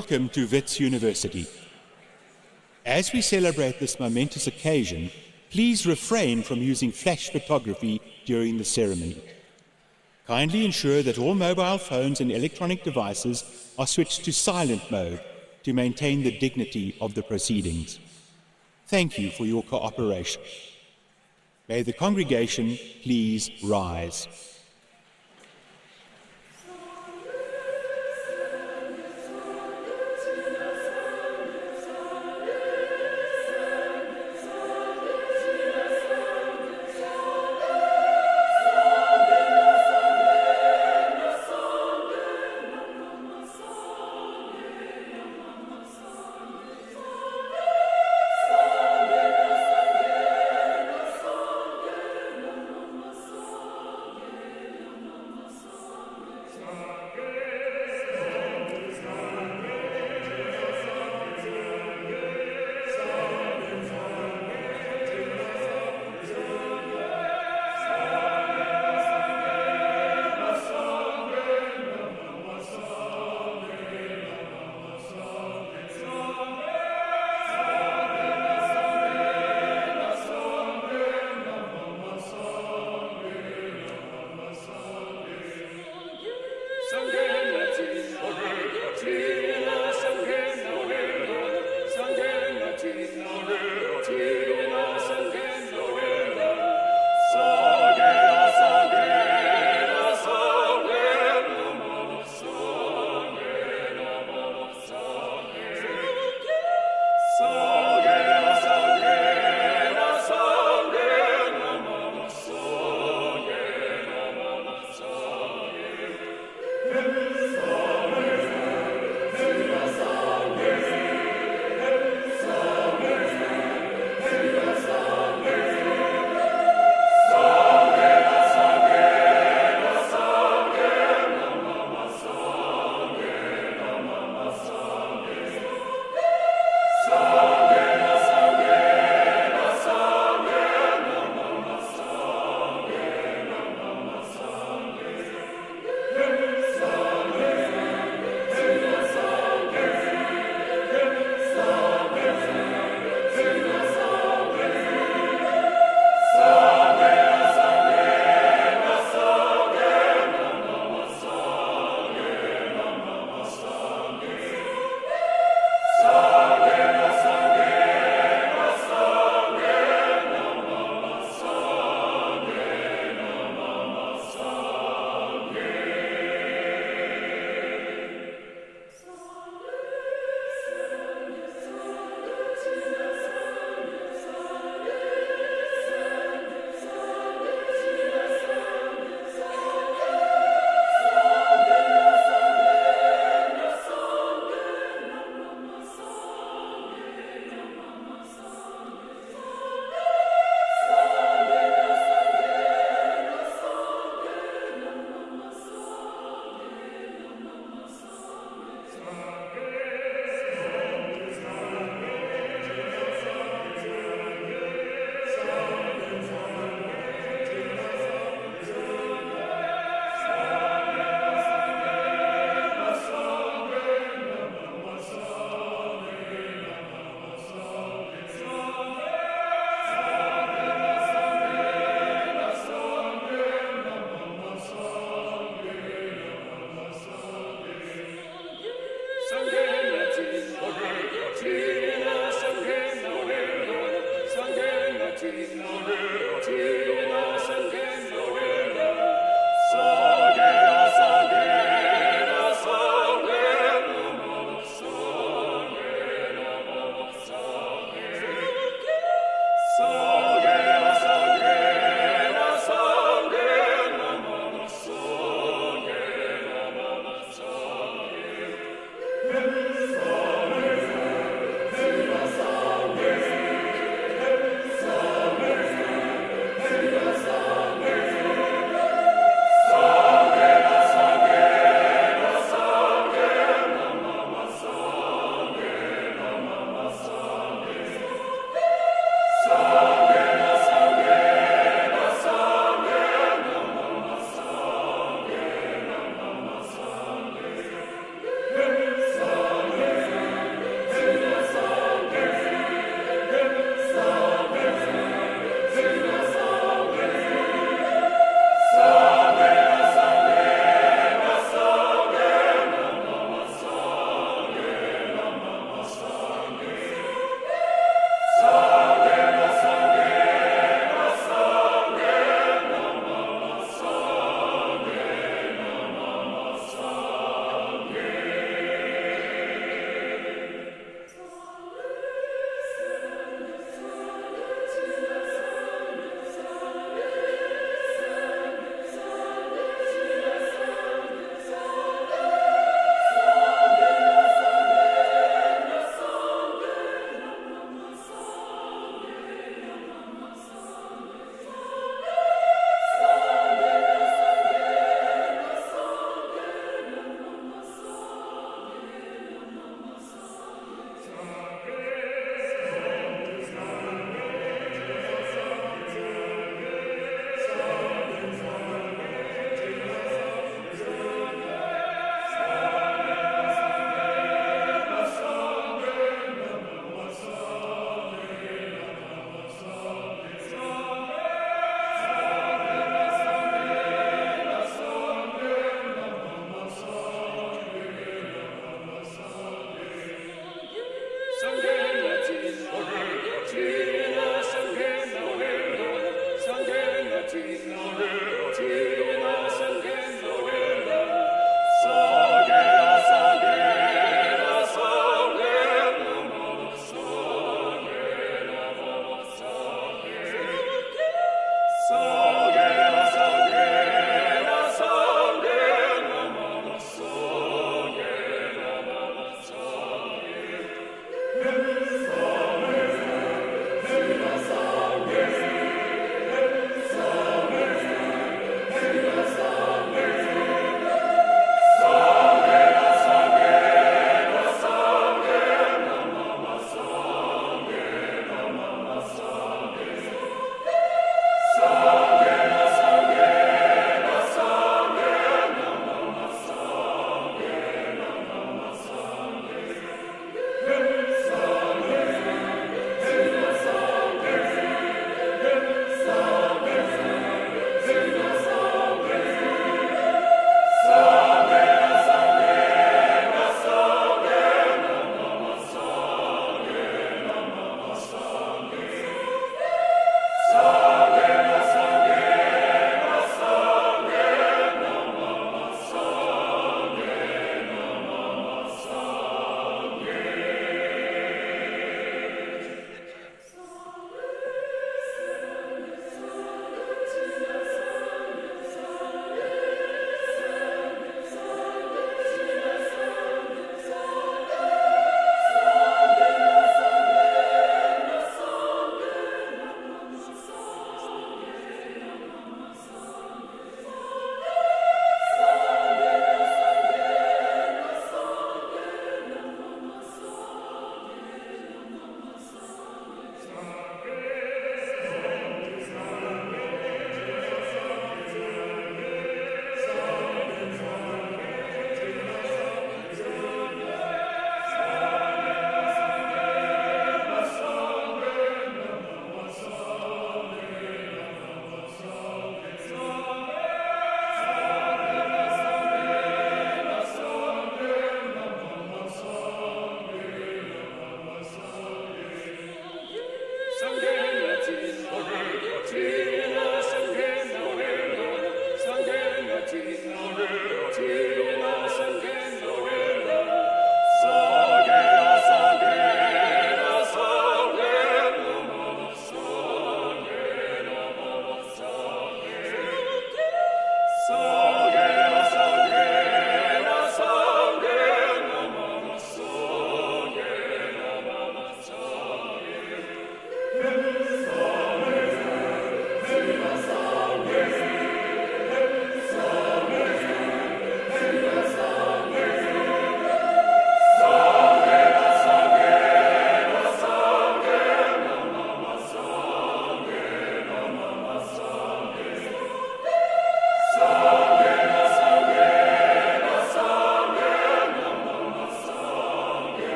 Welcome to Wits University. As we celebrate this momentous occasion, please refrain from using flash photography during the ceremony. Kindly ensure that all mobile phones and electronic devices are switched to silent mode to maintain the dignity of the proceedings. Thank you for your cooperation. May the congregation please rise.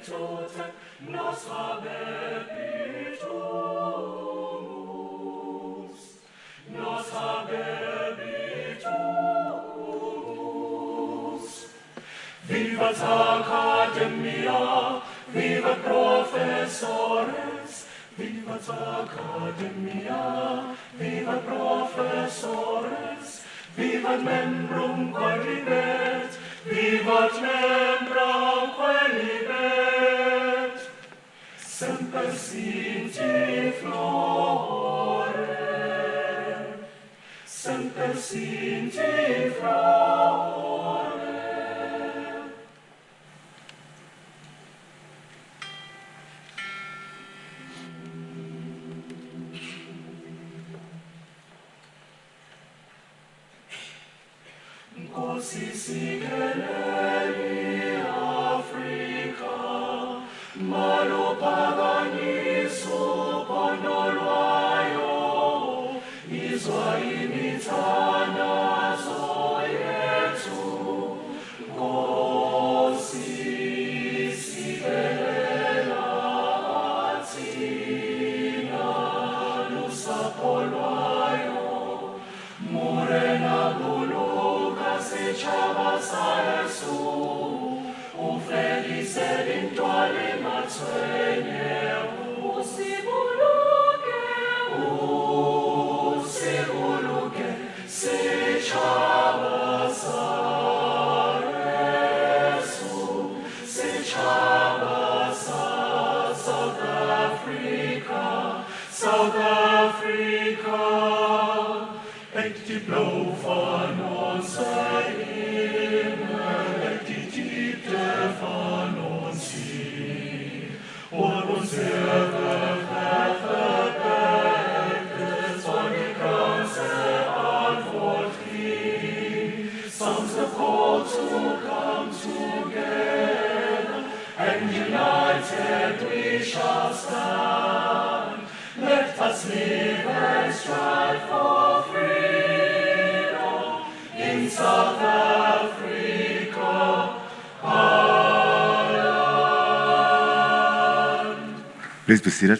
totem, nos habebitus, nos habebitus. Vivat Academia, vivat professores, vivat Academia, vivat professores, vivat membrum quaelibet, vivat membrum quaelibet, semper sinti flore, semper sinti flore. Così sigeleli Africa, malo pagani supondoluaio, isua imitana zoietu, così sigelela atina, lusa poluaio, morena buluca se chavasa Jesu, o felice eventuale mazzene, o si buluque, se chavasa Jesu, se chavasa South Africa, South Africa. Et die Blau von uns Himmel, et die Tiefe von uns hier, und uns Erde verbirgt, soll die ganze Antwort geben. Songs the call to come together, and united we shall stand. Let us live and strive for freedom in South Africa, our land. Please be seated.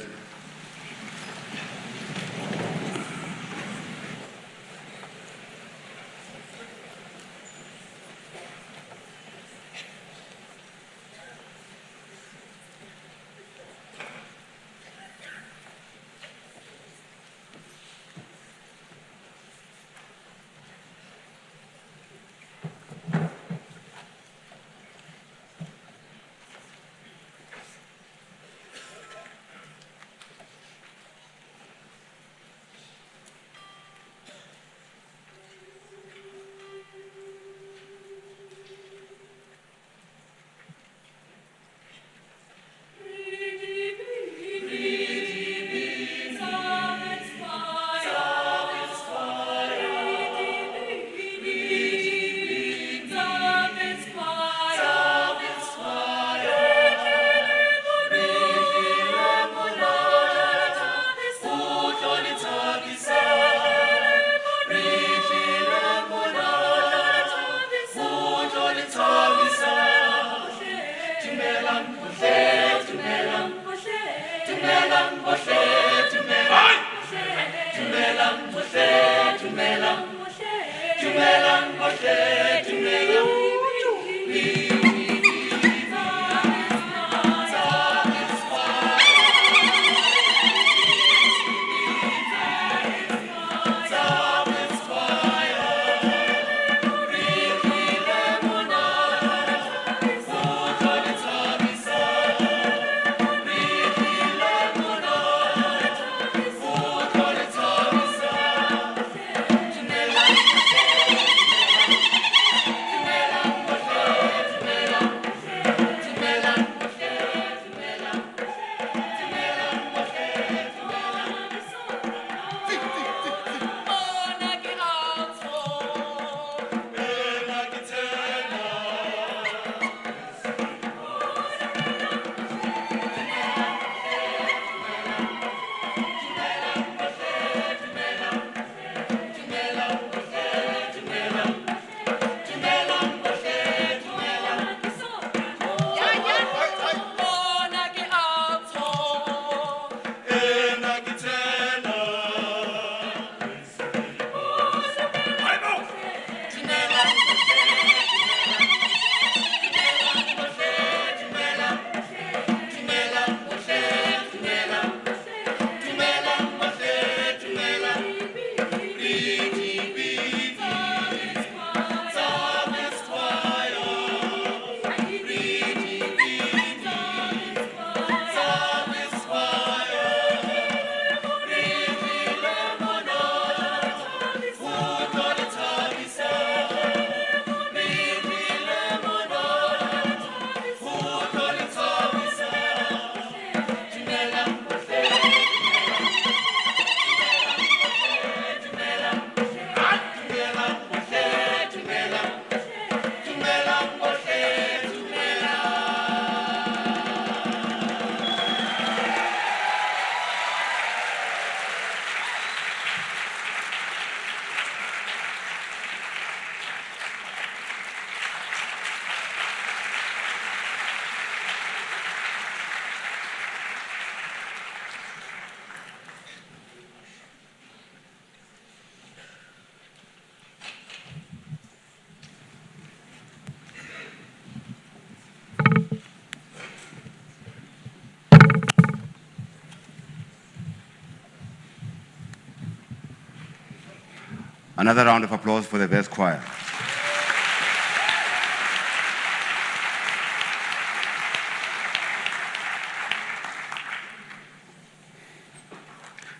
Another round of applause for the best choir.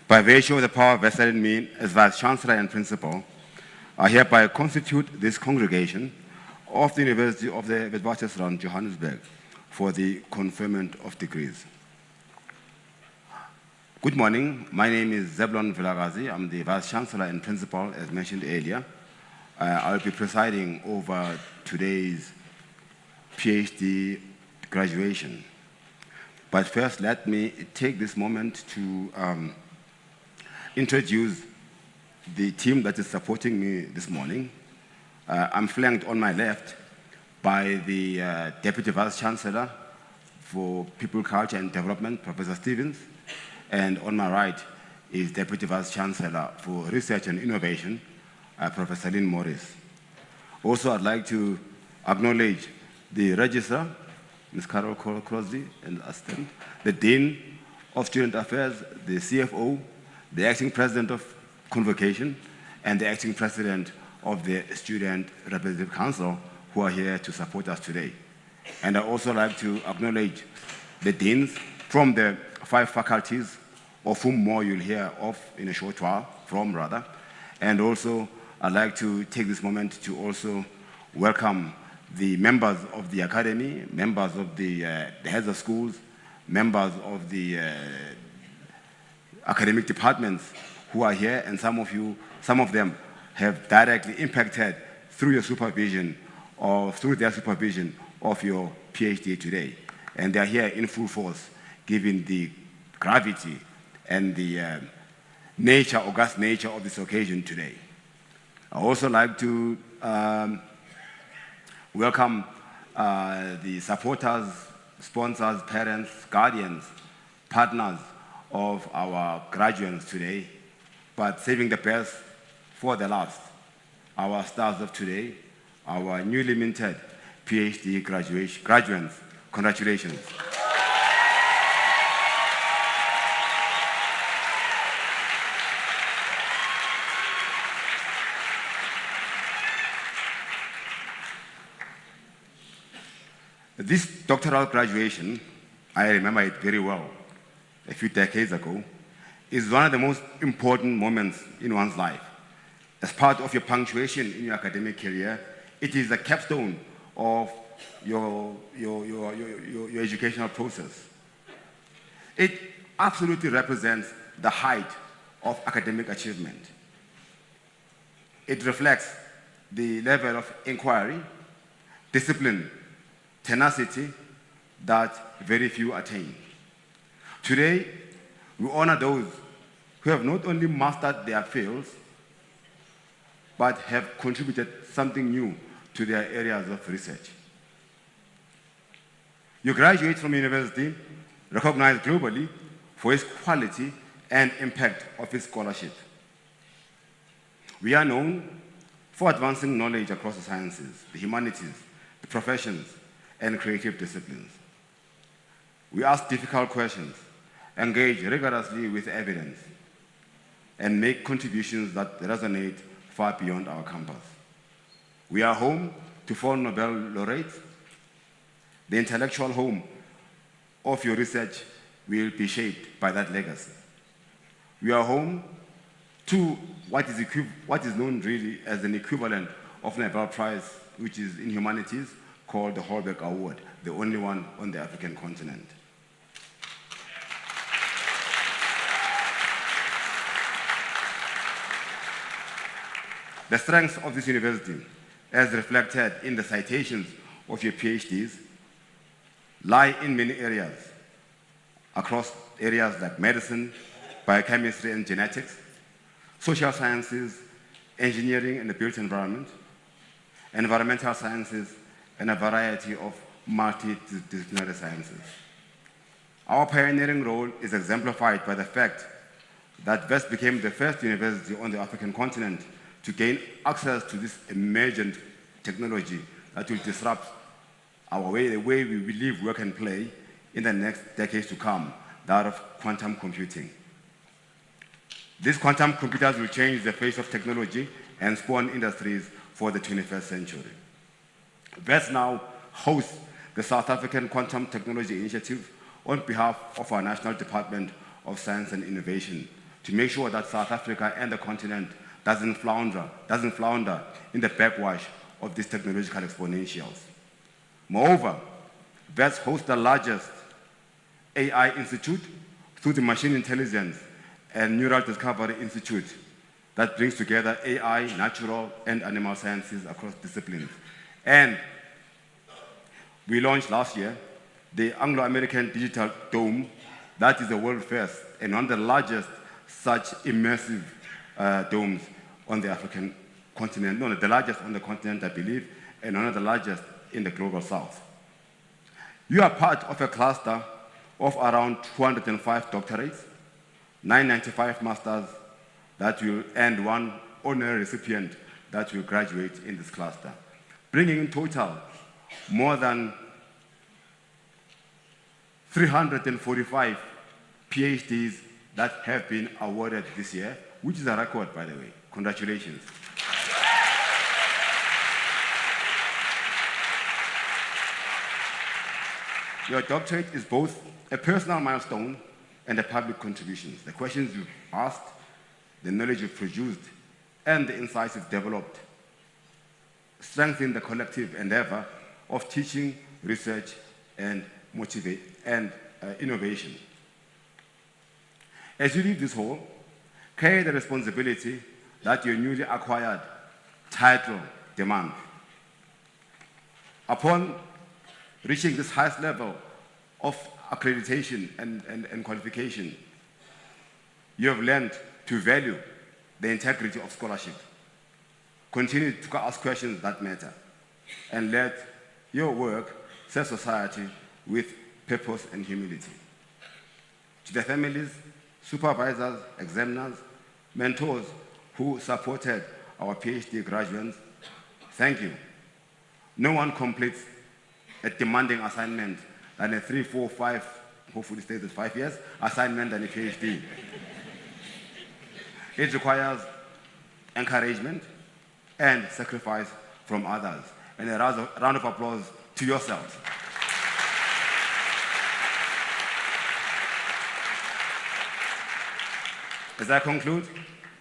By virtue of the power vested in me as Vice-Chancellor and Principal, I hereby constitute this congregation of the University of the Witwatersrand, Johannesburg, for the conferment of degrees. Good morning. My name is Zebulon Vilagazi. I'm the Vice-Chancellor and Principal, as mentioned earlier. I'll be presiding over today's PhD graduation. But first, let me take this moment to introduce the team that is supporting me this morning. I'm flanked on my left by the Deputy Vice-Chancellor for People, Culture and Development, Professor Stevens, and on my right is Deputy Vice-Chancellor for Research and Innovation, Professor Lynn Morris. Also, I'd like to acknowledge the Registrar, Ms. Carol Crosby, and Assistant, the Dean of Student Affairs, the CFO, the Acting President of Convocation, and the Acting President of the Student Representative Council, who are here to support us today. And I'd also like to acknowledge the deans from the 5 faculties, of whom more you'll hear of in a short while, and also I'd like to take this moment to also welcome the members of the academy, members of the heads of schools, members of the academic departments who are here, and some of them have directly impacted through your supervision or through their supervision of your PhD today. And they're here in full force, given the gravity and the august nature of this occasion today. I also like to welcome the supporters, sponsors, parents, guardians, partners of our graduates today, but saving the best for the last, our stars of today, our newly minted PhD graduates. Congratulations. This doctoral graduation, I remember it very well, a few decades ago, is one of the most important moments in one's life. As part of your punctuation in your academic career, it is the capstone of your educational process. It absolutely represents the height of academic achievement. It reflects the level of inquiry, discipline, tenacity that very few attain. Today, we honor those who have not only mastered their fields, but have contributed something new to their areas of research. You graduate from university recognized globally for its quality and impact of its scholarship. We are known for advancing knowledge across the sciences, the humanities, the professions, and creative disciplines. We ask difficult questions, engage rigorously with evidence, and make contributions that resonate far beyond our campus. We are home to 4 Nobel laureates. The intellectual home of your research will be shaped by that legacy. We are home to what is known really as an equivalent of the Nobel Prize, which is in humanities, called the Holberg Award, the only one on the African continent. The strengths of this university, as reflected in the citations of your PhDs, lie in many areas, across areas like medicine, biochemistry and genetics, social sciences, engineering and the built environment, environmental sciences, and a variety of multidisciplinary sciences. Our pioneering role is exemplified by the fact that West became the first university on the African continent to gain access to this emergent technology that will disrupt the way we live, work, and play in the next decades to come, that of quantum computing. These quantum computers will change the face of technology and spawn industries for the 21st century. VETS now hosts the South African Quantum Technology Initiative on behalf of our National Department of Science and Innovation to make sure that South Africa and the continent doesn't flounder in the backwash of these technological exponentials. Moreover, VETS hosts the largest AI institute through the Machine Intelligence and Neural Discovery Institute that brings together AI, natural, and animal sciences across disciplines. And we launched last year the Anglo-American Digital Dome, that is the world first and one of the largest such immersive domes on the African continent, no, the largest on the continent, I believe, and one of the largest in the global south. You are part of a cluster of around 205 doctorates, 995 masters that will, and one honorary recipient that will graduate in this cluster, bringing in total more than 345 PhDs that have been awarded this year, which is a record, by the way. Congratulations. Your doctorate is both a personal milestone and a public contribution. The questions you've asked, the knowledge you've produced, and the insights you've developed strengthen the collective endeavor of teaching, research, and innovation. As you leave this hall, carry the responsibility that your newly acquired title demands. Upon reaching this highest level of accreditation and qualification, you have learned to value the integrity of scholarship. Continue to ask questions that matter, and let your work serve society with purpose and humility. To the families, supervisors, examiners, mentors who supported our PhD graduates, thank you. No one completes a demanding assignment than a 3, 4, 5, hopefully stays at 5 years, assignment than a PhD. It requires encouragement and sacrifice from others. And a round of applause to yourselves. As I conclude,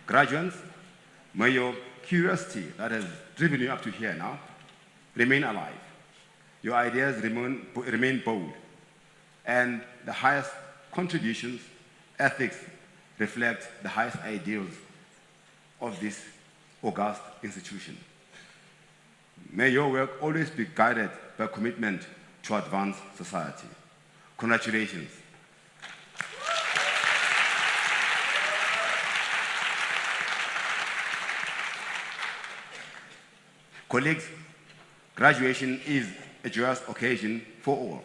graduates, may your curiosity that has driven you up to here now remain alive. Your ideas remain bold, and the highest contributions, ethics, reflect the highest ideals of this august institution. May your work always be guided by commitment to advance society. Congratulations. Colleagues, graduation is a joyous occasion for all.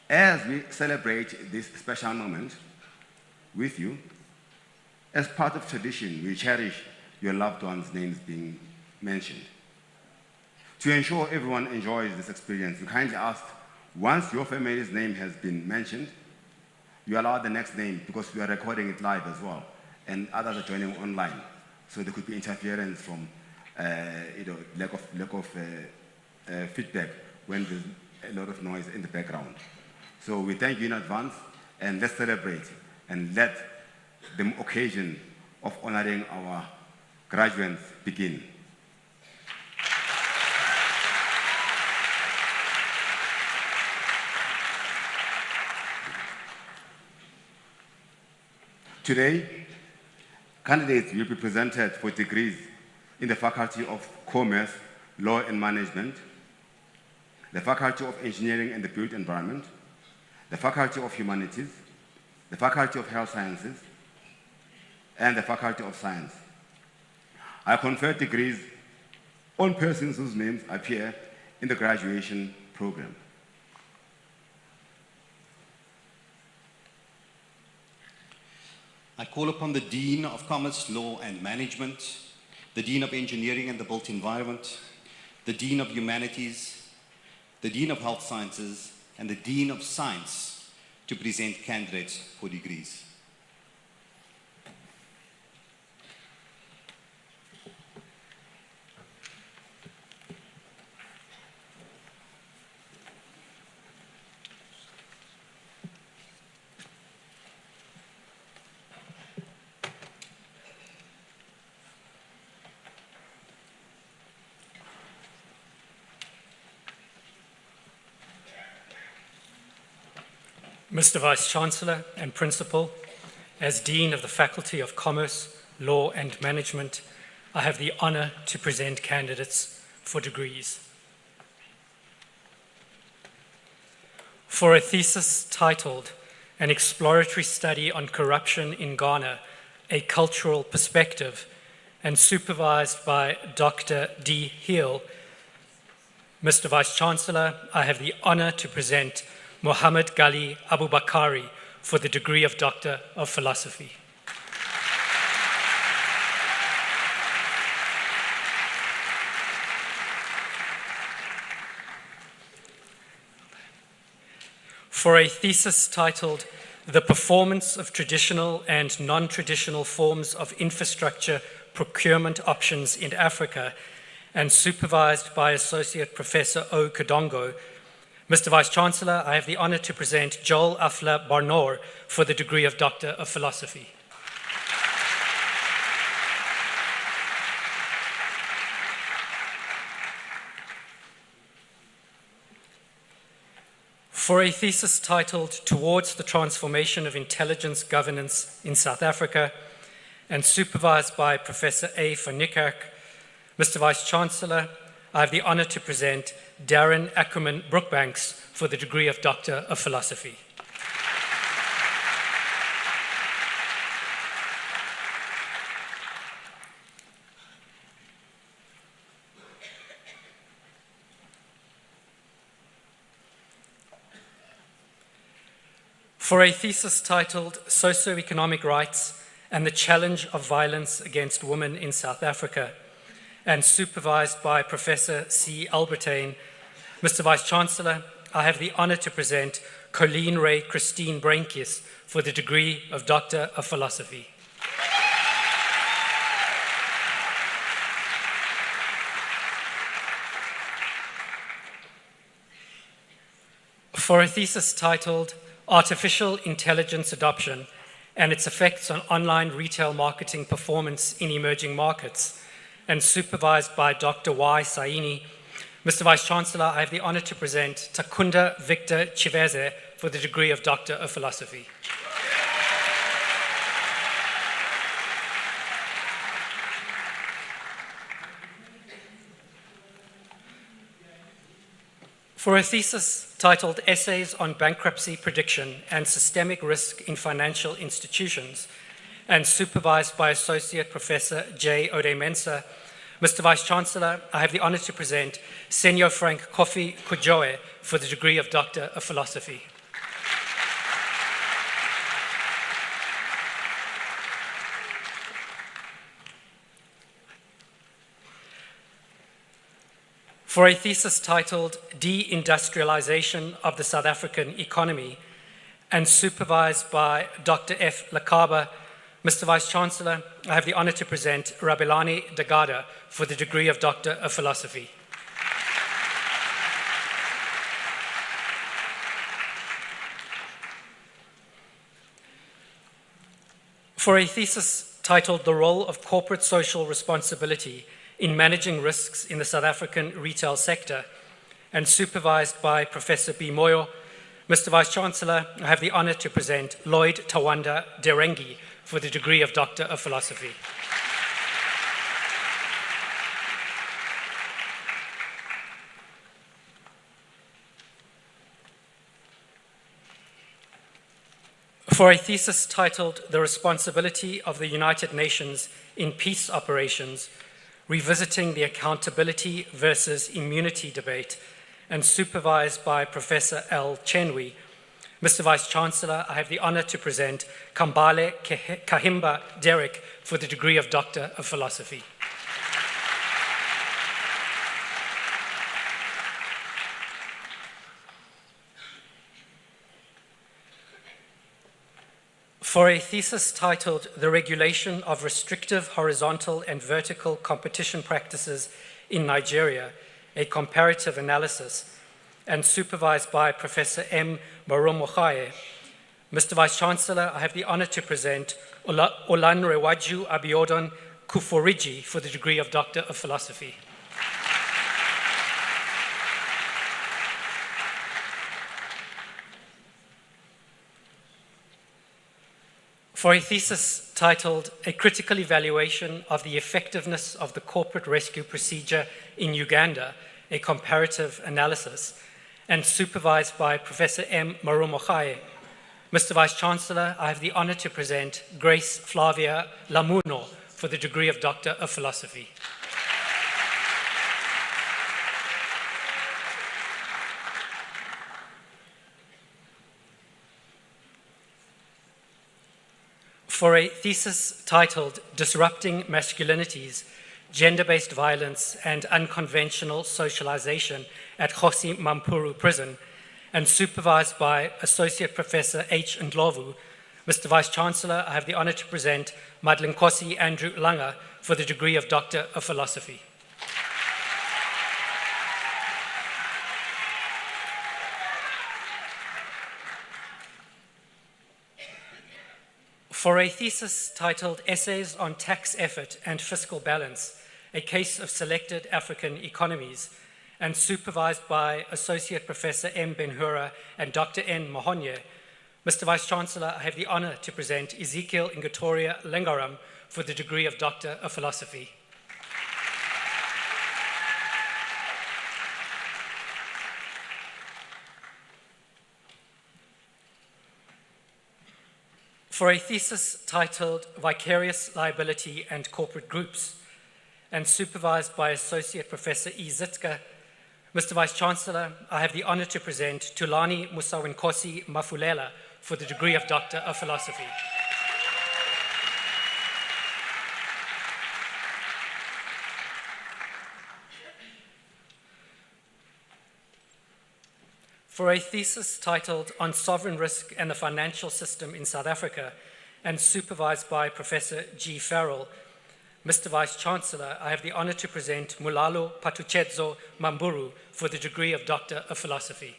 As we celebrate this special moment with you, as part of tradition, we cherish your loved ones' names being mentioned. To ensure everyone enjoys this experience, we kindly ask, once your family's name has been mentioned, you allow the next name, because we are recording it live as well, and others are joining online. So there could be interference from lack of feedback when there's a lot of noise in the background. So we thank you in advance, and let's celebrate and let the occasion of honoring our graduates begin. Today, candidates will be presented for degrees in the Faculty of Commerce, Law and Management, the Faculty of Engineering and the Built Environment, the Faculty of Humanities, the Faculty of Health Sciences, and the Faculty of Science. I confer degrees on persons whose names appear in the graduation program. I call upon the Dean of Commerce, Law and Management, the Dean of Engineering and the Built Environment, the Dean of Humanities, the Dean of Health Sciences, and the Dean of Science to present candidates for degrees. Mr. Vice-Chancellor and Principal, as Dean of the Faculty of Commerce, Law and Management, I have the honor to present candidates for degrees. For a thesis titled An Exploratory Study on Corruption in Ghana, a Cultural Perspective, and supervised by Dr. D. Heel, Mr. Vice-Chancellor, I have the honor to present Muhammad Ghali Abubakari for the degree of Doctor of Philosophy. For a thesis titled The Performance of Traditional and Non-Traditional Forms of Infrastructure Procurement Options in Africa, and supervised by Associate Professor O. Kadongo, Mr. Vice-Chancellor, I have the honor to present Joel Afla Barnor for the degree of Doctor of Philosophy. For a thesis titled Towards the Transformation of Intelligence Governance in South Africa, and supervised by Professor A. van Niekerk, Mr. Vice-Chancellor, I have the honor to present Darren Ackerman Brookbanks for the degree of Doctor of Philosophy. For a thesis titled Socioeconomic Rights and the Challenge of Violence Against Women in South Africa, and supervised by Professor C. Albertine, Mr. Vice-Chancellor, I have the honor to present Colleen Ray Christine Brainkies for the degree of Doctor of Philosophy. For a thesis titled Artificial Intelligence Adoption and its Effects on Online Retail Marketing Performance in Emerging Markets, and supervised by Dr. Y. Saini, Mr. Vice-Chancellor, I have the honor to present Takunda Victor Chiveze for the degree of Doctor of Philosophy. For a thesis titled Essays on Bankruptcy Prediction and Systemic Risk in Financial Institutions, and supervised by Associate Professor J. Ode-Mensah, Mr. Vice-Chancellor, I have the honor to present Senor Frank Kofi Kujoe for the degree of Doctor of Philosophy. For a thesis titled De-Industrialization of the South African Economy, and supervised by Dr. F. Lakaba, Mr. Vice-Chancellor, I have the honor to present Rabelani Dagada for the degree of Doctor of Philosophy. For a thesis titled The Role of Corporate Social Responsibility in Managing Risks in the South African Retail Sector, and supervised by Professor B. Moyo, Mr. Vice-Chancellor, I have the honor to present Lloyd Tawanda Derengi for the degree of Doctor of Philosophy. For a thesis titled The Responsibility of the United Nations in Peace Operations, Revisiting the Accountability versus Immunity Debate, and supervised by Professor L. Chenwi, Mr. Vice-Chancellor, I have the honor to present Kambale Kahimba Derek for the degree of Doctor of Philosophy. For a thesis titled The Regulation of Restrictive Horizontal and Vertical Competition Practices in Nigeria, a Comparative Analysis, and supervised by Professor M. Maromochaye, Mr. Vice-Chancellor, I have the honor to present Olanrewaju Abiodun Kuforiji for the degree of Doctor of Philosophy. for a thesis titled A Critical Evaluation of the Effectiveness of the Corporate Rescue Procedure in Uganda, a Comparative Analysis, and supervised by Professor M. Marumochae. Mr. Vice-Chancellor, I have the honor to present Grace Flavia Lamuno for the degree of Doctor of Philosophy. For a thesis titled Disrupting Masculinities, Gender-Based Violence and Unconventional Socialization at Kgosi Mampuru Prison, and supervised by Associate Professor H. Ndlovu, Mr. Vice-Chancellor, I have the honor to present Madlenkosi Andrew Langa for the degree of Doctor of Philosophy. For a thesis titled Essays on Tax Effort and Fiscal Balance, a Case of Selected African Economies, and supervised by Associate Professor M. Benhura and Dr. N. Mahonye, Mr. Vice-Chancellor, I have the honor to present Ezekiel Ngatoria Lengaram for the degree of Doctor of Philosophy. For a thesis titled Vicarious Liability and Corporate Groups, and supervised by Associate Professor E. Zitka, Mr. Vice-Chancellor, I have the honor to present Tulani Musawinkosi Mafulela for the degree of Doctor of Philosophy. For a thesis titled On Sovereign Risk and the Financial System in South Africa, and supervised by Professor G. Farrell, Mr. Vice-Chancellor, I have the honor to present Mulalo Patuchedzo Mamburu for the degree of Doctor of Philosophy.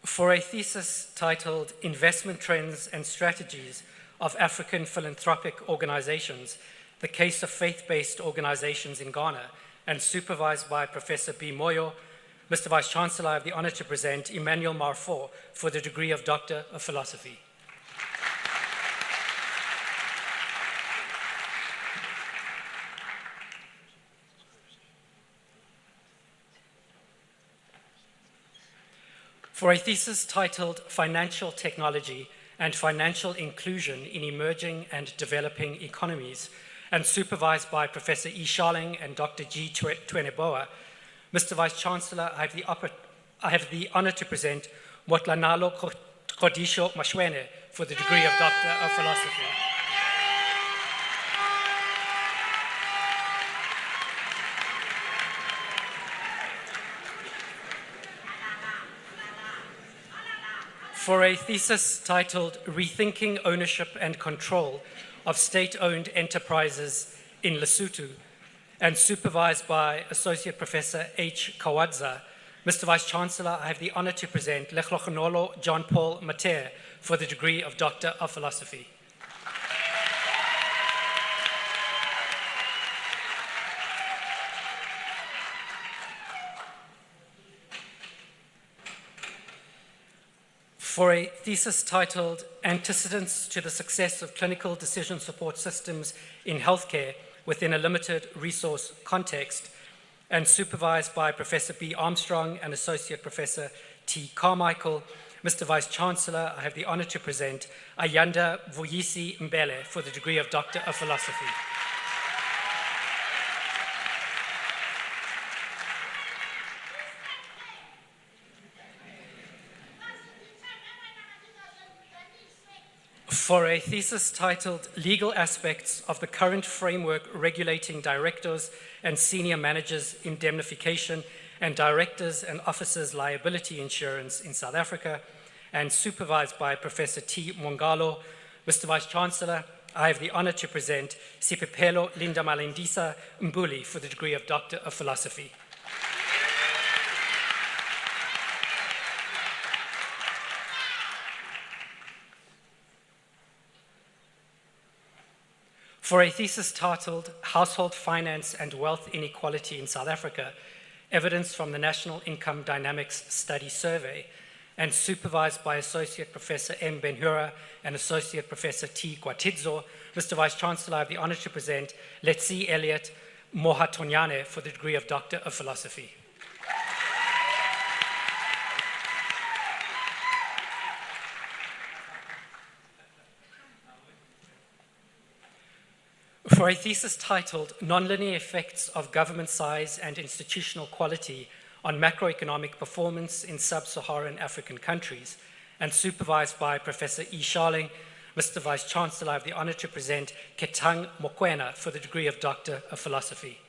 For a thesis titled Investment Trends and Strategies of African Philanthropic Organizations, the Case of Faith-Based Organizations in Ghana, and supervised by Professor B. Moyo, Mr. Vice-Chancellor, I have the honor to present Emmanuel Marfort for the degree of Doctor of Philosophy. For a thesis titled Financial Technology and Financial Inclusion in Emerging and Developing Economies, and supervised by Professor E. Sharling and Dr. G. Tweneboa, Mr. Vice-Chancellor, I have the honor to present Motlanalo Kodisho Mashwene for the degree of Doctor of Philosophy. For a thesis titled Rethinking Ownership and Control of State-Owned Enterprises in Lesotho, and supervised by Associate Professor H. Kawadza, Mr. Vice-Chancellor, I have the honor to present Lechlochonolo John Paul Mater for the degree of Doctor of Philosophy. For a thesis titled Antecedents to the Success of Clinical Decision Support Systems in Healthcare within a Limited Resource Context, and supervised by Professor B. Armstrong and Associate Professor T. Carmichael, Mr. Vice-Chancellor, I have the honor to present Ayanda Vuyisi Mbele for the degree of Doctor of Philosophy. For a thesis titled Legal Aspects of the Current Framework Regulating Directors and Senior Managers' Indemnification and Directors and Officers' Liability Insurance in South Africa, and supervised by Professor T. Mongalo, Mr. Vice-Chancellor, I have the honor to present Sipipelo Linda Malindisa Mbuli for the degree of Doctor of Philosophy. For a thesis titled Household Finance and Wealth Inequality in South Africa, Evidence from the National Income Dynamics Study Survey, and supervised by Associate Professor M. Benhura and Associate Professor T. Gwatidzo, Mr. Vice-Chancellor, I have the honor to present Letsi Elliot Mohatonyane for the degree of Doctor of Philosophy. For a thesis titled Nonlinear Effects of Government Size and Institutional Quality on Macroeconomic Performance in Sub-Saharan African Countries, and supervised by Professor E. Sharling, Mr. Vice-Chancellor, I have the honor to present Ketang Mokoena for the degree of Doctor of Philosophy.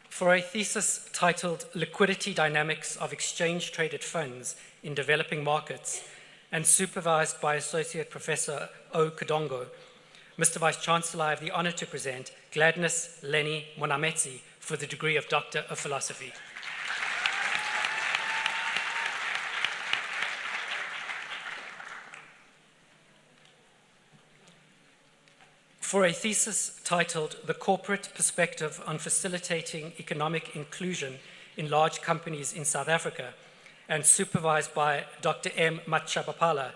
For a thesis titled Liquidity Dynamics of Exchange-Traded Funds in Developing Markets, and supervised by Associate Professor O. Kadongo, Mr. Vice-Chancellor, I have the honor to present Gladness Lenny Monametsi for the degree of Doctor of Philosophy. For a thesis titled The Corporate Perspective on Facilitating Economic Inclusion in Large Companies in South Africa, and supervised by Dr. M. Matshapapala,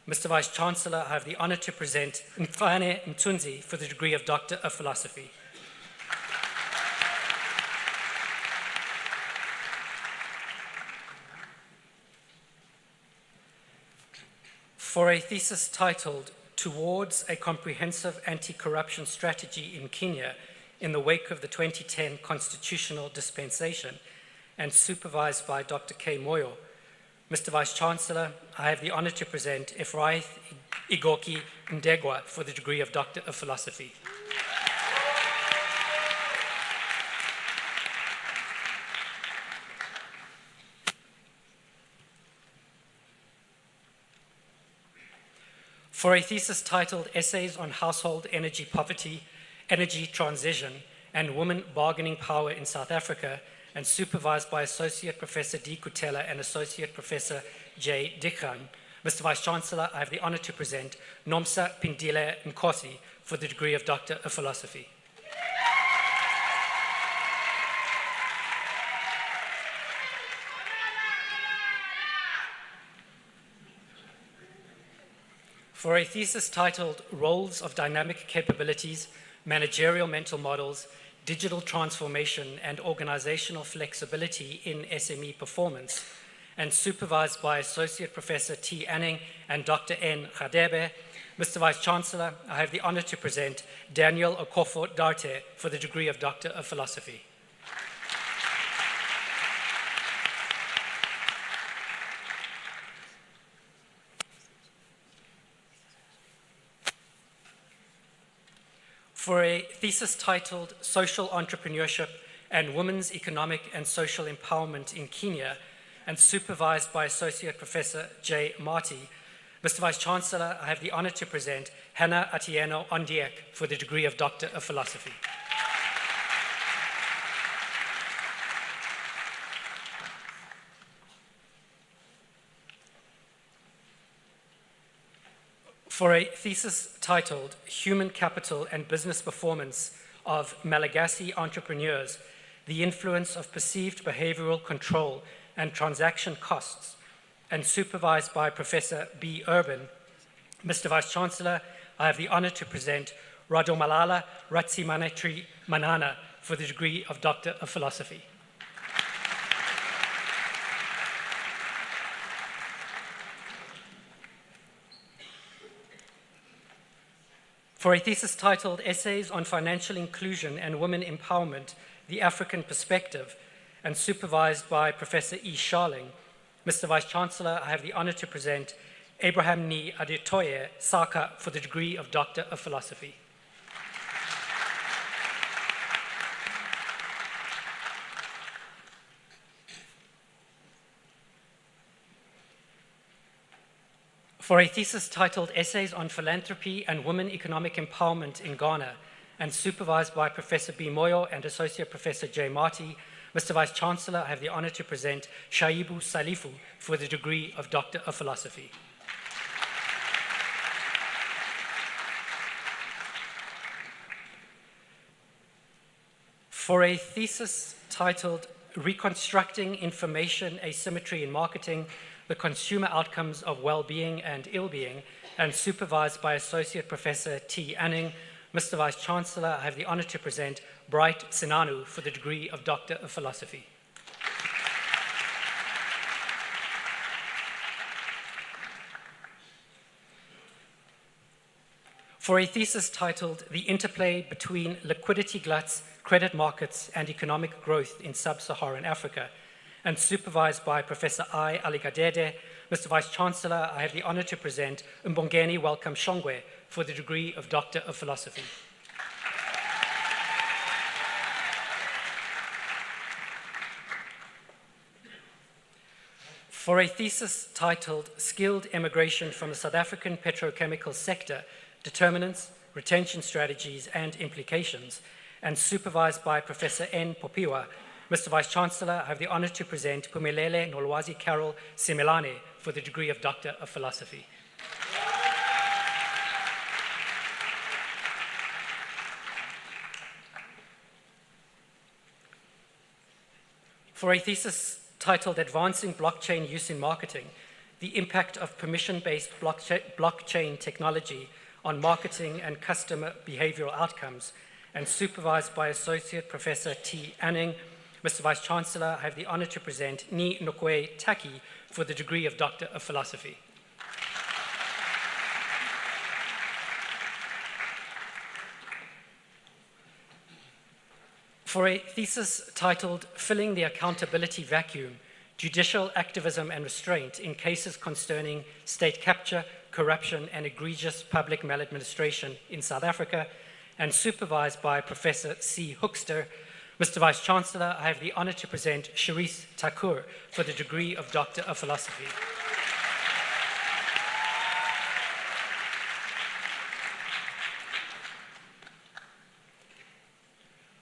Mr. Vice-Chancellor, I have the honor to present Mfane Mtunzi for the degree of Doctor of Philosophy. For a thesis titled Towards a Comprehensive Anti-Corruption Strategy in Kenya in the Wake of the 2010 Constitutional Dispensation, and supervised by Dr. K. Moyo, Mr. Vice-Chancellor, I have the honor to present Ephraith Igoki Ndegwa for the degree of Doctor of Philosophy. For a thesis titled Essays on Household Energy Poverty, Energy Transition, and Women Bargaining Power in South Africa, and supervised by Associate Professor D. Kutela and Associate Professor J. Dikran, Mr. Vice-Chancellor, I have the honor to present Nomsa Pindile Nkosi for the degree of Doctor of Philosophy. For a thesis titled Roles of Dynamic Capabilities, Managerial Mental Models, Digital Transformation and Organizational Flexibility in SME Performance, and supervised by Associate Professor T. Anning and Dr. N. Radebe, Mr. Vice-Chancellor, I have the honor to present Daniel Okofo Darte for the degree of Doctor of Philosophy. For a thesis titled Social Entrepreneurship and Women's Economic and Social Empowerment in Kenya, and supervised by Associate Professor J. Marty, Mr. Vice-Chancellor, I have the honor to present Hannah Atieno Ondiek for the degree of Doctor of Philosophy. For a thesis titled Human Capital and Business Performance of Malagasy Entrepreneurs, the Influence of Perceived Behavioral Control and Transaction Costs, and supervised by Professor B. Urban, Mr. Vice-Chancellor, I have the honor to present Radomalala Ratsimanetri Manana for the degree of Doctor of Philosophy. For a thesis titled Essays on Financial Inclusion and Women Empowerment, the African Perspective, and supervised by Professor E. Sharling, Mr. Vice-Chancellor, I have the honor to present Abraham Ni Adetoye Saka for the degree of Doctor of Philosophy. For a thesis titled Essays on Philanthropy and Women Economic Empowerment in Ghana, and supervised by Professor B. Moyo and Associate Professor J. Marty, Mr. Vice-Chancellor, I have the honor to present Shaibu Salifu for the degree of Doctor of Philosophy. For a thesis titled Reconstructing Information Asymmetry in Marketing, the Consumer Outcomes of Well-Being and Ill-Being, and supervised by Associate Professor T. Anning, Mr. Vice-Chancellor, I have the honor to present Bright Sinanu for the degree of Doctor of Philosophy. For a thesis titled The Interplay Between Liquidity Gluts, Credit Markets, and Economic Growth in Sub-Saharan Africa, and supervised by Professor I. Aligadede, Mr. Vice-Chancellor, I have the honor to present Mbongeni Welcome Shongwe for the degree of Doctor of Philosophy. For a thesis titled Skilled Immigration from the South African Petrochemical Sector, Determinants, Retention Strategies, and Implications, and supervised by Professor N. Popiwa, Mr. Vice-Chancellor, I have the honor to present Pumelele Nolwazi Carol Simelane for the degree of Doctor of Philosophy. For a thesis titled Advancing Blockchain Use in Marketing, the Impact of Permission-Based Blockchain Technology on Marketing and Customer Behavioral Outcomes, and supervised by Associate Professor T. Anning, Mr. Vice-Chancellor, I have the honor to present Ni Nokwe Taki for the degree of Doctor of Philosophy. For a thesis titled Filling the Accountability Vacuum, Judicial Activism and Restraint in Cases Concerning State Capture, Corruption, and Egregious Public Maladministration in South Africa, and supervised by Professor C. Hookster, Mr. Vice-Chancellor, I have the honor to present Sharice Thakur for the degree of Doctor of Philosophy.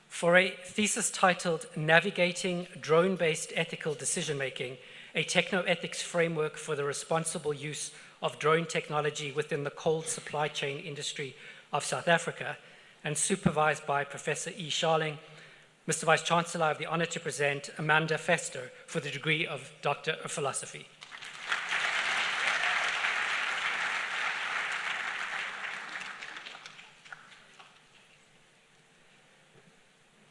For a thesis titled Navigating Drone-Based Ethical Decision-Making, a Technoethics Framework for the Responsible Use of Drone Technology within the Cold Supply Chain Industry of South Africa, and supervised by Professor E. Sharling, Mr. Vice-Chancellor, I have the honor to present Amanda Fester for the degree of Doctor of Philosophy.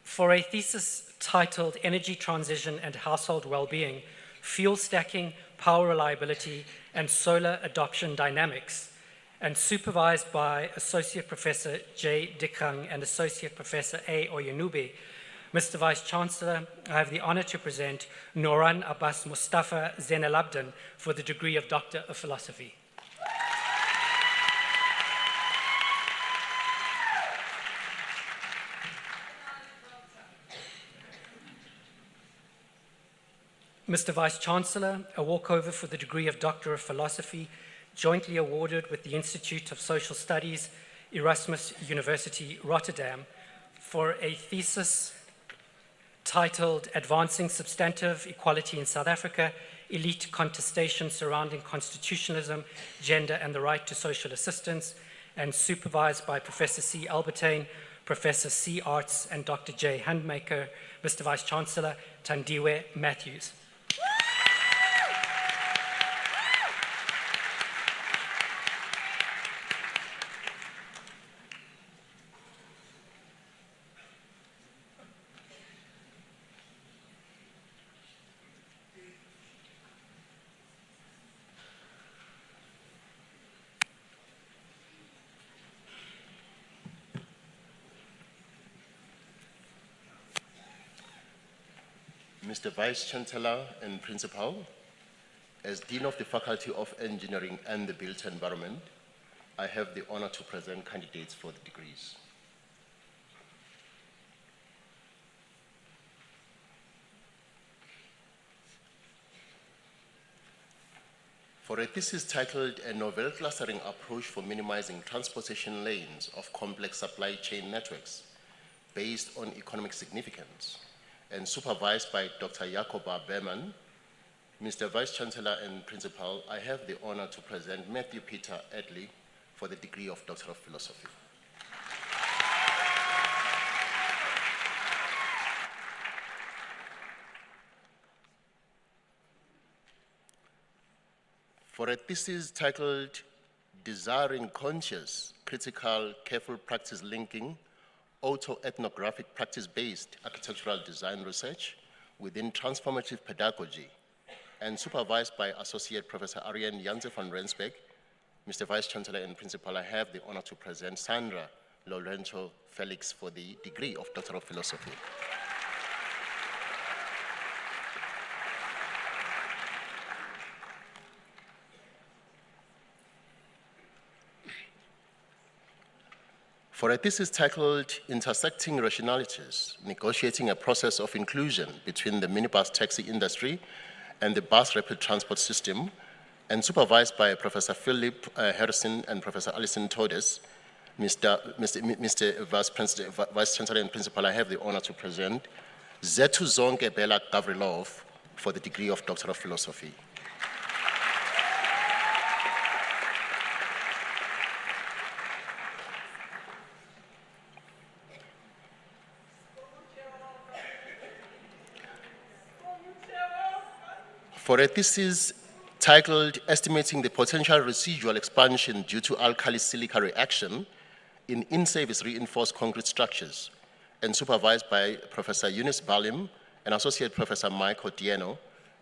For a thesis titled Energy Transition and Household Wellbeing, Fuel Stacking, Power Reliability, and Solar Adoption Dynamics, and supervised by Associate Professor J. Dikang and Associate Professor A. Oyenube, Mr. Vice-Chancellor, I have the honor to present Noran Abbas Mustafa Zainalabdin for the degree of Doctor of Philosophy. Mr. Vice-Chancellor, a walkover for the degree of Doctor of Philosophy, jointly awarded with the Institute of Social Studies, Erasmus University, Rotterdam, for a thesis titled Advancing Substantive Equality in South Africa, Elite Contestation Surrounding Constitutionalism, Gender and the Right to Social Assistance, and supervised by Professor C. Albertine, Professor C. Arts, and Dr. J. Handmaker, Mr. Vice-Chancellor, Tandiwe Matthews. Mr. Vice-Chancellor and Principal, as Dean of the Faculty of Engineering and the Built Environment, I have the honor to present candidates for the degrees. For a thesis titled A Novel Clustering Approach for Minimizing Transportation Lanes of Complex Supply Chain Networks based on Economic Significance, and supervised by Dr. Jacoba Berman. Mr. Vice-Chancellor and Principal, I have the honor to present Matthew Peter Edley for the degree of Doctor of Philosophy. For a thesis titled Desiring Conscious, Critical, Careful Practice Linking, Auto-Ethnographic Practice-Based Architectural Design Research within Transformative Pedagogy, and supervised by Associate Professor Ariane Janse van Rensbeck, Mr. Vice-Chancellor and Principal, I have the honor to present Sandra Lorenzo Felix for the degree of Doctor of Philosophy. For a thesis titled Intersecting Rationalities, Negotiating a Process of Inclusion Between the Minibus Taxi Industry and the Bus Rapid Transport System, and supervised by Professor Philip Harrison and Professor Alison Todes, Mr. Vice-Chancellor and Principal, I have the honor to present Zethu Zonke Bela Gavrilov for the degree of Doctor of Philosophy. For a thesis titled Estimating the Potential Residual Expansion Due to Alkali-Silica Reaction in In-Service Reinforced Concrete Structures, and supervised by Professor Eunice Balim and Associate Professor Michael Dieno,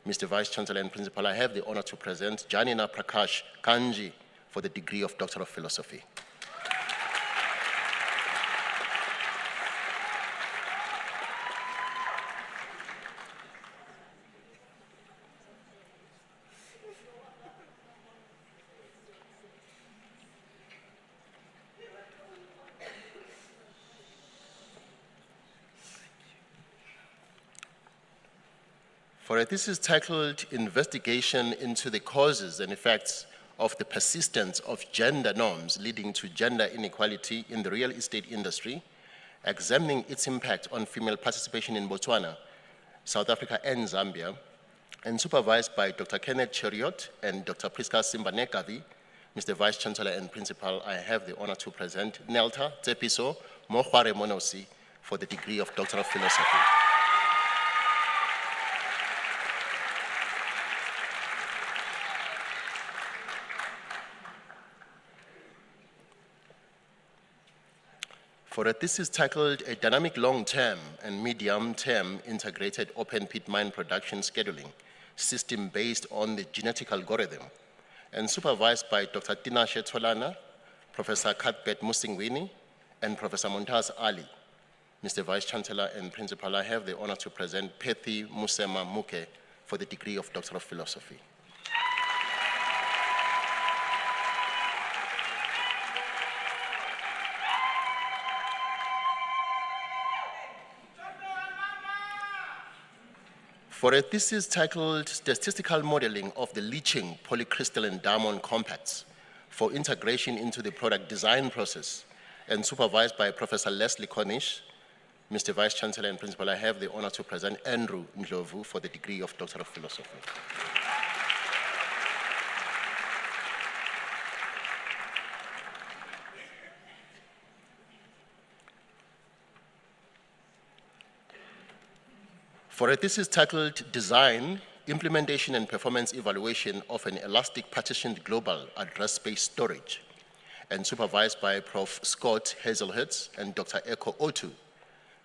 Mr. Vice-Chancellor and Principal, I have the honor to present Janina Prakash Kanji for the degree of Doctor of Philosophy. For a thesis titled Investigation into the Causes and Effects of the Persistence of Gender Norms Leading to Gender Inequality in the Real Estate Industry, examining its impact on female participation in Botswana, South Africa, and Zambia, and supervised by Dr. Kenneth Cheriot and Dr. Priska Simbanekavi, Mr. Vice-Chancellor and Principal, I have the honor to present Nelta Tsepiso Mohware Monosi for the degree of Doctor of Philosophy. For a thesis titled A Dynamic Long-Term and Medium-Term Integrated Open-Pit Mine Production Scheduling System based on the genetic algorithm, and supervised by Dr. Tinashe Tolana, Professor Cuthbert Musingwini, and Professor Montaz Ali. Mr. Vice-Chancellor and Principal, I have the honor to present Pethi Musema Muke for the degree of Doctor of Philosophy. For a thesis titled Statistical Modeling of the Leaching Polycrystalline Diamond Compacts for Integration into the Product Design Process, and supervised by Professor Leslie Cornish, Mr. Vice-Chancellor and Principal, I have the honor to present Andrew Ndlovu for the degree of Doctor of Philosophy. For a thesis titled Design, Implementation and Performance Evaluation of an Elastic Partitioned Global Address Space Storage, and supervised by Prof. Scott Hazelhertz and Dr. Eko Otu,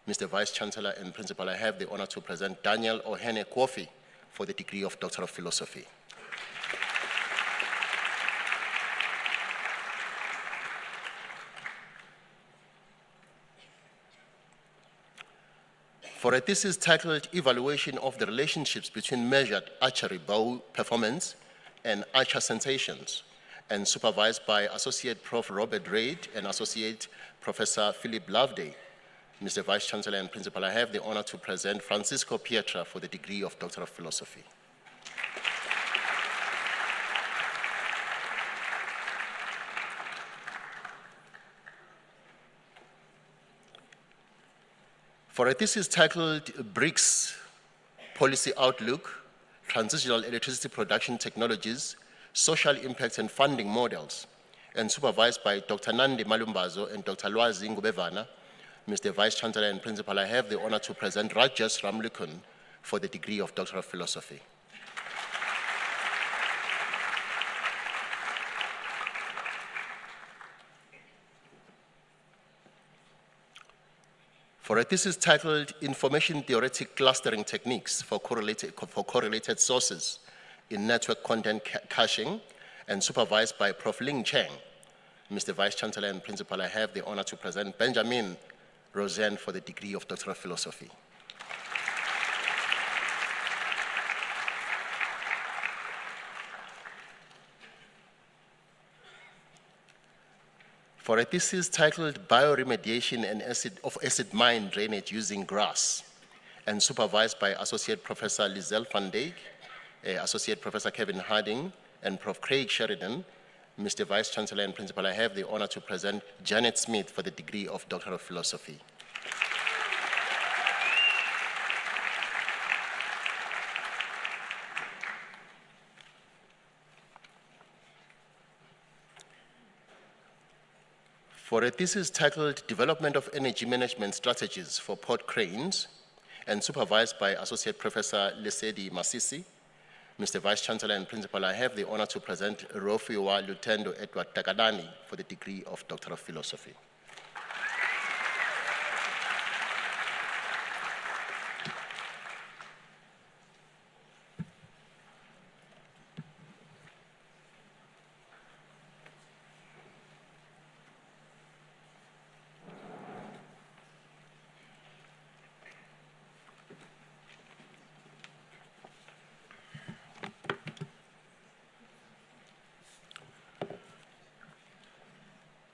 Mr. Vice-Chancellor and Principal, I have the honor to present Daniel Ohene Kwofi for the degree of Doctor of Philosophy. For a thesis titled Evaluation of the Relationships Between Measured Archery Bow Performance and Archer Sensations, and supervised by Associate Prof. Robert Reid and Associate Professor Philip Loveday, Mr. Vice-Chancellor and Principal, I have the honor to present Francisco Pietra for the degree of Doctor of Philosophy. For a thesis titled BRICS Policy Outlook, Transitional Electricity Production Technologies, Social Impacts and Funding Models, and supervised by Dr. Nandi Malumbazo and Dr. Lwazi Ngubevana, Mr. Vice-Chancellor and Principal, I have the honor to present Rajas Ramlukun for the degree of Doctor of Philosophy. For a thesis titled Information Theoretic Clustering Techniques for Correlated Sources in Network Content Caching, and supervised by Prof. Ling Cheng, Mr. Vice-Chancellor and Principal, I have the honor to present Benjamin Rosen for the degree of Doctor of Philosophy. For a thesis titled Bioremediation and Acid Mine Drainage Using Grass, and supervised by Associate Professor Lizelle van Dijk, Associate Professor Kevin Harding, and Prof. Craig Sheridan, Mr. Vice-Chancellor and Principal, I have the honor to present Janet Smith for the degree of Doctor of Philosophy. For a thesis titled Development of Energy Management Strategies for Port Cranes, and supervised by Associate Professor Lesedi Masisi, Mr. Vice-Chancellor and Principal, I have the honor to present Rofiwa Lutendo Edward Takadani for the degree of Doctor of Philosophy.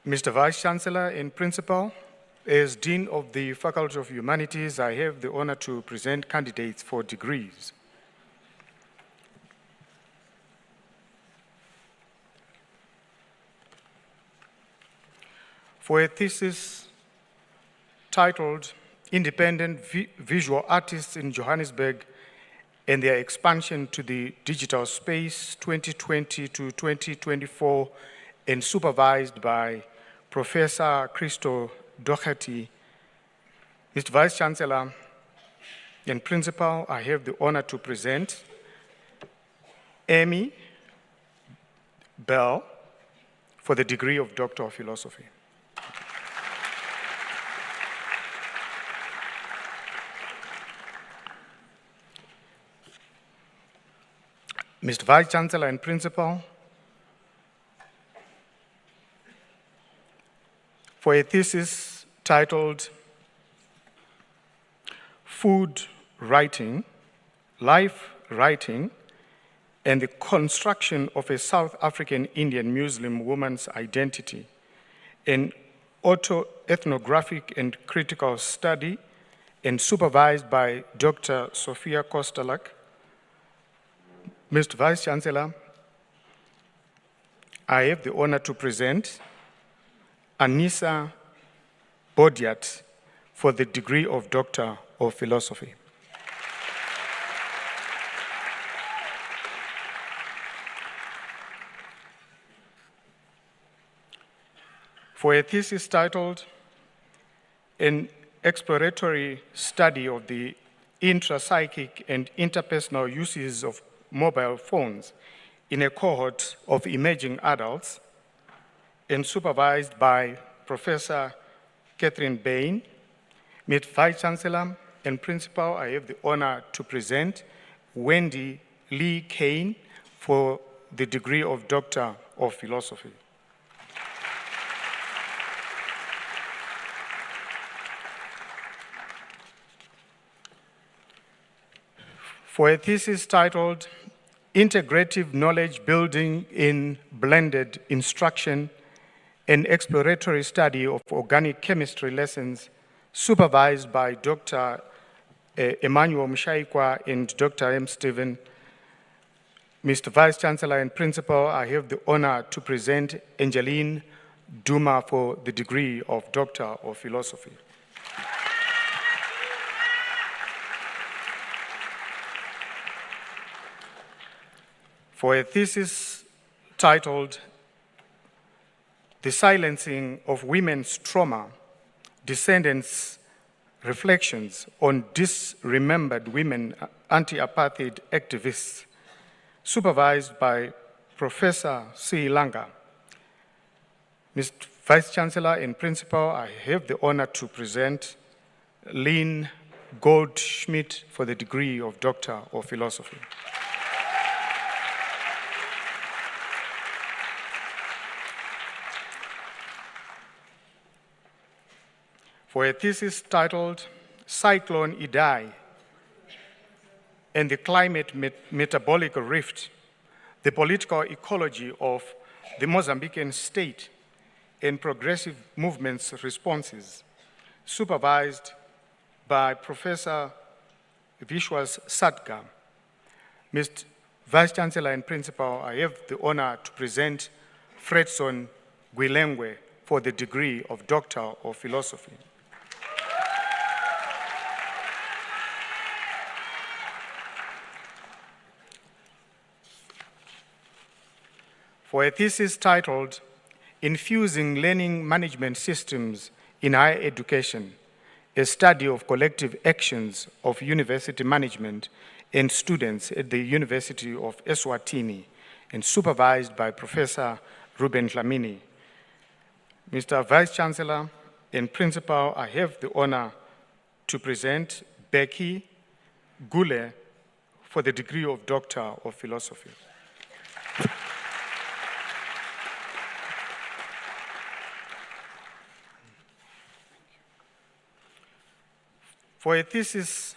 Mr. Vice-Chancellor and Principal, as Dean of the Faculty of Humanities, I have the honor to present candidates for degrees. For a thesis titled Independent Visual Artists in Johannesburg and Their Expansion to the Digital Space 2020 to 2024, and supervised by Professor Christo Doherty, Mr. Vice-Chancellor and Principal, I have the honor to present Amy Bell for the degree of Doctor of Philosophy. Mr. Vice-Chancellor and Principal, for a thesis titled Food Writing, Life Writing, and the Construction of a South African Indian Muslim Woman's Identity, an autoethnographic and critical study, and supervised by Dr. Sophia Kostelak, Mr. Vice-Chancellor, I have the honor to present Anissa Bodiat for the degree of Doctor of Philosophy. For a thesis titled An Exploratory Study of the Intrapsychic and Interpersonal Uses of Mobile Phones in a Cohort of Emerging Adults, and supervised by Professor Catherine Bain, Mr. Vice-Chancellor and Principal, I have the honor to present Wendy Lee Kane for the degree of Doctor of Philosophy. For a thesis titled Integrative Knowledge Building in Blended Instruction, an exploratory study of organic chemistry lessons, supervised by Dr. Emmanuel Mshaikwa and Dr. M. Stephen. Mr. Vice-Chancellor and Principal, I have the honor to present Angeline Duma for the degree of Doctor of Philosophy. for a thesis titled The Silencing of Women's Trauma, Descendants' Reflections on Disremembered Women Anti-Apartheid Activists, supervised by Professor C. Langa. Mr. Vice-Chancellor and Principal, I have the honor to present Lynn Goldschmidt for the degree of Doctor of Philosophy. For a thesis titled Cyclone Idai and the Climate Metabolic Rift, the Political Ecology of the Mozambican State and Progressive Movements Responses, supervised by Professor Vishwas Sadka. Mr. Vice-Chancellor and Principal, I have the honor to present Fredson Gwilengwe for the degree of Doctor of Philosophy. For a thesis titled Infusing Learning Management Systems in Higher Education, a study of collective actions of university management and students at the University of Eswatini, and supervised by Professor Ruben Dlamini. Mr. Vice-Chancellor and Principal, I have the honor to present Becky Gule for the degree of Doctor of Philosophy. For a thesis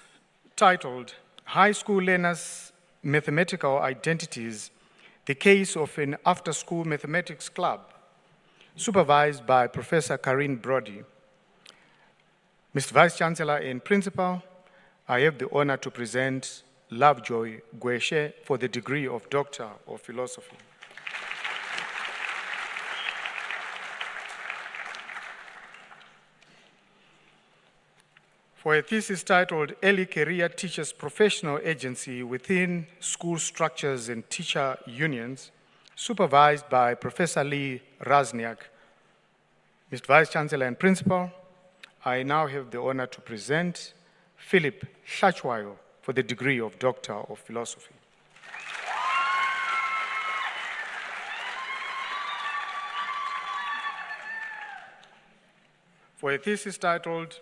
titled High School Learners' Mathematical Identities, the Case of an After-School Mathematics Club, supervised by Professor Karine Brody. Mr. Vice-Chancellor and Principal, I have the honor to present Lovejoy Gweshe for the degree of Doctor of Philosophy. For a thesis titled Early Career Teachers Professional Agency Within School Structures and Teacher Unions, supervised by Professor Lee Razniak. Mr. Vice-Chancellor and Principal, I now have the honor to present Philip Hlachwayo for the degree of Doctor of Philosophy. For a thesis titled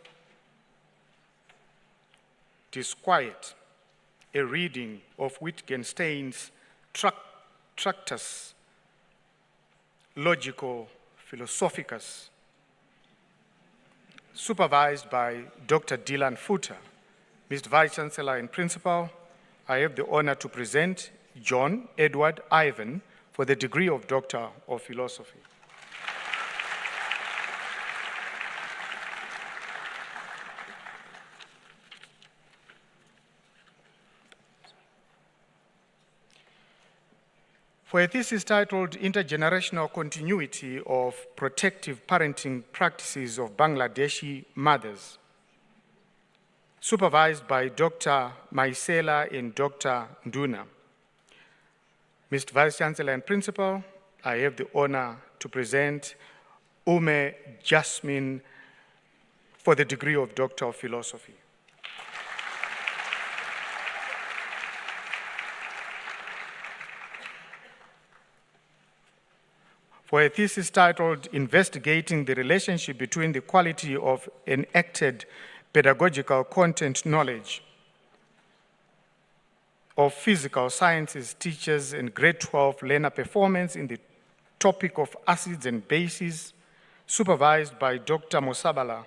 Disquiet, a reading of Wittgenstein's Tractus Logico-Philosophicus, supervised by Dr. Dylan Footer. Mr. Vice-Chancellor and Principal, I have the honor to present John Edward Ivan for the degree of Doctor of Philosophy. For a thesis titled Intergenerational Continuity of Protective Parenting Practices of Bangladeshi Mothers, supervised by Dr. Maisela and Dr. Nduna. Mr. Vice-Chancellor and Principal, I have the honor to present Ume Jasmine for the degree of Doctor of Philosophy. For a thesis titled Investigating the Relationship Between the Quality of Enacted Pedagogical Content Knowledge of Physical Sciences Teachers and Grade 12 Learner Performance in the Topic of Acids and Bases, supervised by Dr. Mosabala.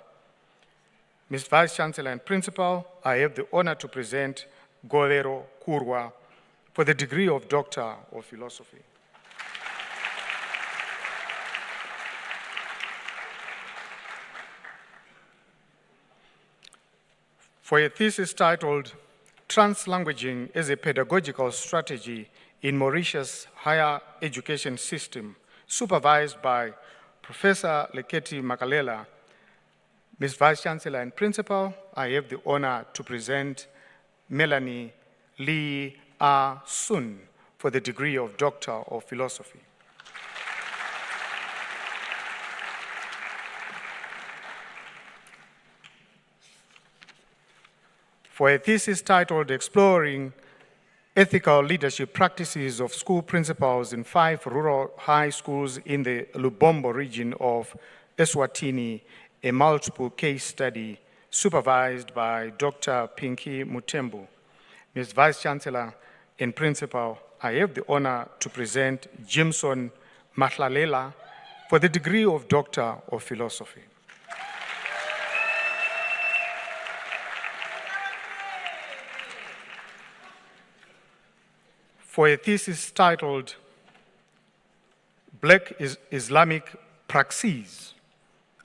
Mr. Vice-Chancellor and Principal, I have the honor to present Golero Kurwa for the degree of Doctor of Philosophy. For a thesis titled Translanguaging as a Pedagogical Strategy in Mauritius Higher Education System, supervised by Professor Leketi Makalela. Ms. Vice-Chancellor and Principal, I have the honor to present Melanie Lee Ah Sun for the degree of Doctor of Philosophy. For a thesis titled Exploring Ethical Leadership Practices of School Principals in 5 Rural High Schools in the Lubombo region of Eswatini, a multiple case study supervised by Dr. Pinky Mutembu. Ms. Vice-Chancellor and Principal, I have the honor to present Jimson Matlalela for the degree of Doctor of Philosophy. For a thesis titled Black Islamic Praxis,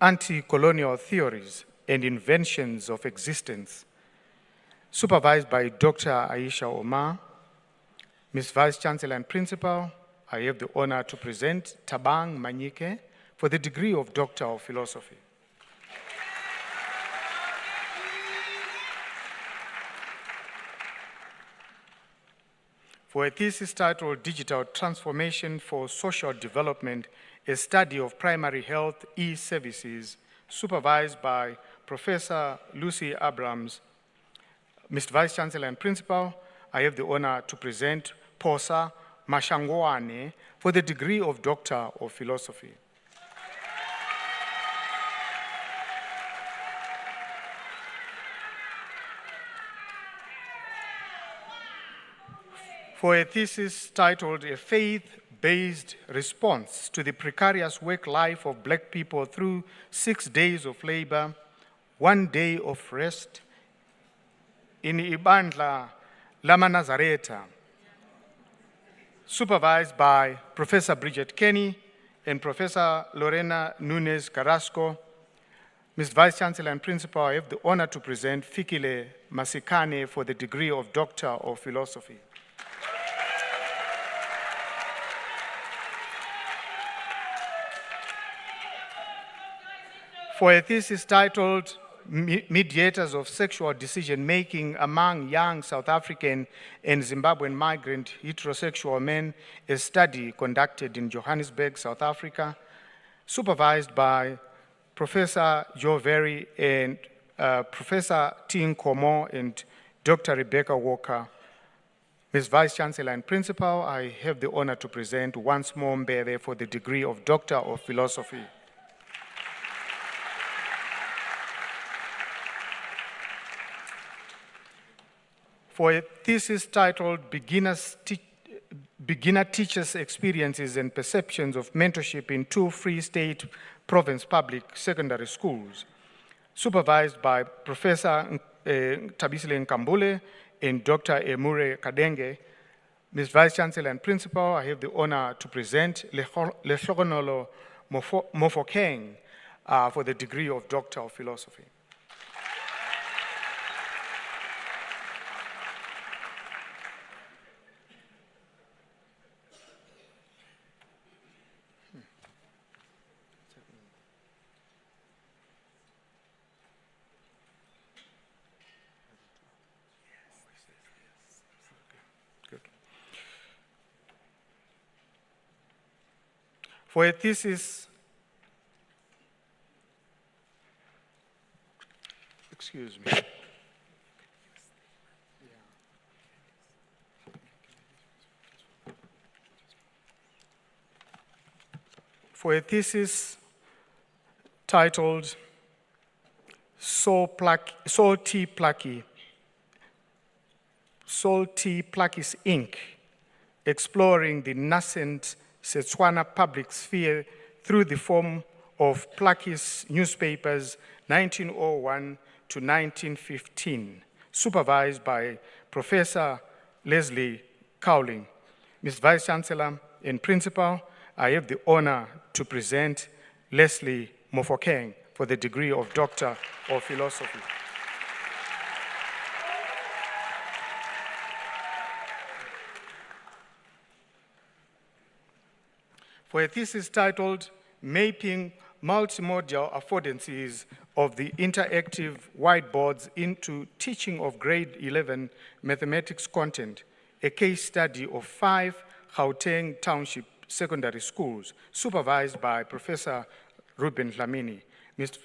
Anti-Colonial Theories and Inventions of Existence, supervised by Dr. Aisha Omar. Ms. Vice-Chancellor and Principal, I have the honor to present Tabang Manyike for the degree of Doctor of Philosophy. For a thesis titled Digital Transformation for Social Development, a study of primary health e-services, supervised by Professor Lucy Abrams. Mr. Vice-Chancellor and Principal, I have the honor to present Posa Mashangwane for the degree of Doctor of Philosophy. For a thesis titled A Faith-Based Response to the Precarious Work Life of Black People Through 6 Days of Labor, 1 Day of Rest in Ibandla Lama Nazareta, supervised by Professor Bridget Kenny and Professor Lorena Nunes Carrasco. Ms. Vice-Chancellor and Principal, I have the honor to present Fikile Masikane for the degree of Doctor of Philosophy. For a thesis titled Mediators of Sexual Decision-Making Among Young South African and Zimbabwean Migrant Heterosexual Men, a study conducted in Johannesburg, South Africa, supervised by Professor Joe Very and Professor Ting Komo and Dr. Rebecca Walker. Ms. Vice-Chancellor and Principal, I have the honor to present once more Mbele for the degree of Doctor of Philosophy. For a thesis titled Beginner Teachers' Experiences and Perceptions of Mentorship in 2 Free State Province Public Secondary Schools, supervised by Professor Tabisile Nkambule and Dr. Emure Kadenge. Ms. Vice-Chancellor and Principal, I have the honor to present Lehlogonolo Mofokeng for the degree of Doctor of Philosophy. For a thesis, excuse me. For a thesis titled Salty Plakis Inc., exploring the nascent Setswana public sphere through the form of Plakis newspapers 1901 to 1915, supervised by Professor Leslie Cowling. Ms. Vice-Chancellor and Principal, I have the honor to present Leslie Mofokeng for the degree of Doctor of Philosophy. For a thesis titled Mapping Multimodal Affordances of the Interactive Whiteboards into Teaching of Grade 11 Mathematics Content, a case study of 5 Gauteng Township secondary schools, supervised by Professor Ruben Dlamini. Mr.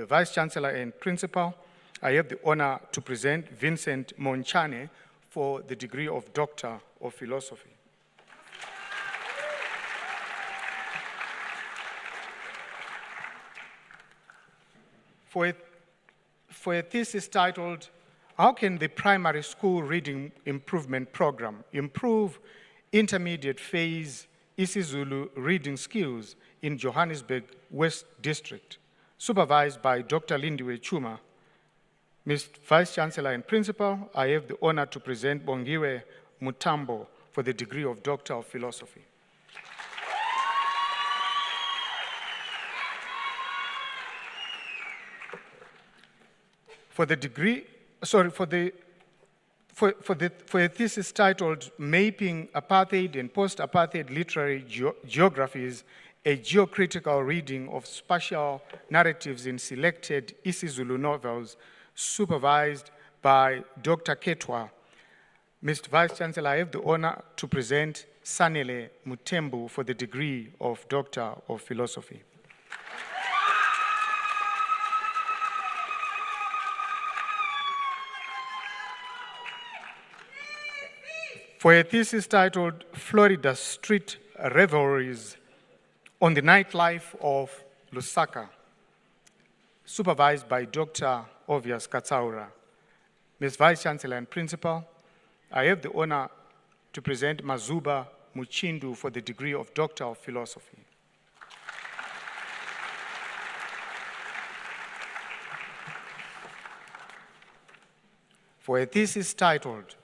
Vice-Chancellor and Principal, I have the honor to present Vincent Monchane for the degree of Doctor of Philosophy. For a thesis titled, "How can the primary school reading improvement program improve intermediate phase isiZulu reading skills in Johannesburg West District?" Supervised by Dr. Lindiwe Chuma, Mr. Vice-Chancellor and Principal, I have the honor to present Bongiwe Mutambo for the degree of Doctor of Philosophy. For a thesis titled "Mapping Apartheid and Post-Apartheid Literary Geographies, a Geocritical Reading of Spatial Narratives in Selected isiZulu Novels," supervised by Dr. Ketwa. Mr. Vice-Chancellor, I have the honor to present Sanele Mutembu for the degree of Doctor of Philosophy. For a thesis titled "Florida Street Revelries on the Nightlife of Lusaka," supervised by Dr. Obvious Katsaura. Ms. Vice-Chancellor and Principal, I have the honor to present Mazuba Muchindu for the degree of Doctor of Philosophy. For a thesis titled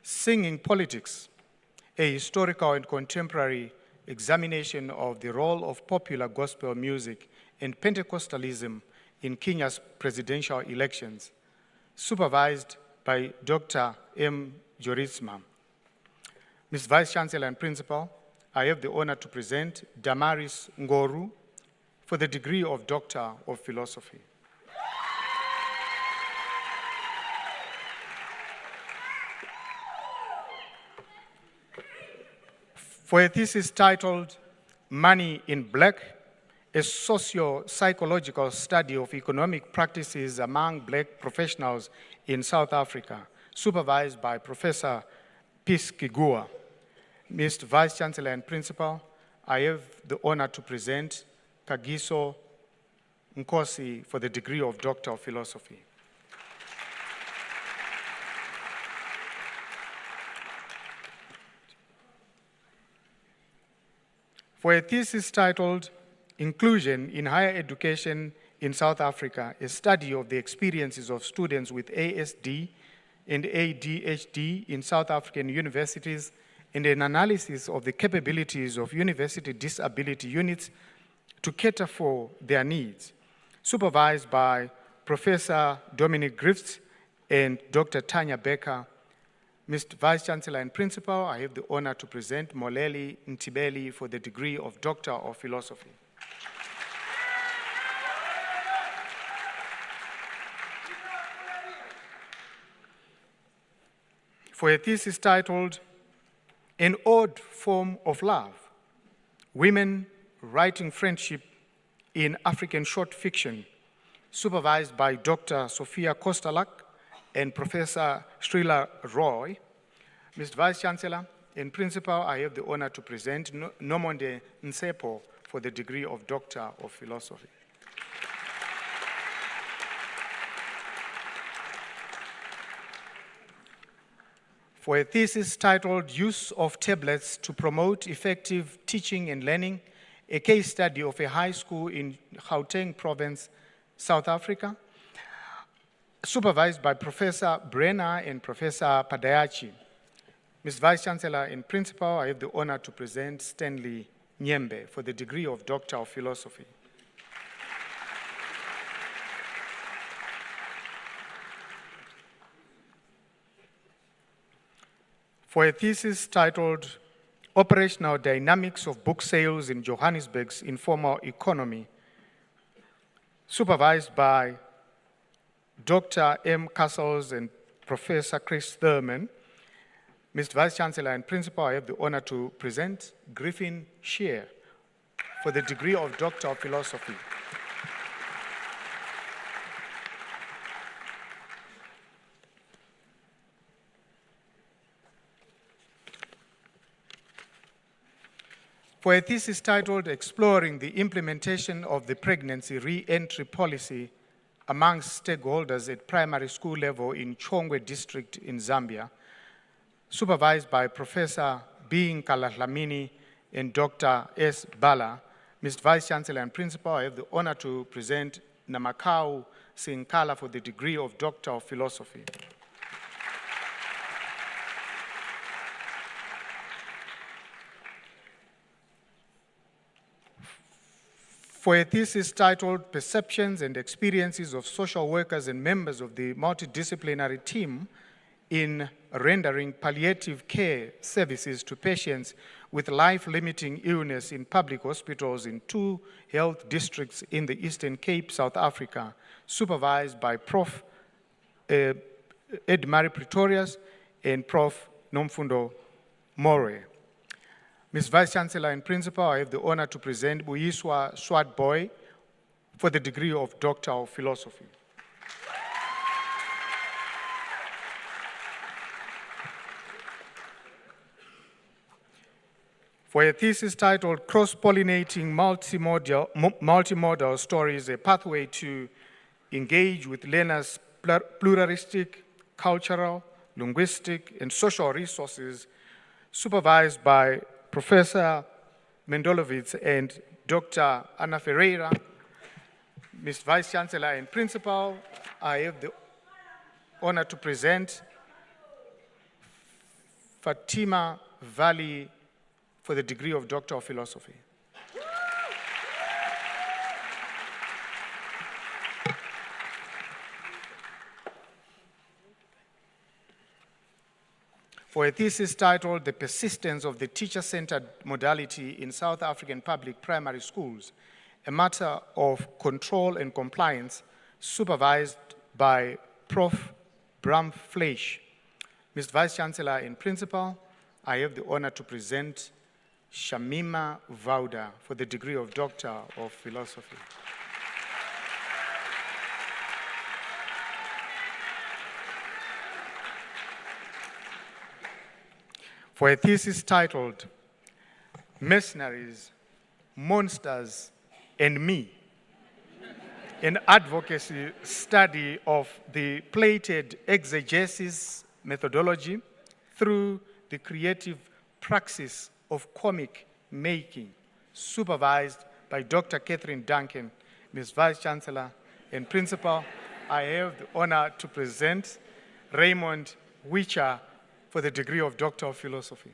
"Singing Politics, a Historical and Contemporary Examination of the Role of Popular Gospel Music and Pentecostalism in Kenya's Presidential Elections," supervised by Dr. M. Jorisma. Ms. Vice-Chancellor and Principal, I have the honor to present Damaris Ngoru for the degree of Doctor of Philosophy. For a thesis titled "Money in Black, a socio-psychological study of economic practices among Black professionals in South Africa," supervised by Professor Piskigua. Mr. Vice-Chancellor and Principal, I have the honor to present Kagiso Nkosi for the degree of Doctor of Philosophy. For a thesis titled "Inclusion in Higher Education in South Africa, a study of the experiences of students with ASD and ADHD in South African universities and an analysis of the capabilities of university disability units to cater for their needs," supervised by Professor Dominic Griffiths and Dr. Tanya Becker. Mr. Vice-Chancellor and Principal, I have the honor to present Moleli Ntibeli for the degree of Doctor of Philosophy. For a thesis titled "An Odd Form of Love, Women Writing Friendship in African Short Fiction," supervised by Dr. Sophia Kostalak and Professor Srila Roy. Mr. Vice-Chancellor and Principal, I have the honor to present Nomonde Nsepo for the degree of Doctor of Philosophy. For a thesis titled "Use of Tablets to Promote Effective Teaching and Learning, a case study of a high school in Gauteng Province, South Africa," supervised by Professor Brenner and Professor Padayachi. Ms. Vice-Chancellor and Principal, I have the honor to present Stanley Nyembe for the degree of Doctor of Philosophy. For a thesis titled "Operational Dynamics of Book Sales in Johannesburg's Informal Economy," supervised by Dr. M. Castles and Professor Chris Thurman. Mr. Vice-Chancellor and Principal, I have the honor to present Griffin Shear for the degree of Doctor of Philosophy. For a thesis titled Exploring the Implementation of the Pregnancy Re-Entry Policy amongst stakeholders at primary school level in Chongwe District in Zambia, supervised by Professor B. Kalatlamini and Dr. S. Bala, Mr. Vice-Chancellor and Principal, I have the honor to present Namakau Sinkala for the degree of Doctor of Philosophy. For a thesis titled Perceptions and Experiences of Social Workers and Members of the Multidisciplinary Team in Rendering Palliative Care Services to Patients with Life-Limiting Illness in Public Hospitals in 2 health districts in the Eastern Cape, South Africa, supervised by Prof. Edmari Pretorius and Prof. Nomfundo More. Ms. Vice-Chancellor and Principal, I have the honor to present Buyiswa Swartboy for the degree of Doctor of Philosophy. For a thesis titled Cross-Pollinating Multimodal Stories, a Pathway to Engage with Learners' Pluralistic, Cultural, Linguistic, and Social Resources, supervised by Professor Mendolovitz and Dr. Ana Ferreira, Ms. Vice-Chancellor and Principal, I have the honor to present Fatima Valley for the degree of Doctor of Philosophy. For a thesis titled The Persistence of the Teacher-Centered Modality in South African Public Primary Schools, a Matter of Control and Compliance, supervised by Prof. Bram Fleisch. Mr. Vice-Chancellor and Principal, I have the honor to present Shamima Vauda for the degree of Doctor of Philosophy. For a thesis titled Mercenaries, Monsters, and Me, an advocacy study of the plated exegesis methodology through the creative praxis of comic making, supervised by Dr. Catherine Duncan, Ms. Vice-Chancellor and Principal, I have the honor to present Raymond Wicher for the degree of Doctor of Philosophy.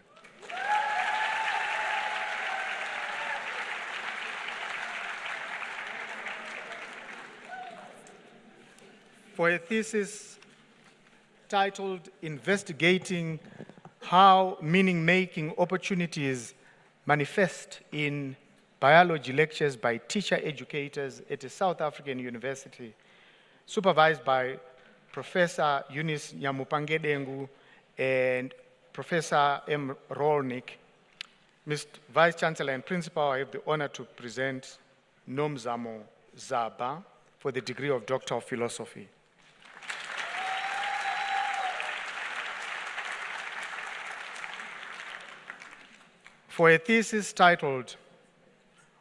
For a thesis titled Investigating How Meaning-Making Opportunities Manifest in Biology Lectures by Teacher Educators at a South African University, supervised by Professor Eunice Nyamupangedengu and Professor M. Rolnick. Mr. Vice-Chancellor and Principal, I have the honor to present Nomzamo Zaba for the degree of Doctor of Philosophy. For a thesis titled,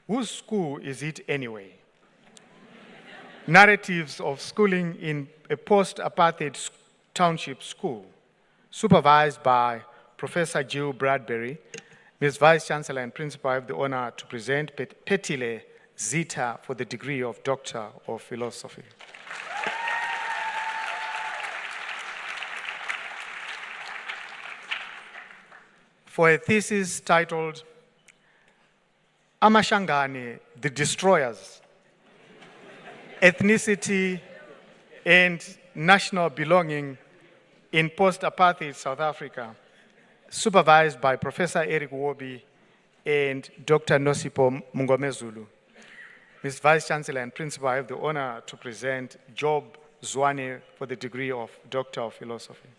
Whose School Is It Anyway? Narratives of Schooling in a Post-Apartheid Township School, supervised by Professor Jill Bradbury. Ms. Vice-Chancellor and Principal, I have the honor to present Petile Zita for the degree of Doctor of Philosophy. For a thesis titled Amashangane, the Destroyers, Ethnicity and National Belonging in Post-Apartheid South Africa, supervised by Professor Eric Wobi and Dr. Nosipo Mungomezulu. Ms. Vice-Chancellor and Principal, I have the honor to present Job Zwane for the degree of Doctor of Philosophy.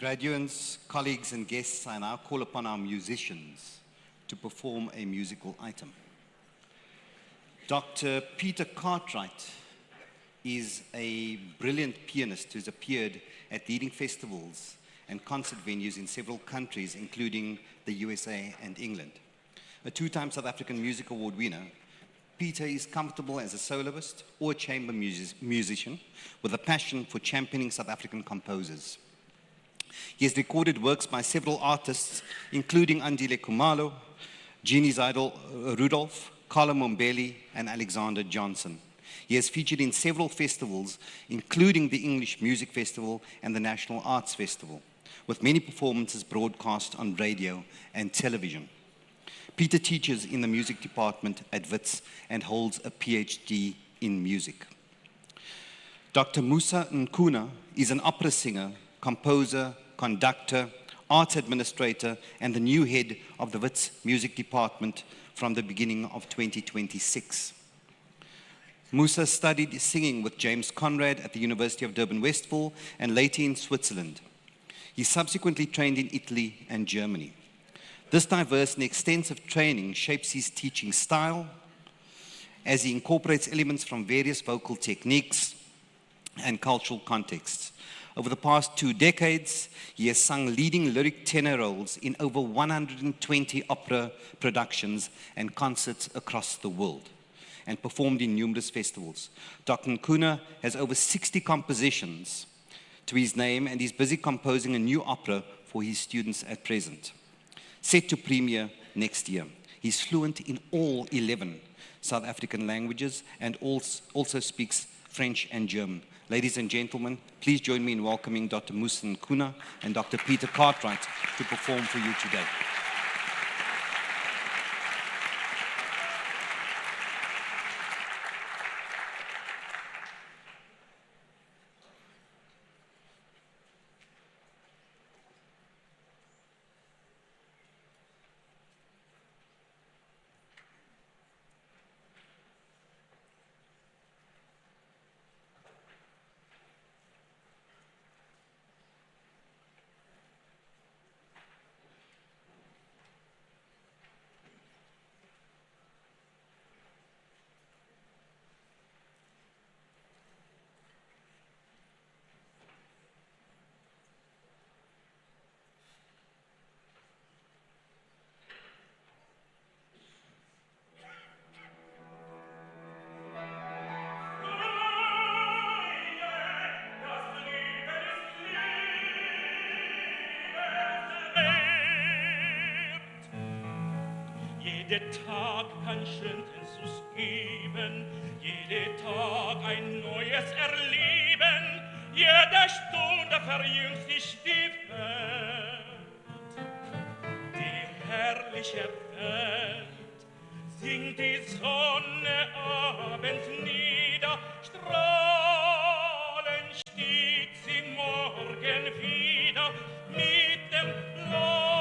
Graduates, colleagues, and guests, I now call upon our musicians to perform a musical item. Dr. Peter Cartwright is a brilliant pianist who's appeared at leading festivals and concert venues in several countries, including the USA and England. A two-time South African Music Award winner, Peter is comfortable as a soloist or a chamber musician with a passion for championing South African composers. He has recorded works by several artists, including Andile Khumalo, Jeannie Zeidel Rudolph, Carla Mombelli, and Alexander Johnson. He has featured in several festivals, including the English Music Festival and the National Arts Festival, with many performances broadcast on radio and television. Peter teaches in the music department at Wits and holds a PhD in music. Dr. Musa Nkuna is an opera singer, composer, conductor, arts administrator, and the new head of the Wits Music Department from the beginning of 2026. Musa studied singing with James Conrad at the University of Durban-Westville and later in Switzerland. He subsequently trained in Italy and Germany. This diverse and extensive training shapes his teaching style as he incorporates elements from various vocal techniques and cultural contexts. Over the past 2 decades, he has sung leading lyric tenor roles in over 120 opera productions and concerts across the world, and performed in numerous festivals. Dr. Nkuna has over 60 compositions to his name and is busy composing a new opera for his students at present, set to premiere next year. He's fluent in all 11 South African languages and also speaks French and German. Ladies and gentlemen, please join me in welcoming Dr. Musa Nkuna and Dr. Peter Cartwright to perform for you today. Jeder Tag kann schön Jesus geben, jeder Tag ein neues Erleben, jede Stunde verjüngt sich die Welt. Die herrliche Welt singt die Sonne abends nieder, strahlend stieg sie morgen wieder mit dem blauen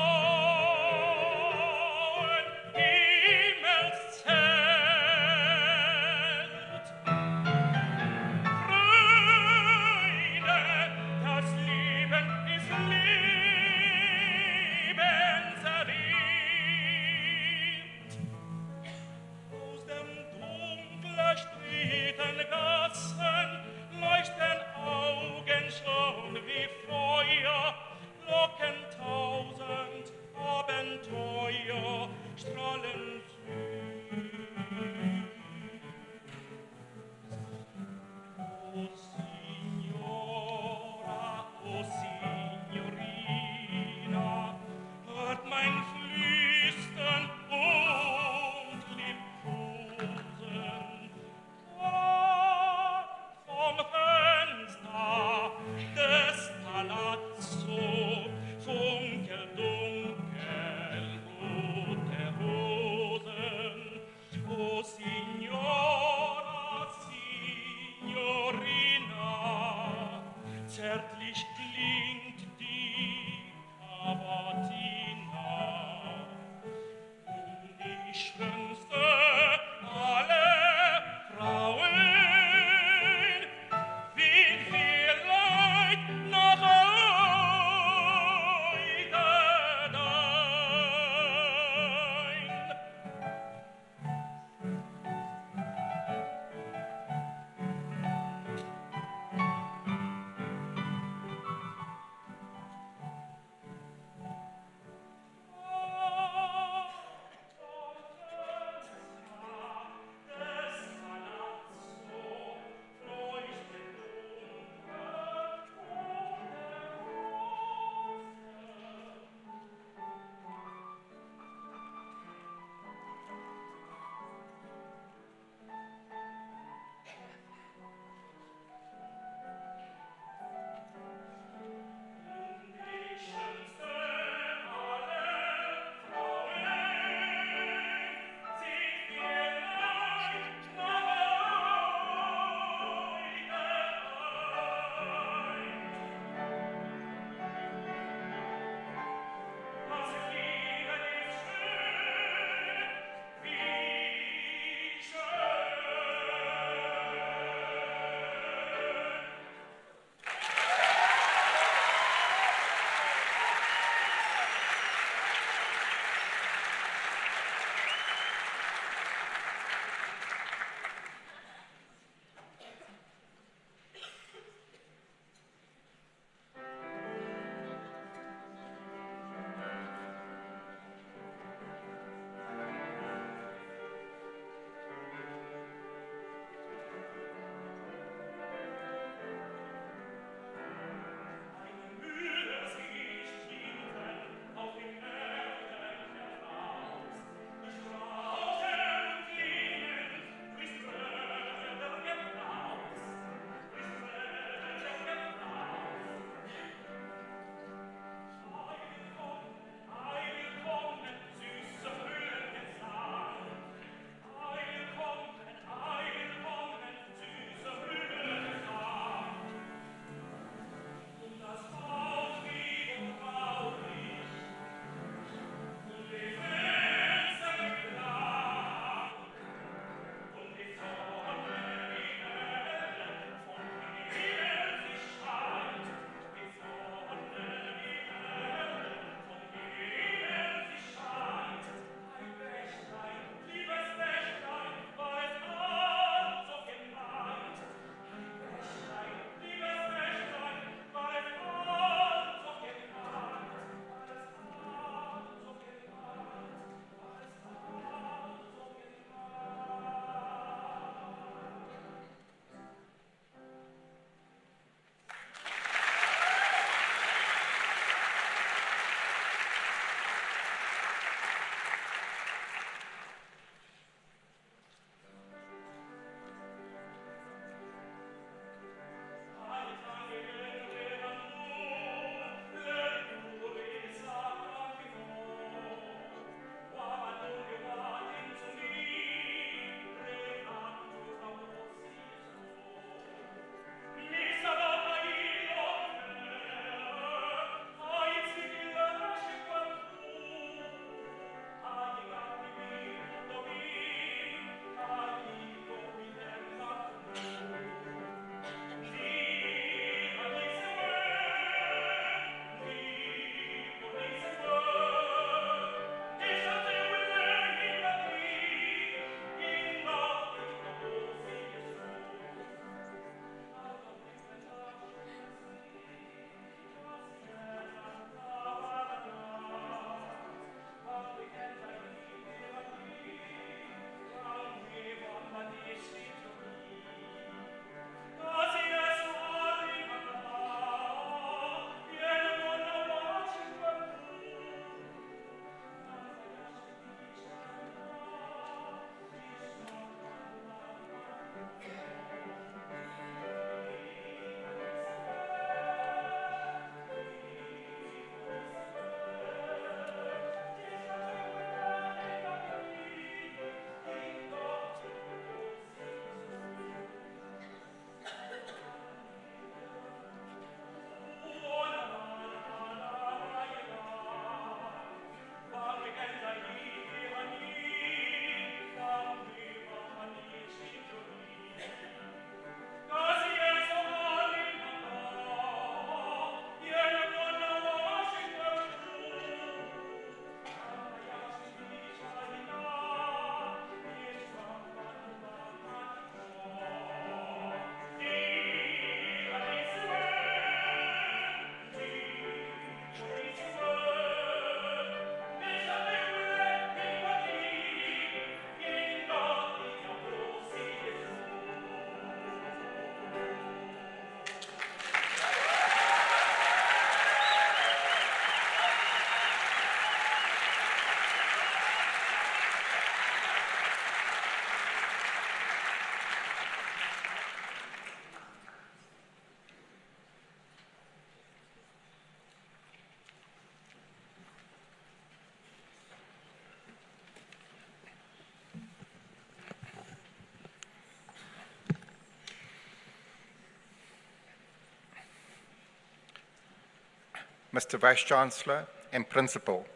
Mr. Vice-Chancellor and Principal,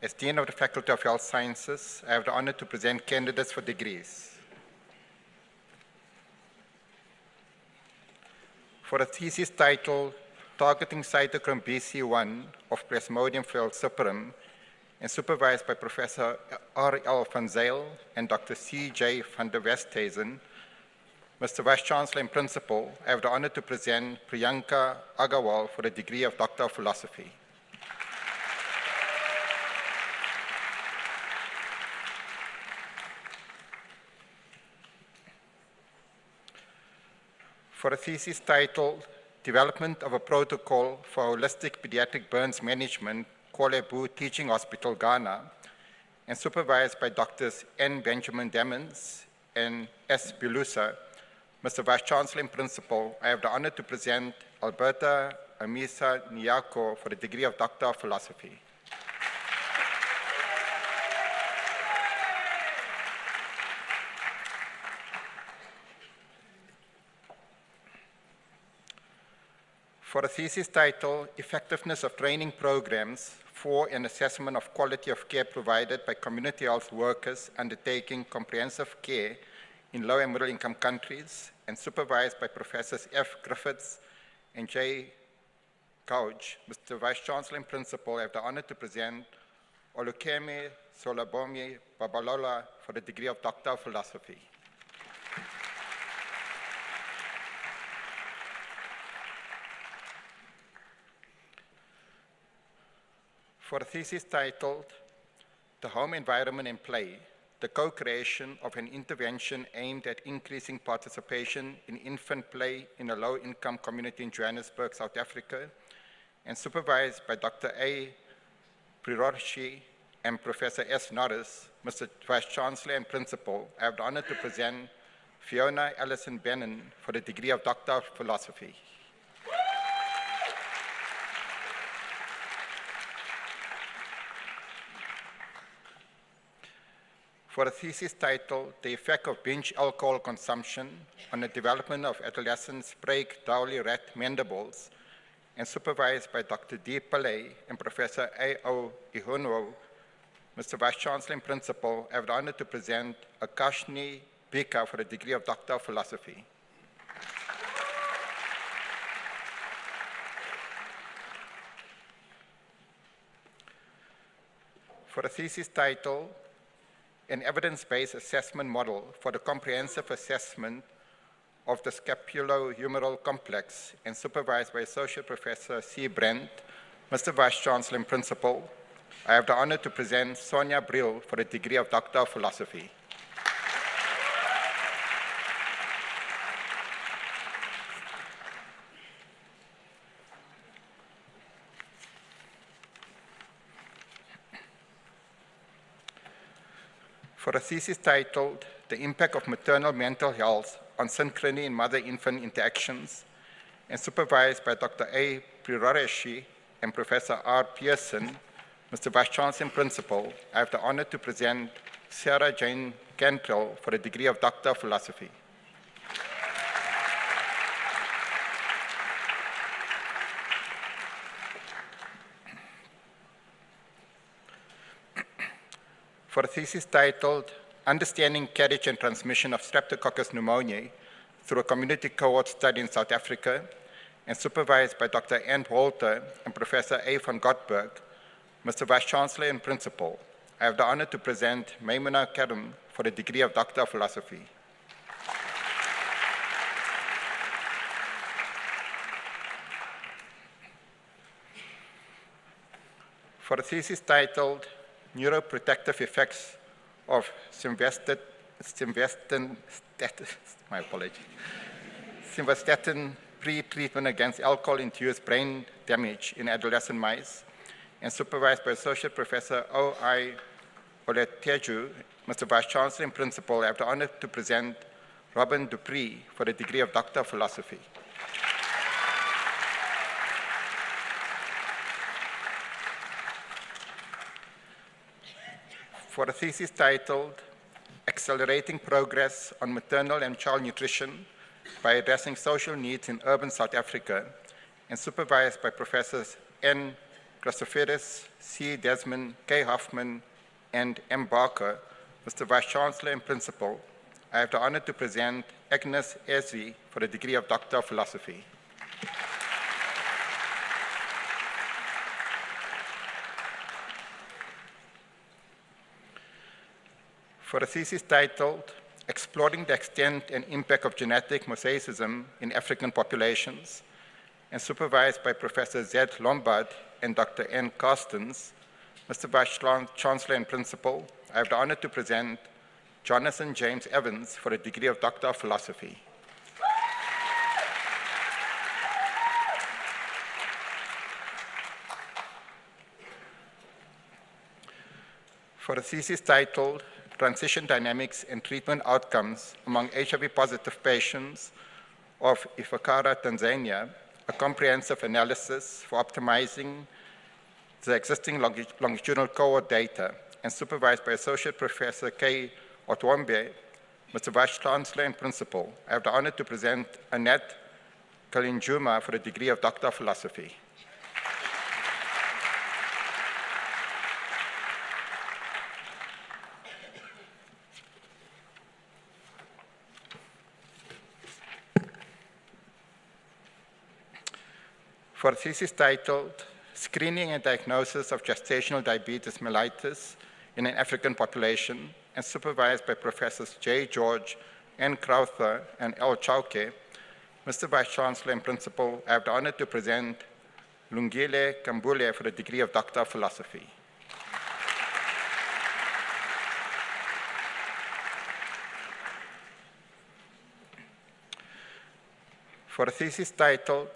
as Dean of the Faculty of Health Sciences, I have the honor to present candidates for degrees. For a thesis titled Targeting Cytochrome BC1 of Plasmodium falciparum and supervised by Professor R.L. van Zyl and Dr. C.J. van der Westhuizen, Mr. Vice-Chancellor and Principal, I have the honor to present Priyanka Agarwal for the degree of Doctor of Philosophy. For a thesis titled Development of a Protocol for Holistic Pediatric Burns Management, Kuala Lumpur Teaching Hospital, Ghana, and supervised by Drs. N. Benjamin Demmons and S. Bilusa, Mr. Vice-Chancellor and Principal, I have the honor to present Alberta Amisa Nyako for the degree of Doctor of Philosophy. For a thesis titled Effectiveness of Training Programs for an Assessment of Quality of Care Provided by Community Health Workers Undertaking Comprehensive Care in Low and Middle Income Countries, and supervised by Professors F. Griffiths and J. Gouge, Mr. Vice-Chancellor and Principal, I have the honor to present Olukemi Solabomi Babalola for the degree of Doctor of Philosophy. For a thesis titled The Home Environment and Play, the co-creation of an intervention aimed at increasing participation in infant play in a low-income community in Johannesburg, South Africa, and supervised by Dr. A. Priroshi and Professor S. Norris, Mr. Vice-Chancellor and Principal, I have the honor to present Fiona Allison Bennon for the degree of Doctor of Philosophy. For a thesis titled The Effect of Binge Alcohol Consumption on the Development of Adolescents' Break Dowley Rat Mandibles, and supervised by Dr. D. Pillay and Professor A.O. Ihunwo, Mr. Vice-Chancellor and Principal, I have the honor to present Akashni Bika for the degree of Doctor of Philosophy. For a thesis titled An Evidence-Based Assessment Model for the Comprehensive Assessment of the Scapulohumeral Complex, and supervised by Associate Professor C. Brent, Mr. Vice-Chancellor and Principal, I have the honor to present Sonia Brill for the degree of Doctor of Philosophy. For a thesis titled The Impact of Maternal Mental Health on Synchrony in Mother-Infant Interactions, and supervised by Dr. A. Priroshi and Professor R. Pearson, Mr. Vice-Chancellor and Principal, I have the honor to present Sarah Jane Cantrell for the degree of Doctor of Philosophy. For a thesis titled Understanding Carriage and Transmission of Streptococcus pneumoniae through a community cohort study in South Africa, and supervised by Dr. Ann Walter and Professor A. van Gottberg, Mr. Vice-Chancellor and Principal, I have the honor to present Maimuna Karim for the degree of Doctor of Philosophy. For a thesis titled Neuroprotective Effects of simvastatin pre-treatment against alcohol-induced brain damage in adolescent mice, and supervised by Associate Professor O.I. Oleteju, Mr. Vice-Chancellor and Principal, I have the honor to present Robin Dupree for the degree of Doctor of Philosophy. For a thesis titled Accelerating Progress on Maternal and Child Nutrition by Addressing Social Needs in Urban South Africa, and supervised by Professors N. Christophidis, C. Desmond, K. Hoffman, and M. Barker, Mr. Vice-Chancellor and Principal, I have the honor to present Agnes Esri for the degree of Doctor of Philosophy. For a thesis titled Exploring the Extent and Impact of Genetic Mosaicism in African Populations, and supervised by Professor Z. Lombard and Dr. N. Carstens, Mr. Vice-Chancellor and Principal, I have the honor to present Jonathan James Evans for a degree of Doctor of Philosophy. For a thesis titled Transition Dynamics and Treatment Outcomes Among HIV-Positive Patients of Ifakara, Tanzania, a comprehensive analysis for optimizing the existing longitudinal cohort data, and supervised by Associate Professor K. Otwombe, Mr. Vice-Chancellor and Principal, I have the honor to present Annette Kalinjuma for the degree of Doctor of Philosophy. For a thesis titled Screening and Diagnosis of Gestational Diabetes Mellitus in an African Population, and supervised by Professors J. George, N. Crowther, and L. Chauke, Mr. Vice-Chancellor and Principal, I have the honor to present Lungile Kambule for the degree of Doctor of Philosophy. For a thesis titled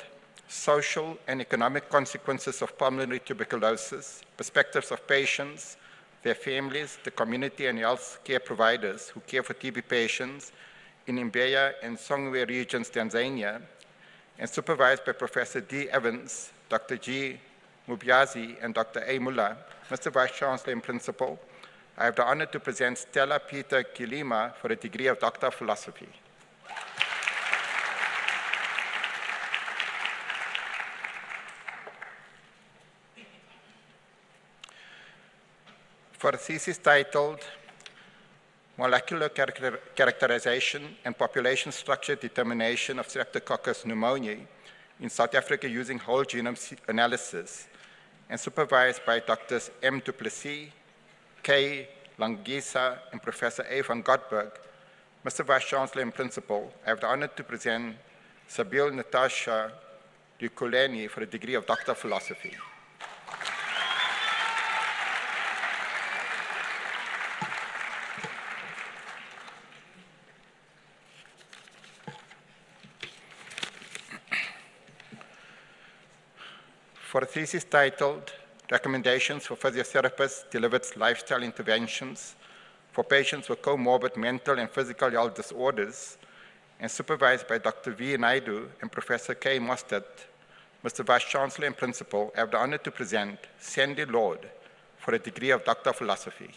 Social and Economic Consequences of Pulmonary Tuberculosis, Perspectives of Patients, their families, the community, and health care providers who care for TB patients in Mbeya and Songwe regions, Tanzania, and supervised by Professor D. Evans, Dr. G. Mubyazi, and Dr. A. Mullah, Mr. Vice-Chancellor and Principal, I have the honor to present Stella Peter Kilima for a degree of Doctor of Philosophy. For a thesis titled Molecular Characterization and Population Structure Determination of Streptococcus pneumoniae in South Africa using Whole Genome Analysis, and supervised by Drs. M. Duplessis, K. Langisa, and Professor A. van Gottberg, Mr. Vice-Chancellor and Principal, I have the honor to present Sabil Natasha Dukuleni for a degree of Doctor of Philosophy. For a thesis titled Recommendations for Physiotherapists Delivered Lifestyle Interventions for Patients with Comorbid Mental and Physical Health Disorders, and supervised by Dr. V. Naidu and Professor K. Mostert, Mr. Vice-Chancellor and Principal, I have the honor to present Sandy Lord for a degree of Doctor of Philosophy.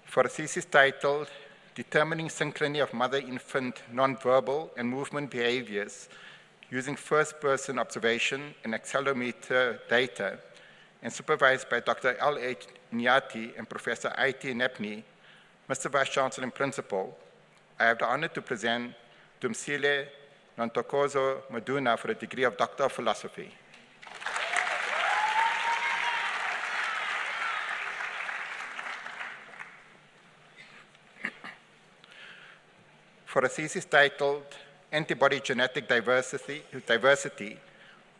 For a thesis titled Determining Synchrony of Mother-Infant Nonverbal and Movement Behaviors Using First-Person Observation and Accelerometer Data, and supervised by Dr. L. H. Nyati and Professor I.T. Nepni, Mr. Vice-Chancellor and Principal, I have the honor to present Dumsile Nantokozo Maduna for a degree of Doctor of Philosophy. For a thesis titled Antibody Genetic Diversity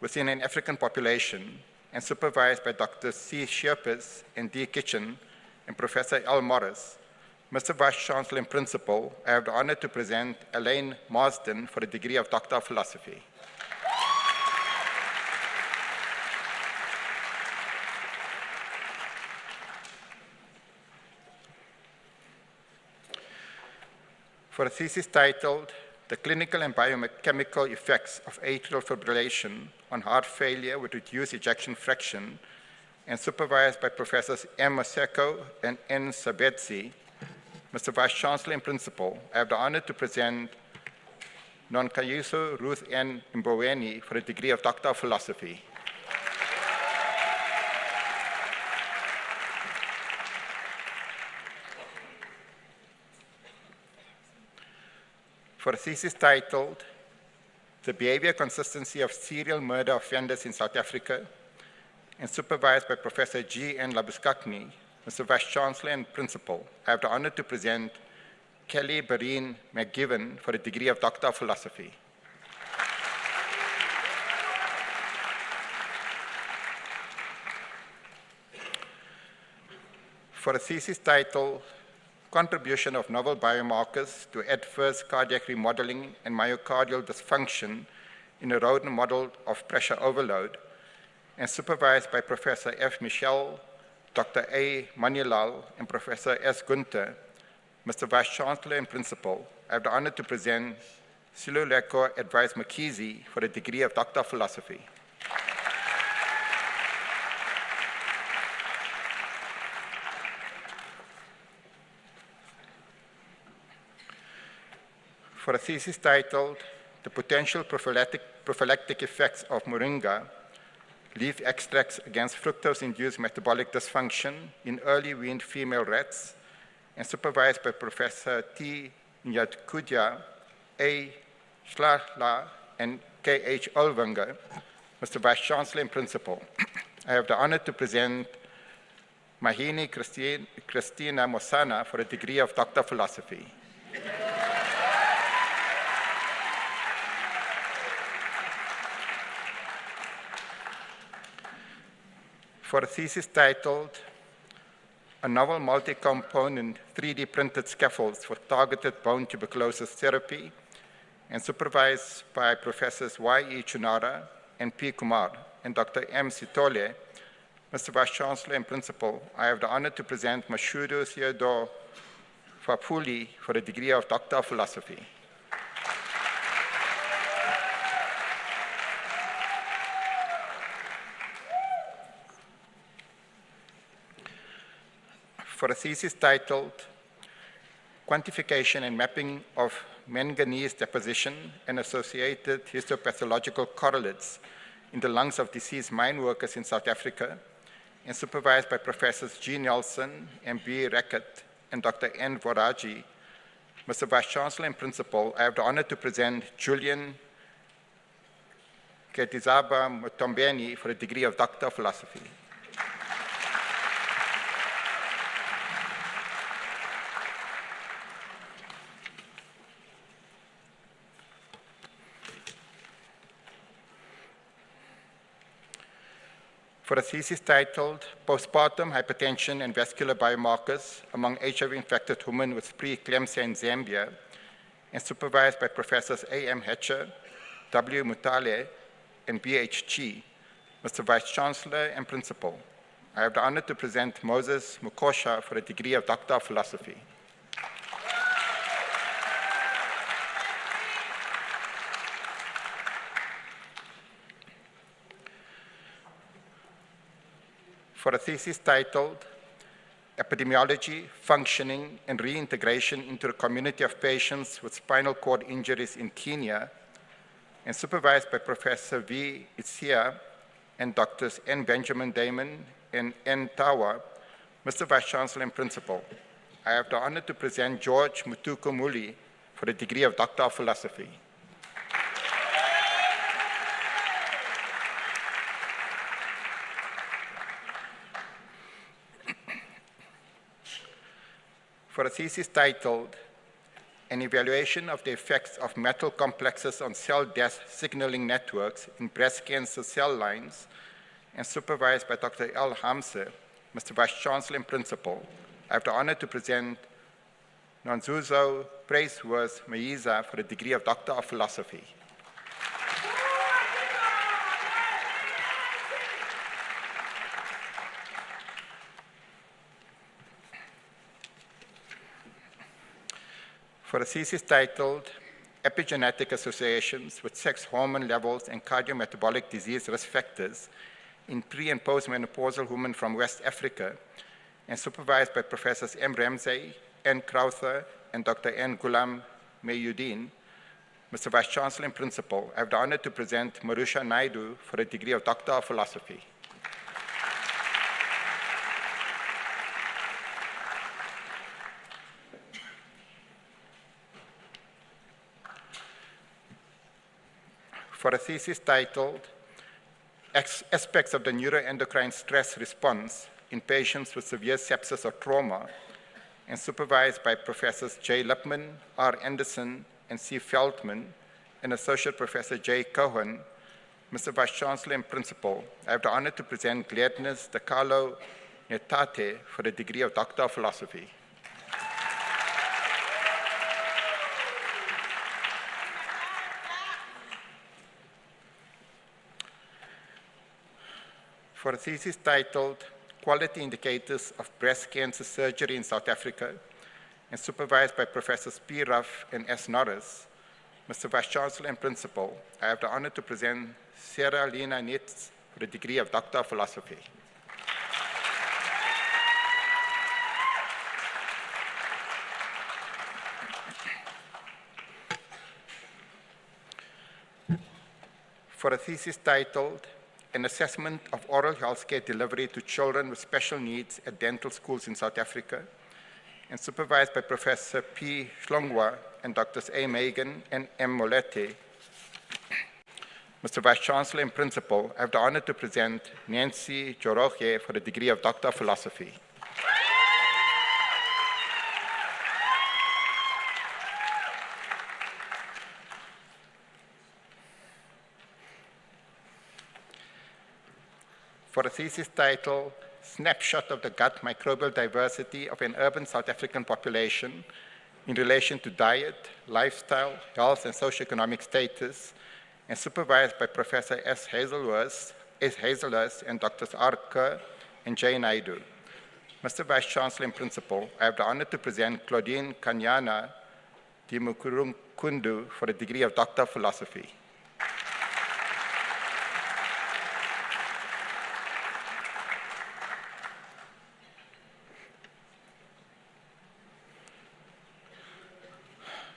Within an African Population, and supervised by Dr. C. Sherpas and D. Kitchen and Professor L. Morris, Mr. Vice-Chancellor and Principal, I have the honor to present Elaine Marsden for a degree of Doctor of Philosophy. For a thesis titled The Clinical and Biochemical Effects of Atrial Fibrillation on Heart Failure with Reduced Ejection Fraction and supervised by Professors M. Maseko and N. Sabetsi. Mr. Vice-Chancellor and Principal, I have the honor to present Nonkayiso Ruth N. Mboweni for a degree of Doctor of Philosophy. For a thesis titled, The Behavior Consistency of Serial Murder Offenders in South Africa, and supervised by Professor G. N. Labuskakny, Mr. Vice-Chancellor and Principal, I have the honor to present Kelly Barine McGiven for a degree of Doctor of Philosophy. For a thesis titled, Contribution of Novel Biomarkers to Adverse Cardiac Remodeling and Myocardial Dysfunction in a Rodent Model of Pressure Overload, and supervised by Professor F. Michel, Dr. A. Manilal, and Professor S. Gunter, Mr. Vice-Chancellor and Principal, I have the honor to present Siluleko Advice Makizi for a degree of Doctor of Philosophy. For a thesis titled, The Potential Prophylactic Effects of Moringa, Leaf Extracts Against Fructose-Induced Metabolic Dysfunction in Early Weaned Female Rats, and supervised by Professor T. Nyatkudia, A. Schlachla, and K. H. Olwanger, Mr. Vice-Chancellor and Principal, I have the honor to present Mahini Christina Mosana for a degree of Doctor of Philosophy. For a thesis titled, A Novel Multi-Component 3D Printed Scaffolds for Targeted Bone Tuberculosis Therapy, and supervised by Professors Y. E. Chunara and P. Kumar and Dr. M. Sitole, Mr. Vice-Chancellor and Principal, I have the honor to present Mashudu Theodore Fapuli for a degree of Doctor of Philosophy. For a thesis titled, Quantification and Mapping of Manganese Deposition and Associated Histopathological Correlates in the Lungs of Deceased Mine Workers in South Africa, and supervised by Professors G. Nelson and B. Rackett and Dr. N. Voraji, Mr. Vice-Chancellor and Principal, I have the honor to present Julian Ketizaba Mutombeni for a degree of Doctor of Philosophy. For a thesis titled, Postpartum Hypertension and Vascular Biomarkers Among HIV-Infected Women with Preeclampsia in Zambia, and supervised by Professors A. M. Hatcher, W. Mutale, and B. H. Chi, Mr. Vice-Chancellor and Principal, I have the honor to present Moses Mukosha for a degree of Doctor of Philosophy. For a thesis titled, Epidemiology, Functioning, and Reintegration into the Community of Patients with Spinal Cord Injuries in Kenya, and supervised by Professor V. Itzia and Drs. N. Benjamin Damon and N. Tawa, Mr. Vice-Chancellor and Principal, I have the honor to present George Mutuku Muli for a degree of Doctor of Philosophy. For a thesis titled, An Evaluation of the Effects of Metal Complexes on Cell Death Signaling Networks in Breast Cancer Cell Lines, and supervised by Dr. L. Hamse, Mr. Vice-Chancellor and Principal, I have the honor to present Nonzuzo Praisworth Maiza for a degree of Doctor of Philosophy. For a thesis titled, Epigenetic Associations with Sex Hormone Levels and Cardiometabolic Disease Risk Factors in pre- and postmenopausal women from West Africa, and supervised by Professors M. Ramsey, N. Crowther, and Dr. N. Ghulam Mayuddin. Mr. Vice-Chancellor and Principal, I have the honor to present Marusha Naidu for a degree of Doctor of Philosophy. For a thesis titled Aspects of the Neuroendocrine Stress Response in Patients with Severe Sepsis or Trauma, and supervised by Professors J. Lipman, R. Anderson, and C. Feldman, and Associate Professor J. Cohen, Mr. Vice-Chancellor and Principal, I have the honor to present Gladness De Carlo Netate for the degree of Doctor of Philosophy. For a thesis titled Quality Indicators of Breast Cancer Surgery in South Africa, and supervised by Professors P. Ruff and S. Norris, Mr. Vice-Chancellor and Principal, I have the honor to present Sarah Lena Nitz for the degree of Doctor of Philosophy. For a thesis titled An Assessment of Oral Healthcare Delivery to Children with Special Needs at Dental Schools in South Africa, and supervised by Professor P. Shlongwa and Drs. A. Megan and M. Molete. Mr. Vice-Chancellor and Principal, I have the honor to present Nancy Joroge for the degree of Doctor of Philosophy. For a thesis titled Snapshot of the Gut Microbial Diversity of an Urban South African Population in relation to diet, lifestyle, health, and socioeconomic status, and supervised by Professor S. Hazelhurst and Drs. R. Kerr and J. Naidu. Mr. Vice-Chancellor and Principal, I have the honor to present Claudine Kanyana Dimukurunkundu for the degree of Doctor of Philosophy.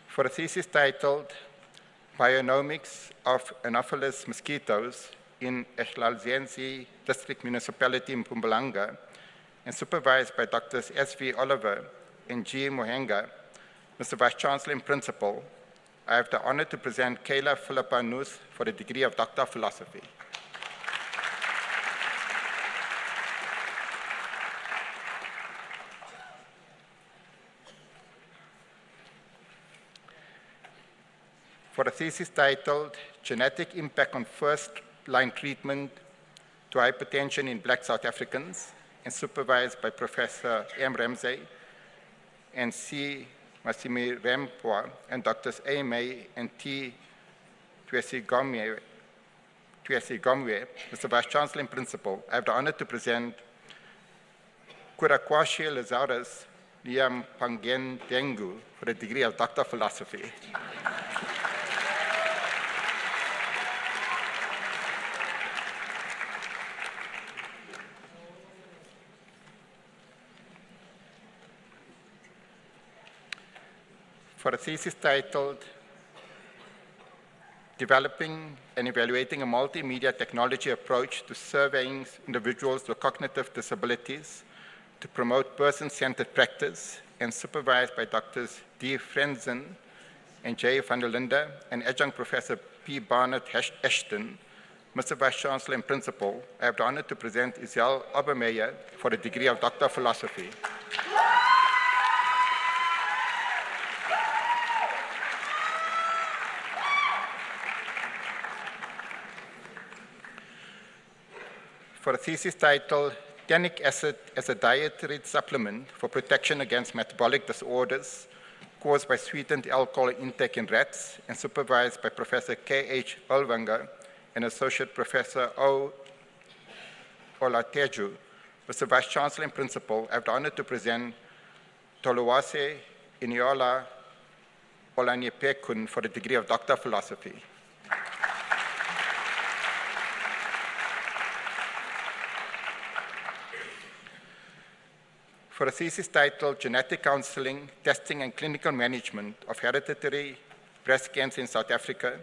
For a thesis titled Bionomics of Anopheles Mosquitoes in Ehlalzenzi District Municipality in Mpumalanga, and supervised by Drs. S.V. Oliver and G. Mohenga, Mr. Vice-Chancellor and Principal, I have the honor to present Kayla Philippa Nuth for the degree of Doctor of Philosophy. For a thesis titled Genetic Impact on First-Line Treatment to Hypertension in Black South Africans, and supervised by Professor M. Ramsey and C. Masimi Rempwa, and Drs. A. May and T. Tuesigomwe, Mr. Vice-Chancellor and Principal, I have the honor to present Kurakwashe Lazarus Liam Pangen Dengu for the degree of Doctor of Philosophy. For a thesis titled Developing and Evaluating a Multimedia Technology Approach to Surveying Individuals with Cognitive Disabilities to Promote Person-Centered Practice, and supervised by Drs. D. Frenzen and J. van der Linde and Adjunct Professor P. Barnett Ashton, Mr. Vice-Chancellor and Principal, I have the honor to present Isel Obermeyer for the degree of Doctor of Philosophy. For a thesis titled Tannic Acid as a Dietary Supplement for Protection Against Metabolic Disorders Caused by Sweetened Alcohol Intake in Rats, and supervised by Professor K.H. Olwanger and Associate Professor O. Olateju, Mr. Vice-Chancellor and Principal, I have the honor to present Toluwase Iniola Olanyepekun for the degree of Doctor of Philosophy. for a thesis titled Genetic Counseling, Testing and Clinical Management of Hereditary Breast Cancer in South Africa,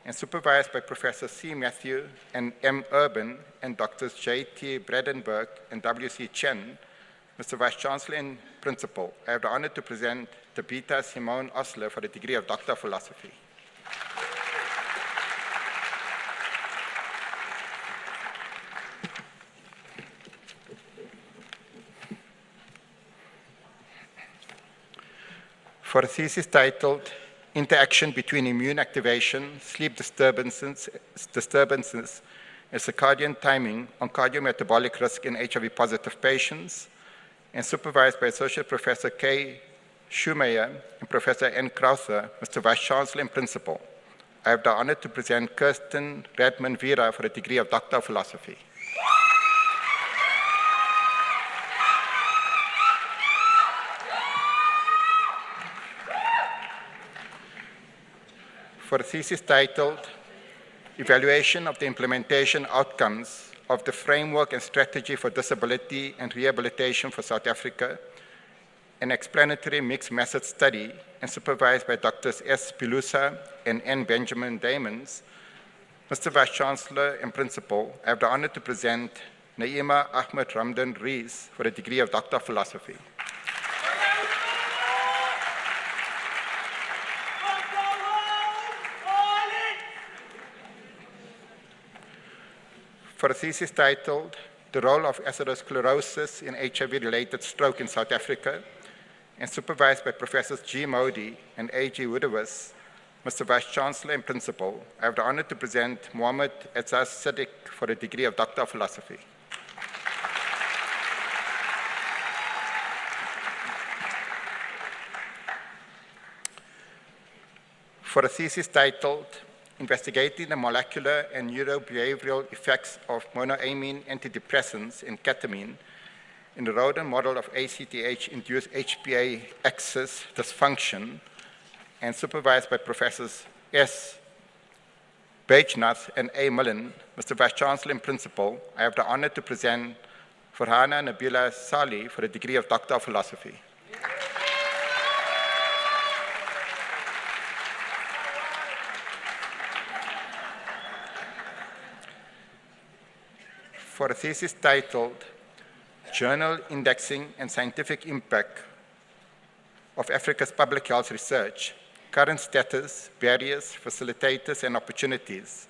and supervised by Professor C. Matthew and M. Urban and Drs. J.T. Bradenberg and W.C. Chen, Mr. Vice-Chancellor and Principal, I have the honor to present Tabitha Simone Osler for the degree of Doctor of Philosophy. For a thesis titled Interaction Between Immune Activation, Sleep Disturbances, and Circadian Timing on Cardiometabolic Risk in HIV-positive patients, and supervised by Associate Professor K. Schumacher and Professor N. Krauser, Mr. Vice-Chancellor and Principal, I have the honor to present Kirsten Redmond Vera for the degree of Doctor of Philosophy. For a thesis titled Evaluation of the Implementation Outcomes of the Framework and Strategy for Disability and Rehabilitation for South Africa, an explanatory mixed method study, and supervised by Drs. S. Pilusa and N. Benjamin Damons, Mr. Vice-Chancellor and Principal, I have the honor to present Naima Ahmed Ramdan Rees for the degree of Doctor of Philosophy. For a thesis titled The Role of Atherosclerosis in HIV-Related Stroke in South Africa, and supervised by Professors G. Modi and A. G. Woodowis, Mr. Vice-Chancellor and Principal, I have the honor to present Mohammed Ezzaz Siddiq for the degree of Doctor of Philosophy. For a thesis titled Investigating the Molecular and Neurobehavioral Effects of Monoamine Antidepressants and Ketamine in the rodent model of ACTH-induced HPA axis dysfunction, and supervised by Professors S. Bajnath and A. Millen, Mr. Vice-Chancellor and Principal, I have the honor to present Farhana Nabila Salih for the degree of Doctor of Philosophy. For a thesis titled Journal Indexing and Scientific Impact of Africa's Public Health Research, Current Status, Barriers, Facilitators, and Opportunities,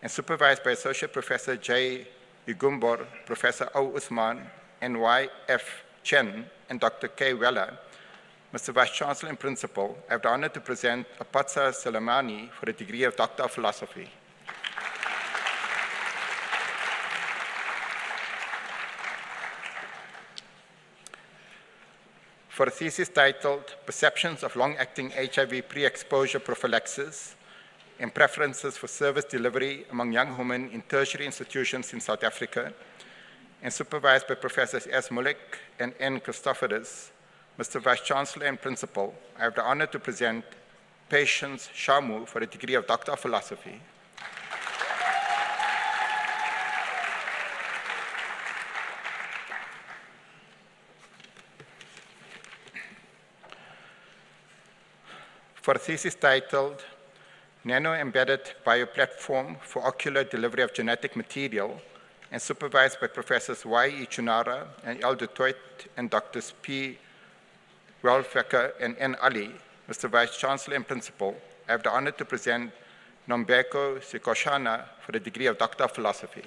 and supervised by Associate Professor J. Igumbor, Professor O. Usman, and Y. F. Chen, and Dr. K. Weller, Mr. Vice-Chancellor and Principal, I have the honor to present Apatsa Soleimani for the degree of Doctor of Philosophy. For a thesis titled Perceptions of Long-Acting HIV Pre-Exposure Prophylaxis and Preferences for Service Delivery Among Young Women in Tertiary Institutions in South Africa, and supervised by Professors S. Mulek and N. Christophorus, Mr. Vice-Chancellor and Principal, I have the honor to present Patience Shamu for the degree of Doctor of Philosophy. For a thesis titled Nano-Embedded Bioplatform for Ocular Delivery of Genetic Material, and supervised by Professors Y. E. Chunara and L. Dutoit and Drs. P. Welfecker and N. Ali, Mr. Vice-Chancellor and Principal, I have the honor to present Nombeko Sikoshana for the degree of Doctor of Philosophy.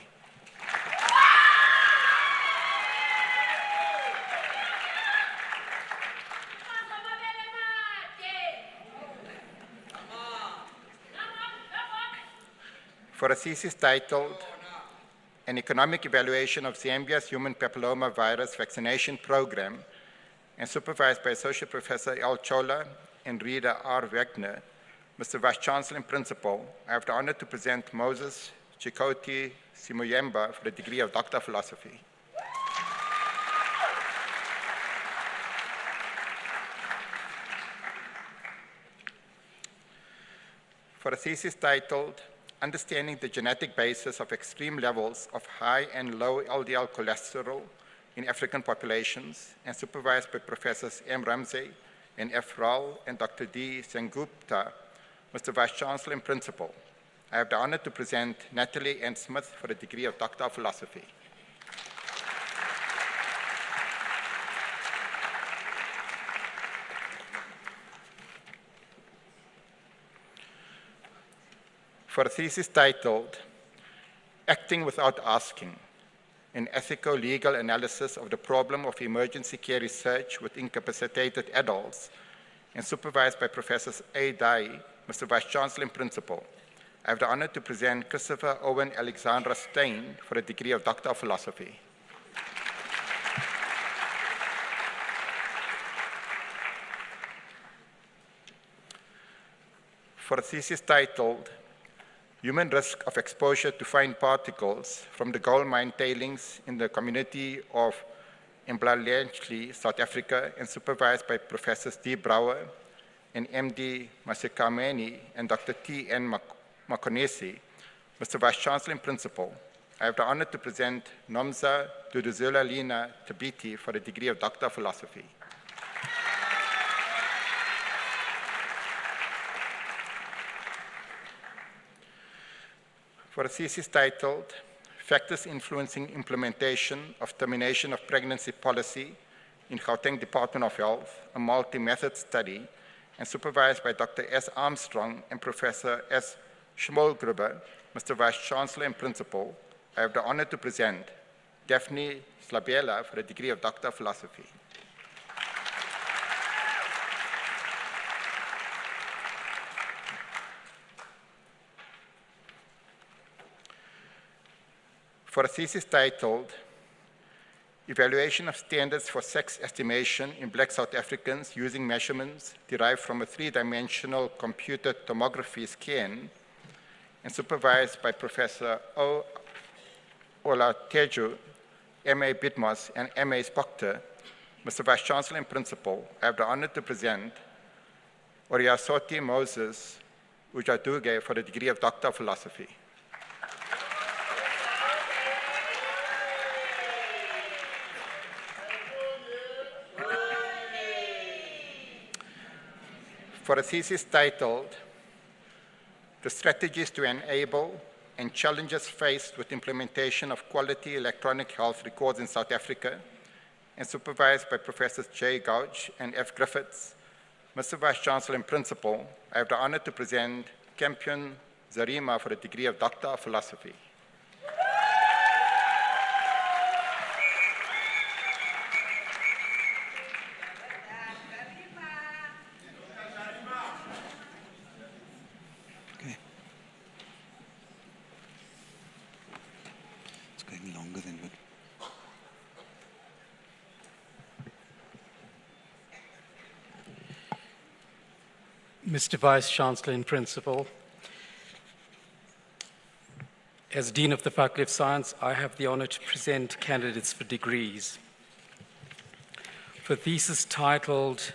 For a thesis titled An Economic Evaluation of Zambia's Human Papilloma Virus Vaccination Program, and supervised by Associate Professor L. Chola and Rita R. Wagner, Mr. Vice-Chancellor and Principal, I have the honor to present Moses Chikoti Simuyemba for the degree of Doctor of Philosophy. For a thesis titled Understanding the Genetic Basis of Extreme Levels of High and Low LDL Cholesterol in African populations, and supervised by Professors M. Ramsey and F. Rao and Dr. D. Sengupta, Mr. Vice-Chancellor and Principal, I have the honor to present Natalie Ann Smith for the degree of Doctor of Philosophy. For a thesis titled, Acting Without Asking, an ethico-legal analysis of the problem of emergency care research with incapacitated adults, and supervised by Professors A. Dai, Mr. Vice-Chancellor and Principal, I have the honor to present Christopher Owen Alexandra Stein for a degree of Doctor of Philosophy. For a thesis titled, Human Risk of Exposure to Fine Particles from the Gold Mine Tailings in the Community of Mblalenchli, South Africa, and supervised by Professors D. Brouwer and M.D. Masikameni and Dr. T.N. Makonesi, Mr. Vice-Chancellor and Principal, I have the honor to present Nomza Duduzula Lina Tabiti for the degree of Doctor of Philosophy. For a thesis titled, Factors Influencing Implementation of Termination of Pregnancy Policy in Gauteng Department of Health, a multi-method study, and supervised by Dr. S. Armstrong and Professor S. Schmolgruber, Mr. Vice-Chancellor and Principal, I have the honor to present Daphne Slabela for the degree of Doctor of Philosophy. For a thesis titled, Evaluation of Standards for Sex Estimation in Black South Africans using measurements derived from a three-dimensional computed tomography scan, and supervised by Professor O. Olateju, M.A. Bitmos, and M.A. Spoctor, Mr. Vice-Chancellor and Principal, I have the honor to present Oriasoti Moses Ujaduge for the degree of Doctor of Philosophy. For a thesis titled, The Strategies to Enable and Challenges Faced with Implementation of Quality Electronic Health Records in South Africa, and supervised by Professors J. Gouch and F. Griffiths, Mr. Vice-Chancellor and Principal, I have the honor to present Campion Zarima for the degree of Doctor of Philosophy. Mr. Vice-Chancellor in Principal, as Dean of the Faculty of Science, I have the honor to present candidates for degrees. For a thesis titled,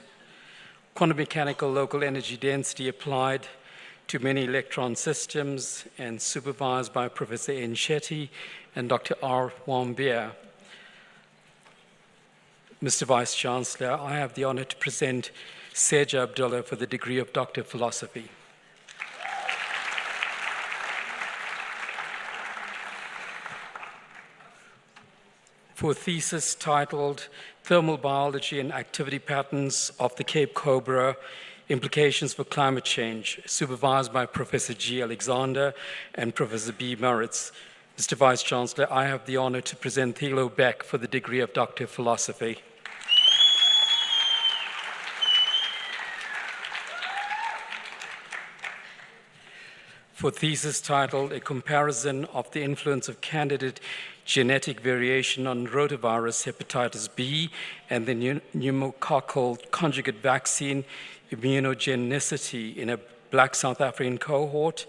Quantum Mechanical Local Energy Density Applied to Many Electron Systems, and supervised by Professor N. Shetty and Dr. R. Wambia. Mr. Vice-Chancellor, I have the honor to present Seja Abdullah for the degree of Doctor of Philosophy. For a thesis titled Thermal Biology and Activity Patterns of the Cape Cobra, Implications for Climate Change, supervised by Professor G. Alexander and Professor B. Moritz. Mr. Vice-Chancellor, I have the honor to present Thilo Beck for the degree of Doctor of Philosophy. For a thesis titled A Comparison of the Influence of Candidate Genetic Variation on Rotavirus Hepatitis B and the Pneumococcal Conjugate Vaccine Immunogenicity in a Black South African Cohort,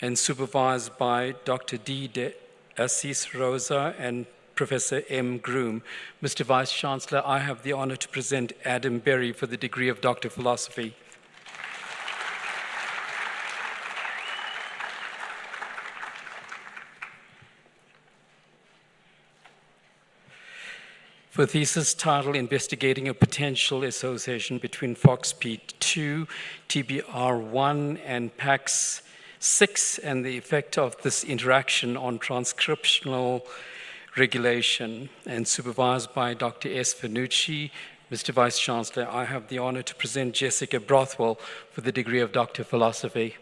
and supervised by Dr. D. De Assis Rosa and Professor M. Groom. Mr. Vice-Chancellor, I have the honor to present Adam Berry for the degree of Doctor of Philosophy. For a thesis titled Investigating a Potential Association Between FOXP2, TBR1, and PAX6 and the Effect of this Interaction on Transcriptional Regulation, and supervised by Dr. S. Finucci. Mr. Vice-Chancellor, I have the honor to present Jessica Brothwell for the degree of Doctor of Philosophy.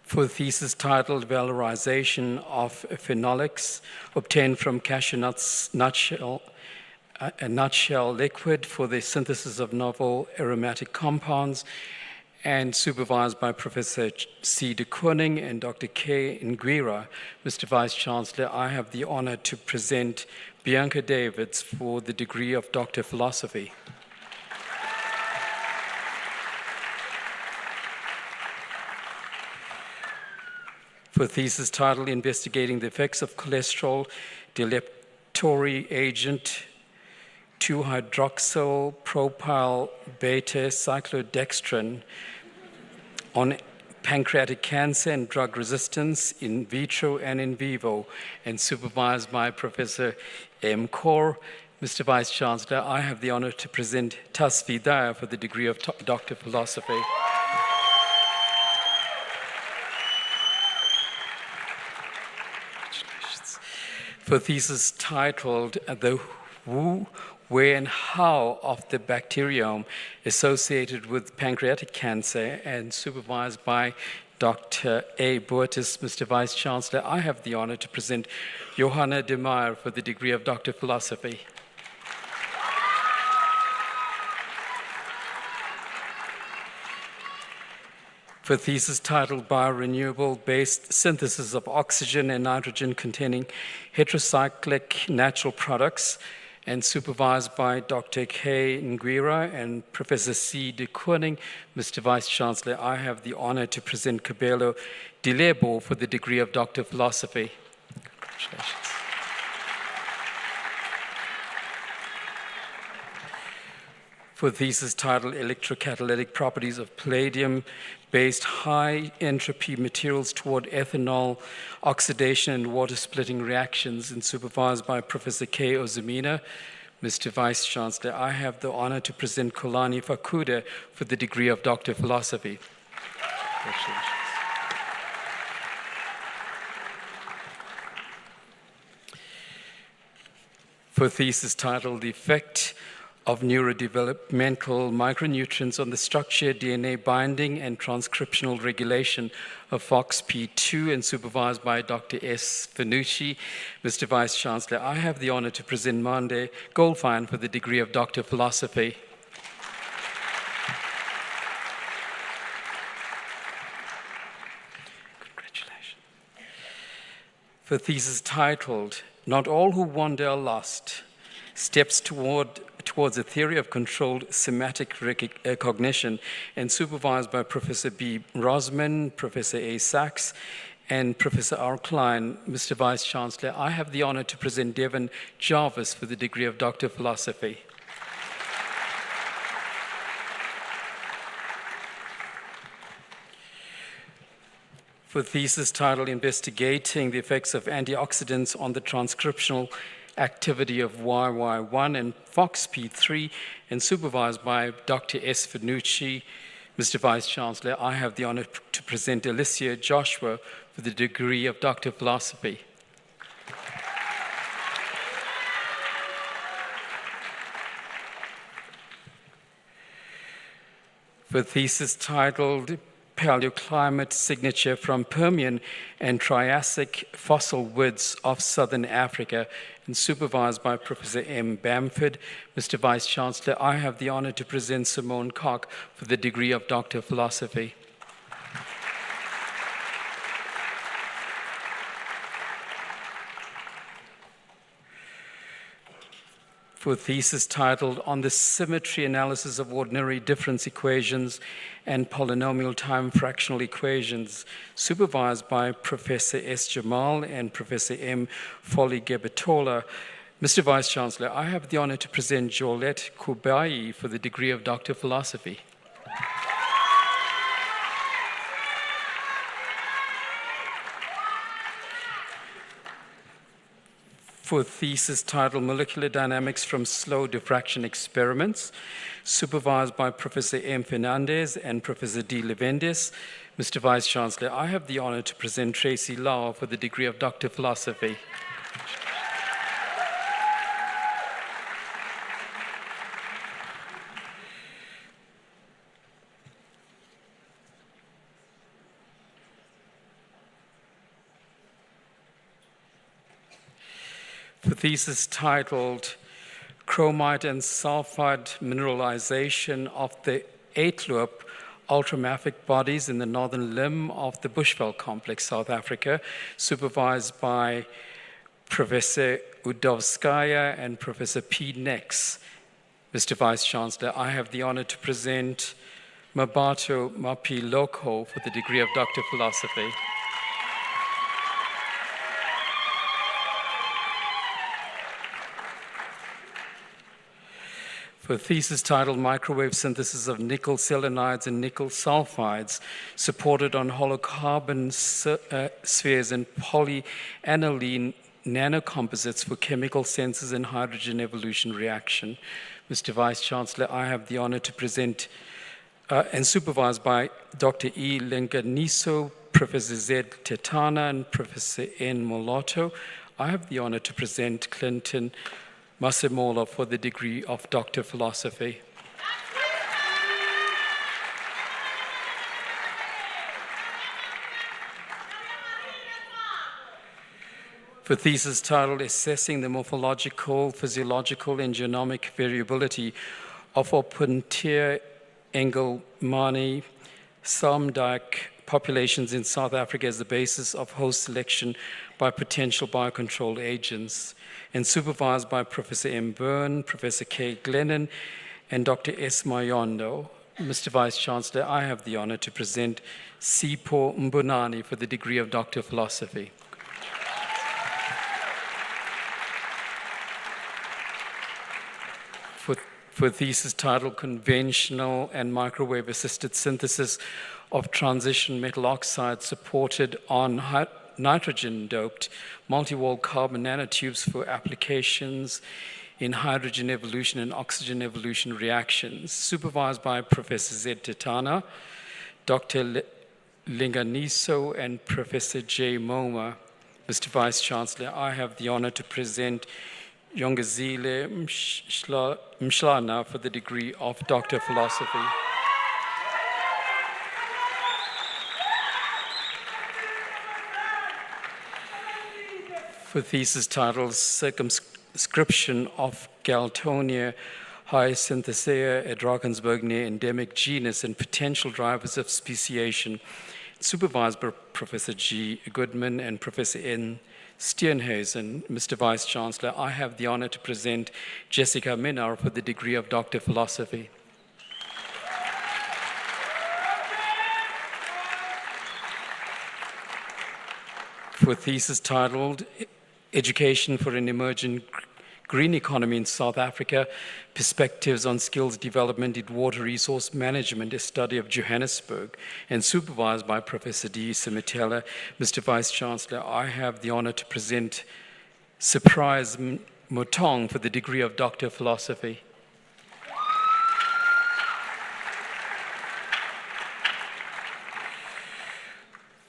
For a thesis titled Valorization of Phenolics, obtained from cashew nuts nutshell, a nutshell liquid for the synthesis of novel aromatic compounds, and supervised by Professor C. de Kooning and Dr. K. Nguira. Mr. Vice-Chancellor, I have the honor to present Bianca Davids for the degree of Doctor of Philosophy. For a thesis titled Investigating the Effects of Cholesterol Deleptory Agent 2-hydroxyl propyl beta cyclodextrin on pancreatic cancer and drug resistance in vitro and in vivo, and supervised by Professor M. Kaur. Mr. Vice-Chancellor, I have the honor to present Tasvi Daya for the degree of Doctor of Philosophy. For a thesis titled The Who, Where, and How of the Bacteriome Associated with Pancreatic Cancer, and supervised by Dr. A. Boertes. Mr. Vice-Chancellor, I have the honor to present Johanna de Meyer for the degree of Doctor of Philosophy. For a thesis titled Biorenewable-Based Synthesis of Oxygen and Nitrogen-Containing Heterocyclic Natural Products, and supervised by Dr. K. Nguira and Professor C. de Kooning. Mr. Vice-Chancellor, I have the honor to present Kabelo Dilebo for the degree of Doctor of Philosophy. Congratulations. For a thesis titled Electrocatalytic Properties of Palladium-Based High-Entropy Materials Toward Ethanol Oxidation and Water-Splitting Reactions, and supervised by Professor K. Ozumina. Mr. Vice-Chancellor, I have the honor to present Kolani Fakuda for the degree of Doctor of Philosophy. For a thesis titled The Effect of Neurodevelopmental Micronutrients on the Structure, DNA Binding, and Transcriptional Regulation of FOXP2, and supervised by Dr. S. Finucci. Mr. Vice-Chancellor, I have the honor to present Mande Goldfein for the degree of Doctor of Philosophy. Congratulations. For a thesis titled Not All Who Wander Are Lost, Steps Towards a Theory of Controlled Semantic Cognition, and supervised by Professor B. Rosman, Professor A. Sachs, and Professor R. Klein. Mr. Vice-Chancellor, I have the honor to present Devon Jarvis for the degree of Doctor of Philosophy. For a thesis titled Investigating the Effects of Antioxidants on the Transcriptional Activity of YY1 and FOXP3, and supervised by Dr. S. Finucci. Mr. Vice-Chancellor, I have the honor to present Alicia Joshua for the degree of Doctor of Philosophy. For a thesis titled Paleoclimate Signature from Permian and Triassic Fossil Woods of Southern Africa, and supervised by Professor M. Bamford. Mr. Vice-Chancellor, I have the honor to present Simone Koch for the degree of Doctor of Philosophy. For a thesis titled On the Symmetry Analysis of Ordinary Difference Equations and Polynomial Time Fractional Equations, supervised by Professor S. Jamal and Professor M. Folly-Gebetola. Mr. Vice-Chancellor, I have the honor to present Jolette Kubai for the degree of Doctor of Philosophy. for thesis titled Molecular Dynamics from Slow Diffraction Experiments, supervised by Professor M. Fernandez and Professor D. Levendius. Mr. Vice-Chancellor, I have the honor to present Tracy Lau for the degree of Doctor of Philosophy. For thesis titled Chromite and Sulfide Mineralization of the ATLUP ultramafic bodies in the northern limb of the Bushveld Complex, South Africa, supervised by Professor Udovskaya and Professor P. Nex. Mr. Vice-Chancellor, I have the honor to present Mabato Mapiloko for the degree of Doctor of Philosophy. For a thesis titled Microwave Synthesis of Nickel Selenides and Nickel Sulfides, supported on holocarbon spheres and polyaniline nanocomposites for chemical sensors and hydrogen evolution reaction. Mr. Vice-Chancellor, I have the honor to present and supervised by Dr. E. Lenganiso, Professor Z. Tetana, and Professor N. Moloto. I have the honor to present Clinton Masemola for the degree of Doctor of Philosophy. For thesis titled Assessing the Morphological, Physiological, and Genomic Variability of Opuntia engelmani samdike populations in South Africa as the basis of host selection by potential biocontrol agents, and supervised by Professor M. Byrne, Professor K. Glennon, and Dr. S. Mayondo. Mr. Vice-Chancellor, I have the honor to present Sipho Mbonani for the degree of Doctor of Philosophy. For a thesis titled Conventional and Microwave-Assisted Synthesis of Transition Metal Oxides supported on nitrogen-doped multi-wall carbon nanotubes for applications in hydrogen evolution and oxygen evolution reactions, supervised by Professor Z. Tetana, Dr. Linganiso, and Professor J. Moma. Mr. Vice-Chancellor, I have the honor to present Yongazile Mshlana for the degree of Doctor of Philosophy. For thesis titled Circumscription of Galtonia Hyacinthaceae a Drakensbergnia endemic genus and potential drivers of speciation, supervised by Professor G. Goodman and Professor N. Steenhuisen. Mr. Vice-Chancellor, I have the honor to present Jessica Minar for the degree of Doctor of Philosophy. For a thesis titled Education for an Emerging Green Economy in South Africa, Perspectives on Skills Development in Water Resource Management, a study of Johannesburg, and supervised by Professor D. Simitela. Mr. Vice-Chancellor, I have the honor to present Surprise Motong for the degree of Doctor of Philosophy.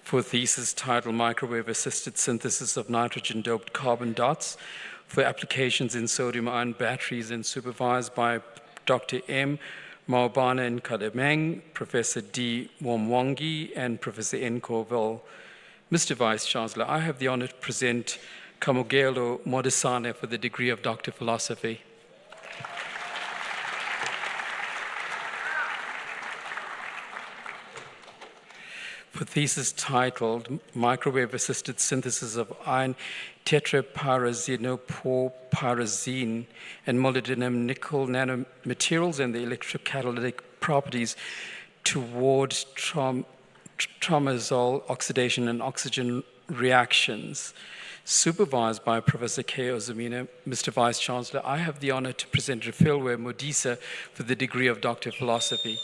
For a thesis titled Microwave-Assisted Synthesis of Nitrogen-Doped Carbon Dots for applications in sodium-ion batteries, and supervised by Dr. M. Maubana Nkademeng, Professor D. Wamwangi, and Professor N. Corville. Mr. Vice-Chancellor, I have the honor to present Kamogelo Modisane for the degree of Doctor of Philosophy. For thesis titled Microwave-Assisted Synthesis of Iron Tetrapyrazinoporpyrazine and Molybdenum Nickel Nanomaterials and the Electrocatalytic Properties toward Tramazole Oxidation and Oxygen Reactions, supervised by Professor K. Ozumina. Mr. Vice-Chancellor, I have the honor to present Rafilwe Modisa for the degree of Doctor of Philosophy.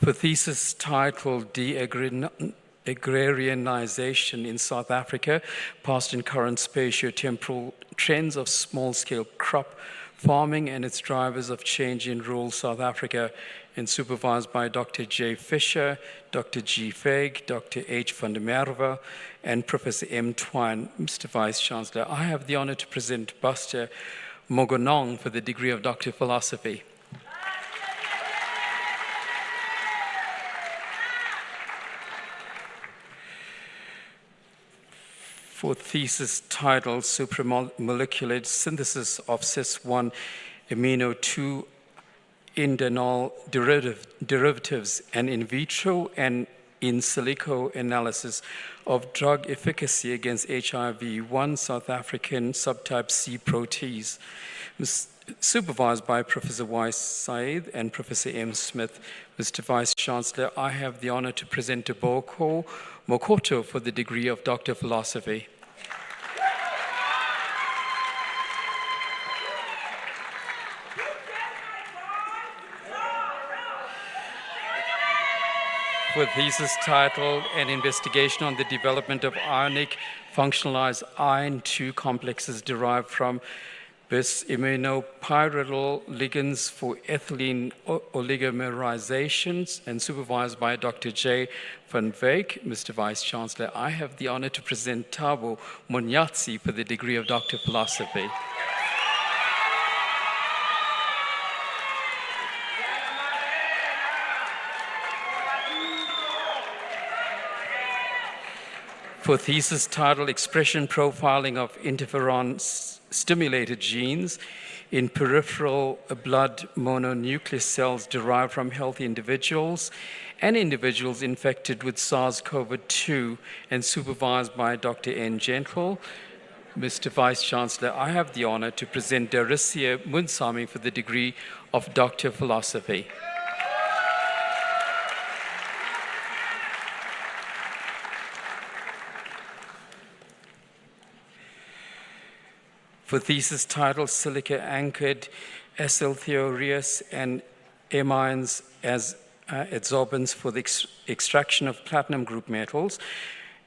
For thesis titled Agrarianization in South Africa, Past and Current Spatio-Temporal Trends of Small-Scale Crop Farming and Its Drivers of Change in Rural South Africa, and supervised by Dr. J. Fisher, Dr. G. Feg, Dr. H. van der Merwe, and Professor M. Twine. Mr. Vice-Chancellor, I have the honor to present Buster Mogonong for the degree of Doctor of Philosophy. For thesis titled Supramolecular Synthesis of cis-1 amino 2 indenol derivatives and in vitro and in silico analysis of drug efficacy against HIV-1 South African subtype C protease, supervised by Professor Weiss Said and Professor M. Smith. Mr. Vice-Chancellor, I have the honor to present Toboko Mokoto for the degree of Doctor of Philosophy. For thesis titled An Investigation on the Development of Ionic Functionalized Iron 2 Complexes Derived from bis-aminopyridyl ligands for ethylene oligomerizations, and supervised by Dr. J. van Wyk. Mr. Vice-Chancellor, I have the honor to present Thabo Monyatsi for the degree of Doctor of Philosophy. For thesis titled Expression Profiling of Interferon-Stimulated Genes in Peripheral Blood Mononuclear Cells Derived from Healthy Individuals and Individuals Infected with SARS-CoV-2, and supervised by Dr. N. Gentle. Mr. Vice-Chancellor, I have the honor to present Darisia Munsami for the degree of Doctor of Philosophy. For thesis titled Silica-Anchored Acyltheoreas and Amines as Adsorbents for the Extraction of Platinum Group Metals,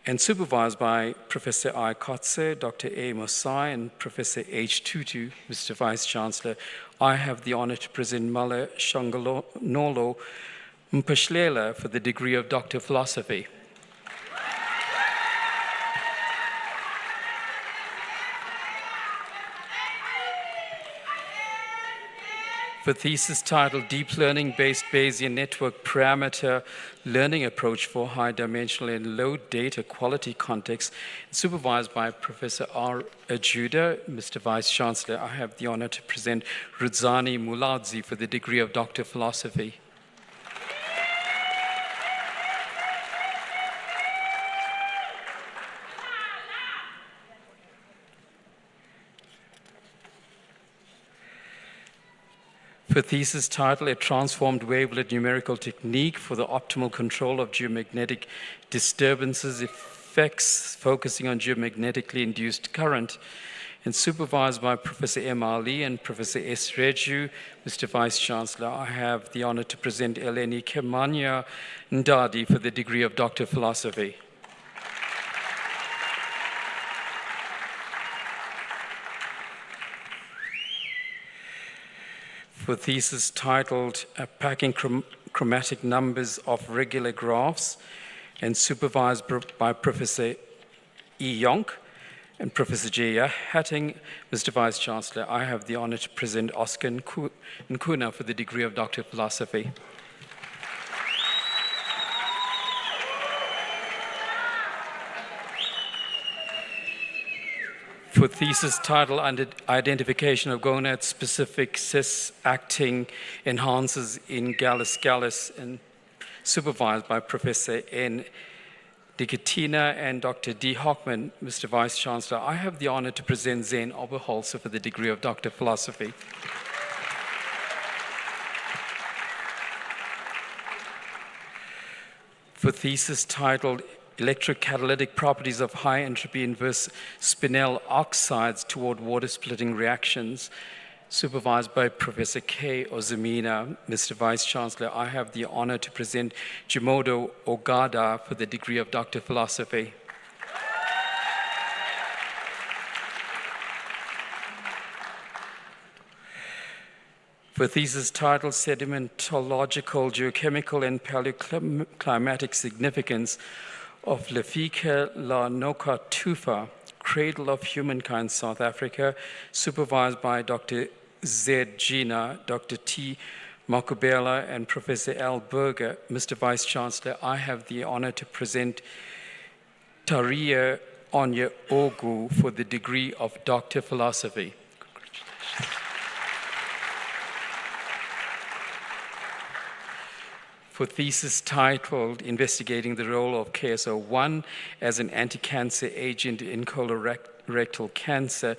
and supervised by Professor I. Kotze, Dr. A. Mosai, and Professor H. Tutu. Mr. Vice-Chancellor, I have the honor to present Mala Shangalonolo Mpashlela for the degree of Doctor of Philosophy. For thesis titled Deep Learning-Based Bayesian Network Parameter Learning Approach for High Dimensional and Low Data Quality Contexts, supervised by Professor R. Ajuda. Mr. Vice-Chancellor, I have the honor to present Rudzani Muladzi for the degree of Doctor of Philosophy. For thesis title, A Transformed Wavelet Numerical Technique for the Optimal Control of Geomagnetic Disturbances Effects, focusing on geomagnetically induced current, and supervised by Professor M. Ali and Professor S. Reju. Mr. Vice-Chancellor, I have the honor to present Eleni Kemanya Ndadi for the degree of Doctor of Philosophy. For thesis titled Packing Chromatic Numbers of Regular Graphs, and supervised by Professor E. Yonk and Professor J. Hatting. Mr. Vice-Chancellor, I have the honor to present Oscar Nkuna for the degree of Doctor of Philosophy. For thesis title Identification of gonad-specific cis-acting enhancers in Gallus-Gallus, and supervised by Professor N. Digitina and Dr. D. Hockman. Mr. Vice-Chancellor, I have the honor to present Zen Oberholzer for the degree of Doctor of Philosophy. For thesis titled Electrocatalytic Properties of High Entropy Inverse Spinel Oxides Toward Water Splitting Reactions, supervised by Professor K. Ozumina. Mr. Vice-Chancellor, I have the honor to present Jimodo Ogada for the degree of Doctor of Philosophy. For thesis title, Sedimentological, Geochemical, and Paleoclimatic Significance of Lefika La Noka Tufa, Cradle of Humankind, South Africa, supervised by Dr. Z. Gina, Dr. T. Makubela, and Professor L. Berger. Mr. Vice-Chancellor, I have the honor to present Taria Onya Ogu for the degree of Doctor of Philosophy. Congratulations. For thesis titled Investigating the Role of KSO1 as an Anti-Cancer Agent in Colorectal Cancer,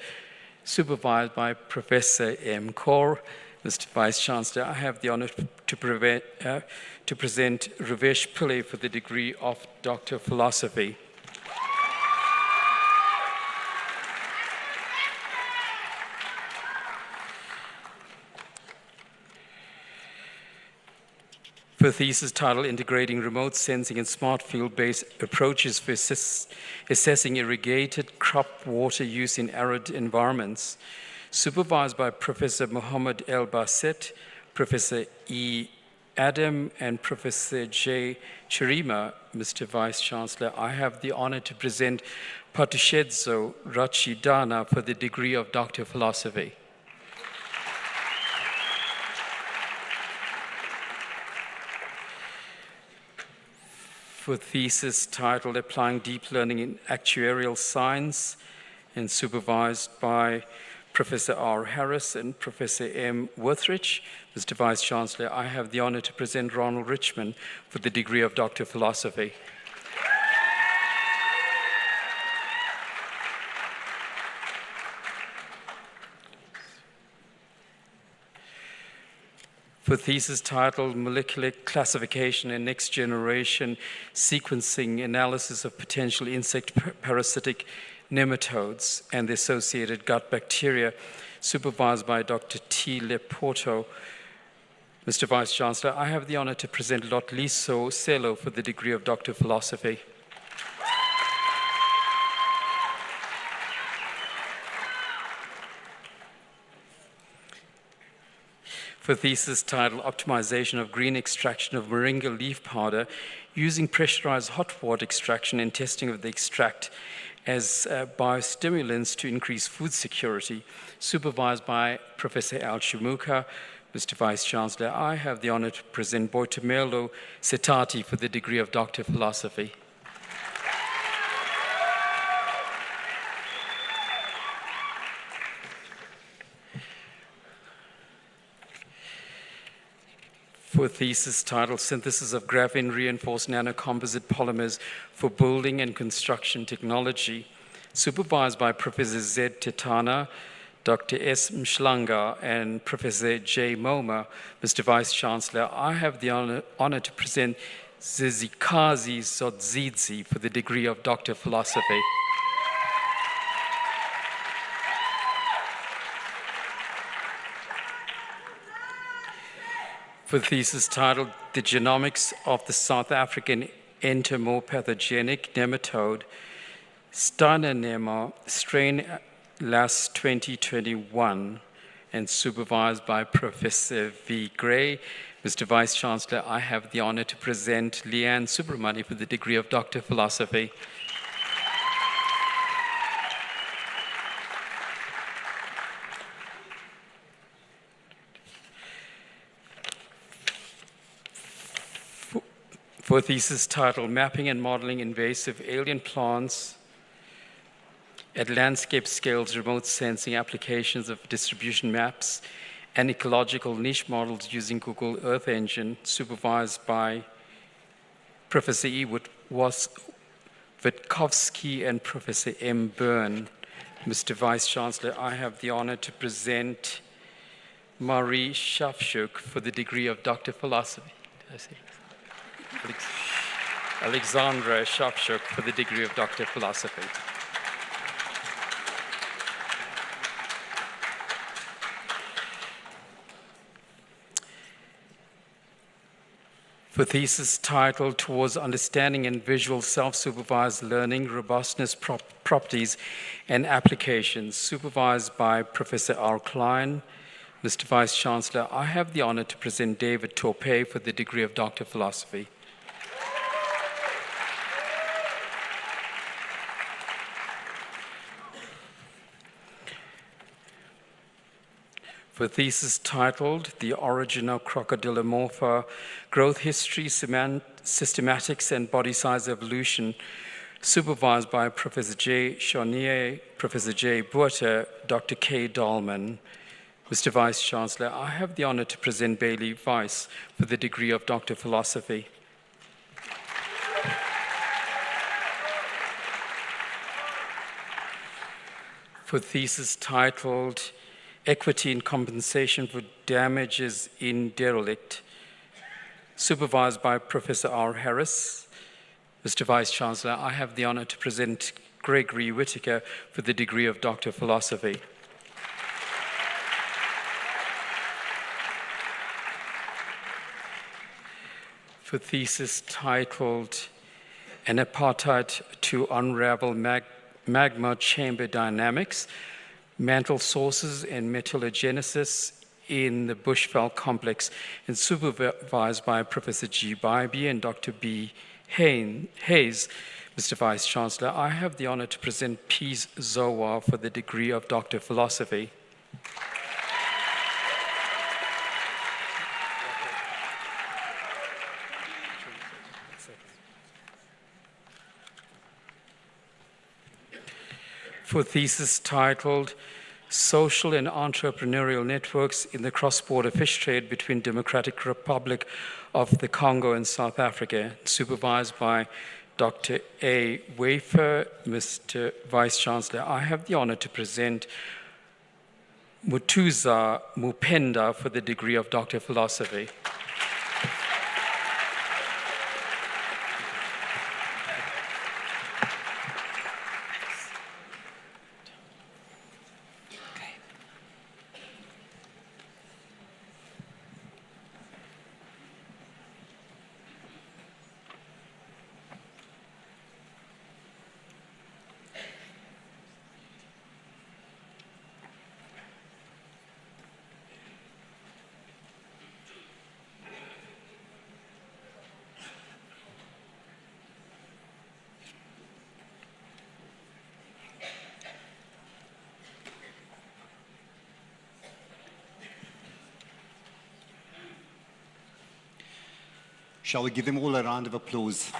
supervised by Professor M. Kaur. Mr. Vice-Chancellor, I have the honor to present Ravesh Pillai for the degree of Doctor of Philosophy. For thesis title, Integrating Remote Sensing and Smart Field-Based Approaches for Assessing Irrigated Crop Water Use in Arid Environments, supervised by Professor Mohammed El Basset, Professor E. Adam, and Professor J. Chirima. Mr. Vice-Chancellor, I have the honor to present Patushedzo Rachidana for the degree of Doctor of Philosophy. For thesis titled Applying Deep Learning in Actuarial Science, and supervised by Professor R. Harris and Professor M. Worthrich. Mr. Vice-Chancellor, I have the honor to present Ronald Richmond for the degree of Doctor of Philosophy. For thesis titled Molecular Classification and Next Generation Sequencing Analysis of Potential Insect Parasitic Nematodes and the Associated Gut Bacteria, supervised by Dr. T. Leporto. Mr. Vice-Chancellor, I have the honor to present Lotliso Selo for the degree of Doctor of Philosophy. For thesis titled Optimization of Green Extraction of Moringa Leaf Powder using Pressurized Hot Water Extraction and Testing of the Extract as Biostimulants to Increase Food Security, supervised by Professor Al Shumuka. Mr. Vice-Chancellor, I have the honor to present Boitumelo Setati for the degree of Doctor of Philosophy. For thesis titled Synthesis of Graphene-Reinforced Nanocomposite Polymers for Building and Construction Technology, supervised by Professor Z. Tetana, Dr. S. Mshlanga, and Professor J. Moma. Mr. Vice-Chancellor, I have the honor to present Zizikazi Zodzidzi for the degree of Doctor of Philosophy. For thesis titled The Genomics of the South African Entomopathogenic Nematode, Stananema, strain LAS 2021, and supervised by Professor V. Gray. Mr. Vice-Chancellor, I have the honor to present Leanne Subramani for the degree of Doctor of Philosophy. For thesis titled Mapping and Modeling Invasive Alien Plants at Landscape Scales, Remote Sensing Applications of Distribution Maps and Ecological Niche Models using Google Earth Engine, supervised by Professor E. Witkowski and Professor M. Byrne. Mr. Vice-Chancellor, I have the honor to present Marie Shafshuk for the degree of Doctor of Philosophy. Did I say that? Alexandra Shafshuk for the degree of Doctor of Philosophy. For thesis titled Towards Understanding and Visual Self-Supervised Learning, Robustness, Properties, and Applications, supervised by Professor R. Klein. Mr. Vice-Chancellor, I have the honor to present David Torpey for the degree of Doctor of Philosophy. For thesis titled The Origin of Crocodilomorpha, Growth History, Systematics, and Body Size Evolution, supervised by Professor J. Charnier, Professor J. Buerter, Dr. K. Dahlman. Mr. Vice-Chancellor, I have the honor to present Bailey Weiss for the degree of Doctor of Philosophy. For thesis titled Equity in Compensation for Damages in Derelict, supervised by Professor R. Harris. Mr. Vice-Chancellor, I have the honor to present Gregory Whittaker for the degree of Doctor of Philosophy. For thesis titled An Apartheid to Unravel Magma Chamber Dynamics, Mantle Sources and Metallogenesis in the Bushveld Complex, and supervised by Professor G. Bybee and Dr. B. Hayes. Mr. Vice-Chancellor, I have the honor to present Peace Zowa for the degree of Doctor of Philosophy. For thesis titled Social and Entrepreneurial Networks in the Cross-Border Fish Trade between Democratic Republic of the Congo and South Africa, supervised by Dr. A. Wafer. Mr. Vice-Chancellor, I have the honor to present Mutuza Mupenda for the degree of Doctor of Philosophy. Shall we give them all a round of applause?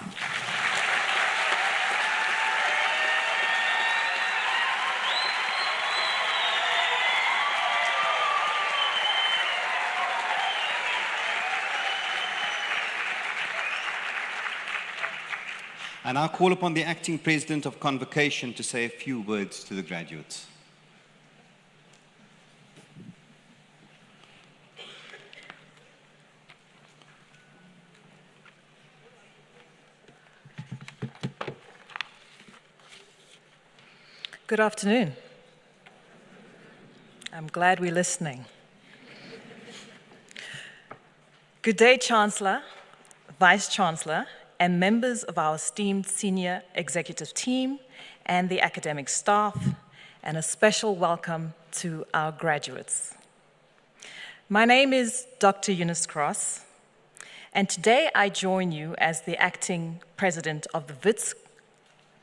And I call upon the acting president of Convocation to say a few words to the graduates. Good afternoon. I'm glad we're listening. Good day, Chancellor, Vice-Chancellor, and members of our esteemed senior executive team and the academic staff, and a special welcome to our graduates. My name is Dr. Eunice Cross, and today I join you as the acting president of the Wits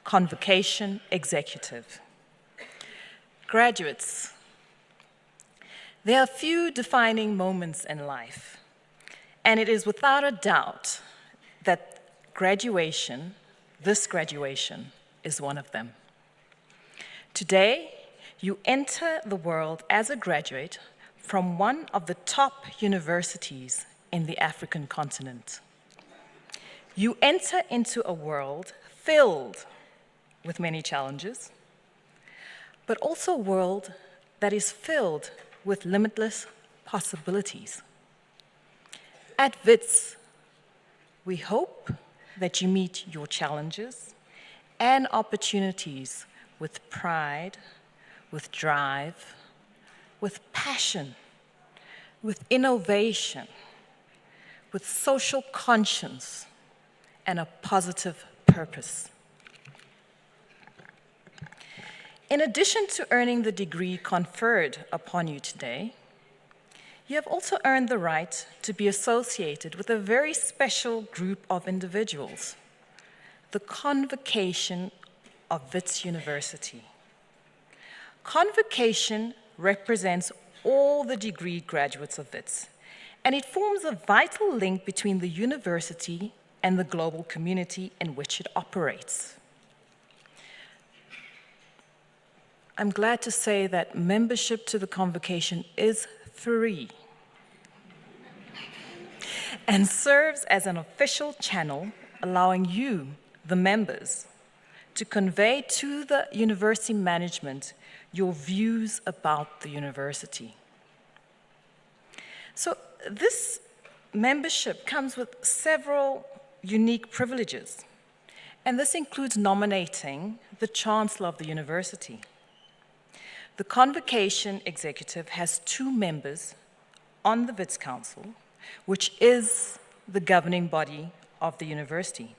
Convocation Executive. Graduates, there are few defining moments in life, and it is without a doubt that graduation, this graduation, is one of them. Today, you enter the world as a graduate from one of the top universities in the African continent. You enter into a world filled with many challenges, but also a world that is filled with limitless possibilities. At Wits, we hope that you meet your challenges and opportunities with pride, with drive, with passion, with innovation, with social conscience and a positive purpose. In addition to earning the degree conferred upon you today, you have also earned the right to be associated with a very special group of individuals, the Convocation of Wits University. Convocation represents all the degree graduates of Wits, and it forms a vital link between the university and the global community in which it operates. I'm glad to say that membership to the Convocation is free and serves as an official channel allowing you, the members, to convey to the university management your views about the university. So this membership comes with several unique privileges, and this includes nominating the Chancellor of the university. The Convocation Executive has 2 members on the Wits Council, which is the governing body of the university,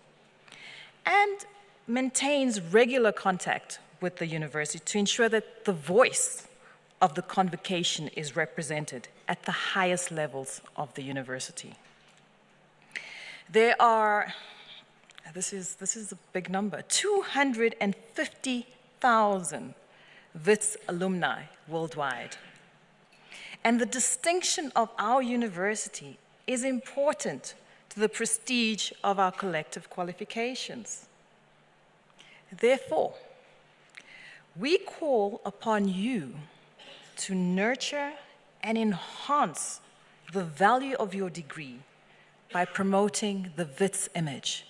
and maintains regular contact with the university to ensure that the voice of the Convocation is represented at the highest levels of the university. There are, this is a big number, 250,000 Wits alumni worldwide. And the distinction of our university is important to the prestige of our collective qualifications. Therefore, we call upon you to nurture and enhance the value of your degree by promoting the Wits image,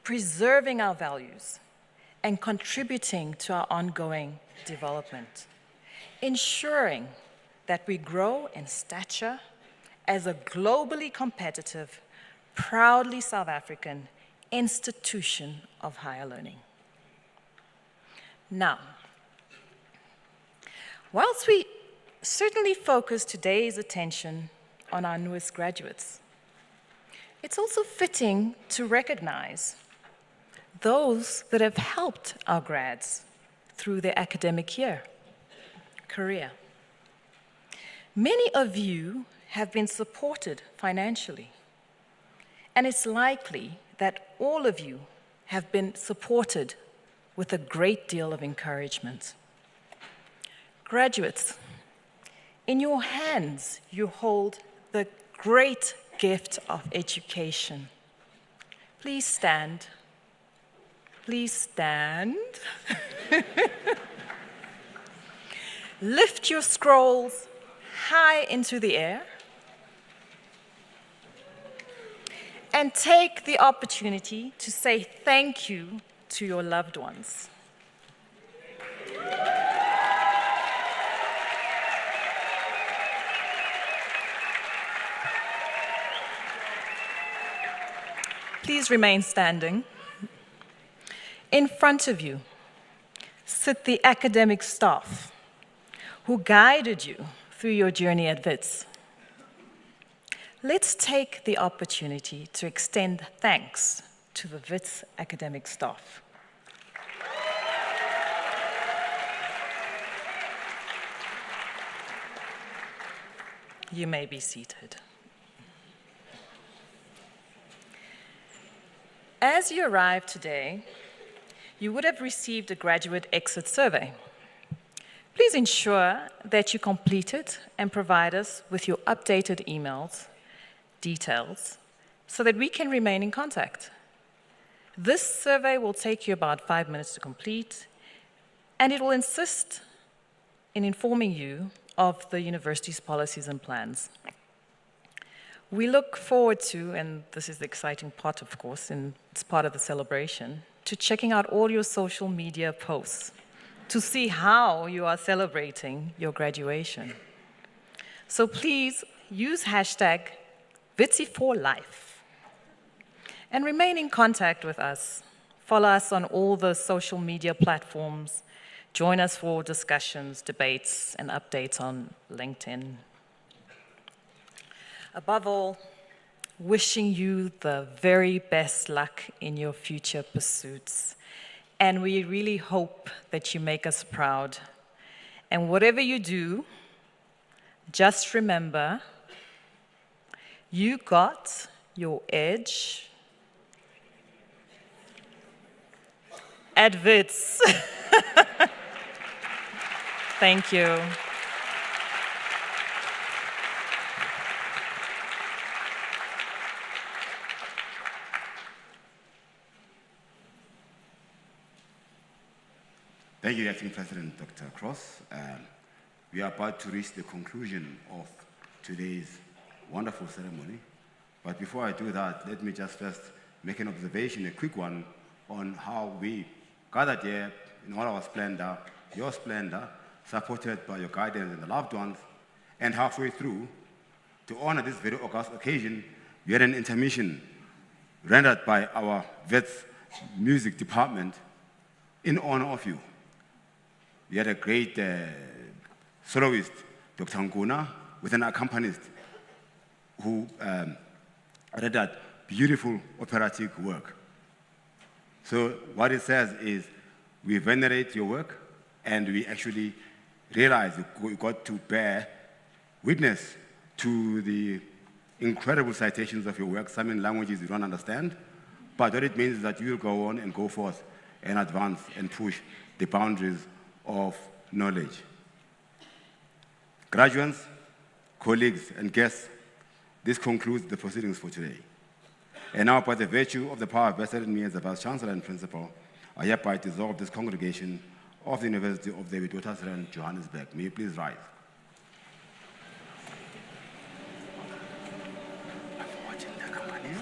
preserving our values, and contributing to our ongoing development, ensuring that we grow in stature as a globally competitive, proudly South African institution of higher learning. Now, whilst we certainly focus today's attention on our newest graduates, it's also fitting to recognize those that have helped our grads through their academic career. Many of you have been supported financially, and it's likely that all of you have been supported with a great deal of encouragement. Graduates, in your hands you hold the great gift of education. Please stand. Please stand. Lift your scrolls high into the air and take the opportunity to say thank you to your loved ones. Please remain standing. In front of you sit the academic staff who guided you through your journey at Wits. Let's take the opportunity to extend thanks to the Wits academic staff. You may be seated. As you arrived today, you would have received a graduate exit survey. Please ensure that you complete it and provide us with your updated emails, details, so that we can remain in contact. This survey will take you about 5 minutes to complete, and it will assist in informing you of the university's policies and plans. We look forward to, and this is the exciting part, of course, and it's part of the celebration, to checking out all your social media posts to see how you are celebrating your graduation. So please use hashtag Witsi4Life and remain in contact with us. Follow us on all the social media platforms. Join us for discussions, debates, and updates on LinkedIn. Above all, wishing you the very best luck in your future pursuits. And we really hope that you make us proud. And whatever you do, just remember, you got your edge at WITS. Thank you. Thank you, Acting President Dr. Cross. We are about to reach the conclusion of today's wonderful ceremony. But before I do that, let me just first make an observation, a quick one, on how we gathered here in all our splendor, your splendor, supported by your guardians and the loved ones, and halfway through, to honor this very august occasion, we had an intermission rendered by our WITS music department in honor of you. We had a great soloist, Dr. Nkuna, with an accompanist who read that beautiful operatic work. So what it says is, we venerate your work, and we actually realize we got to bear witness to the incredible citations of your work, some in languages you don't understand, but what it means is that you will go on and go forth and advance and push the boundaries of knowledge. Graduates, colleagues, and guests, this concludes the proceedings for today. And now, by the virtue of the power vested in me as the Vice-Chancellor and Principal, I hereby dissolve this congregation of the University of the Witwatersrand, Johannesburg. May you please rise. I've forgotten the company.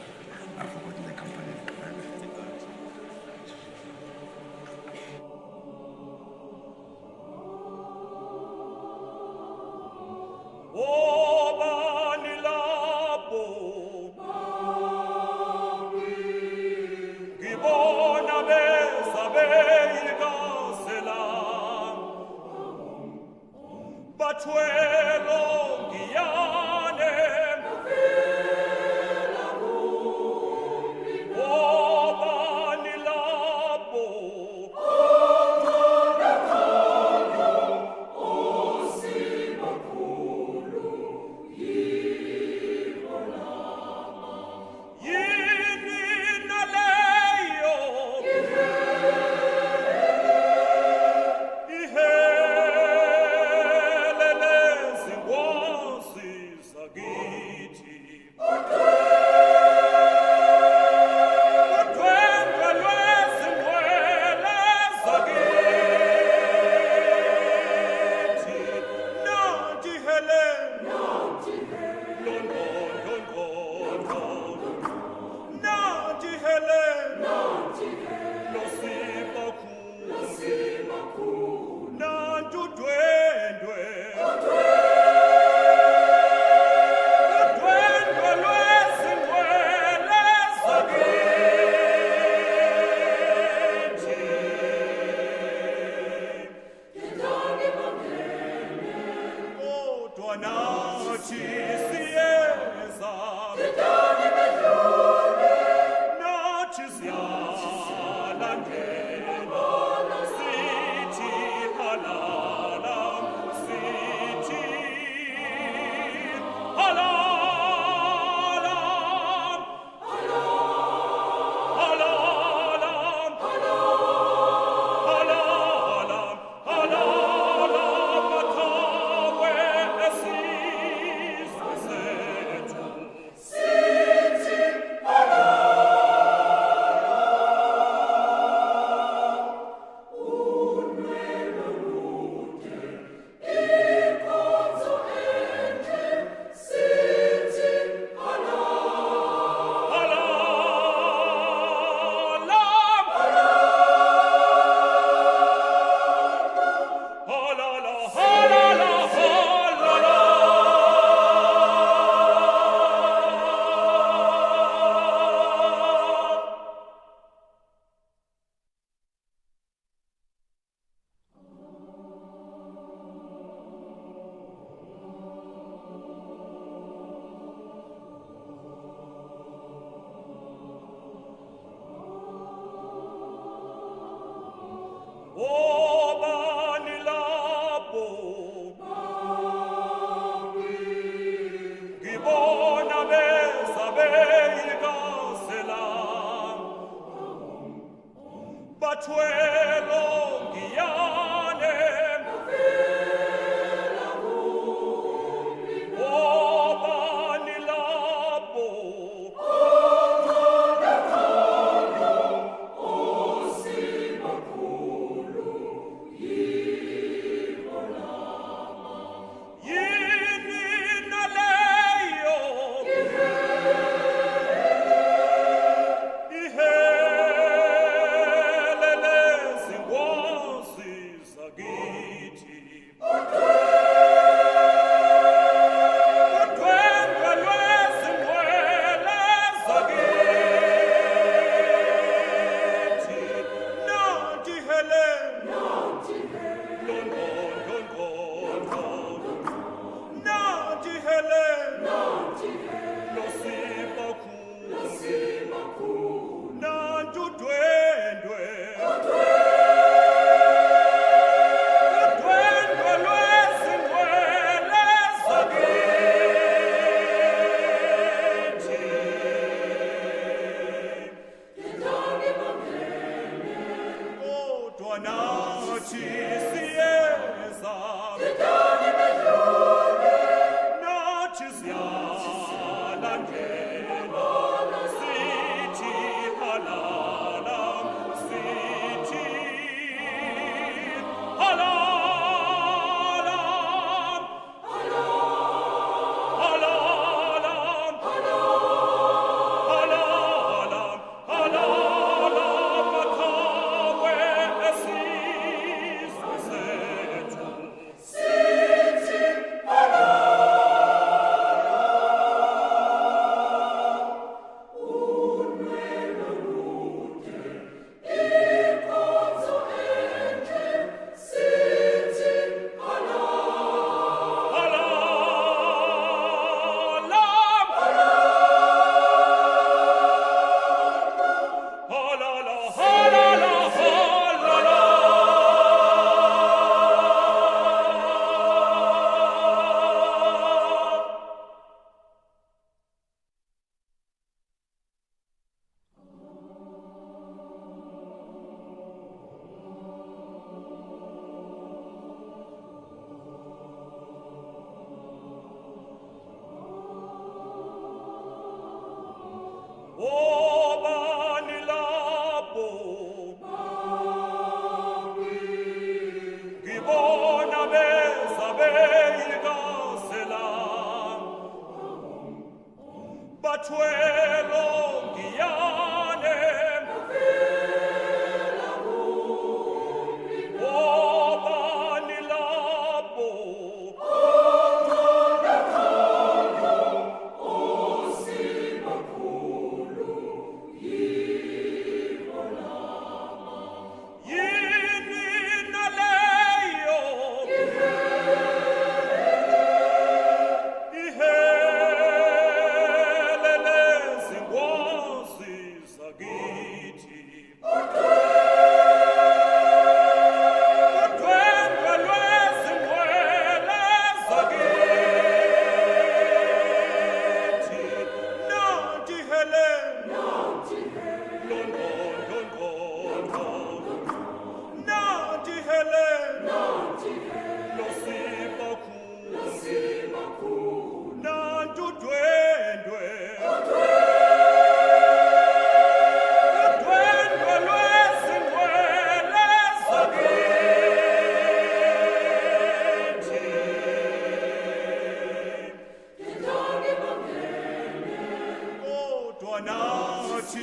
Naci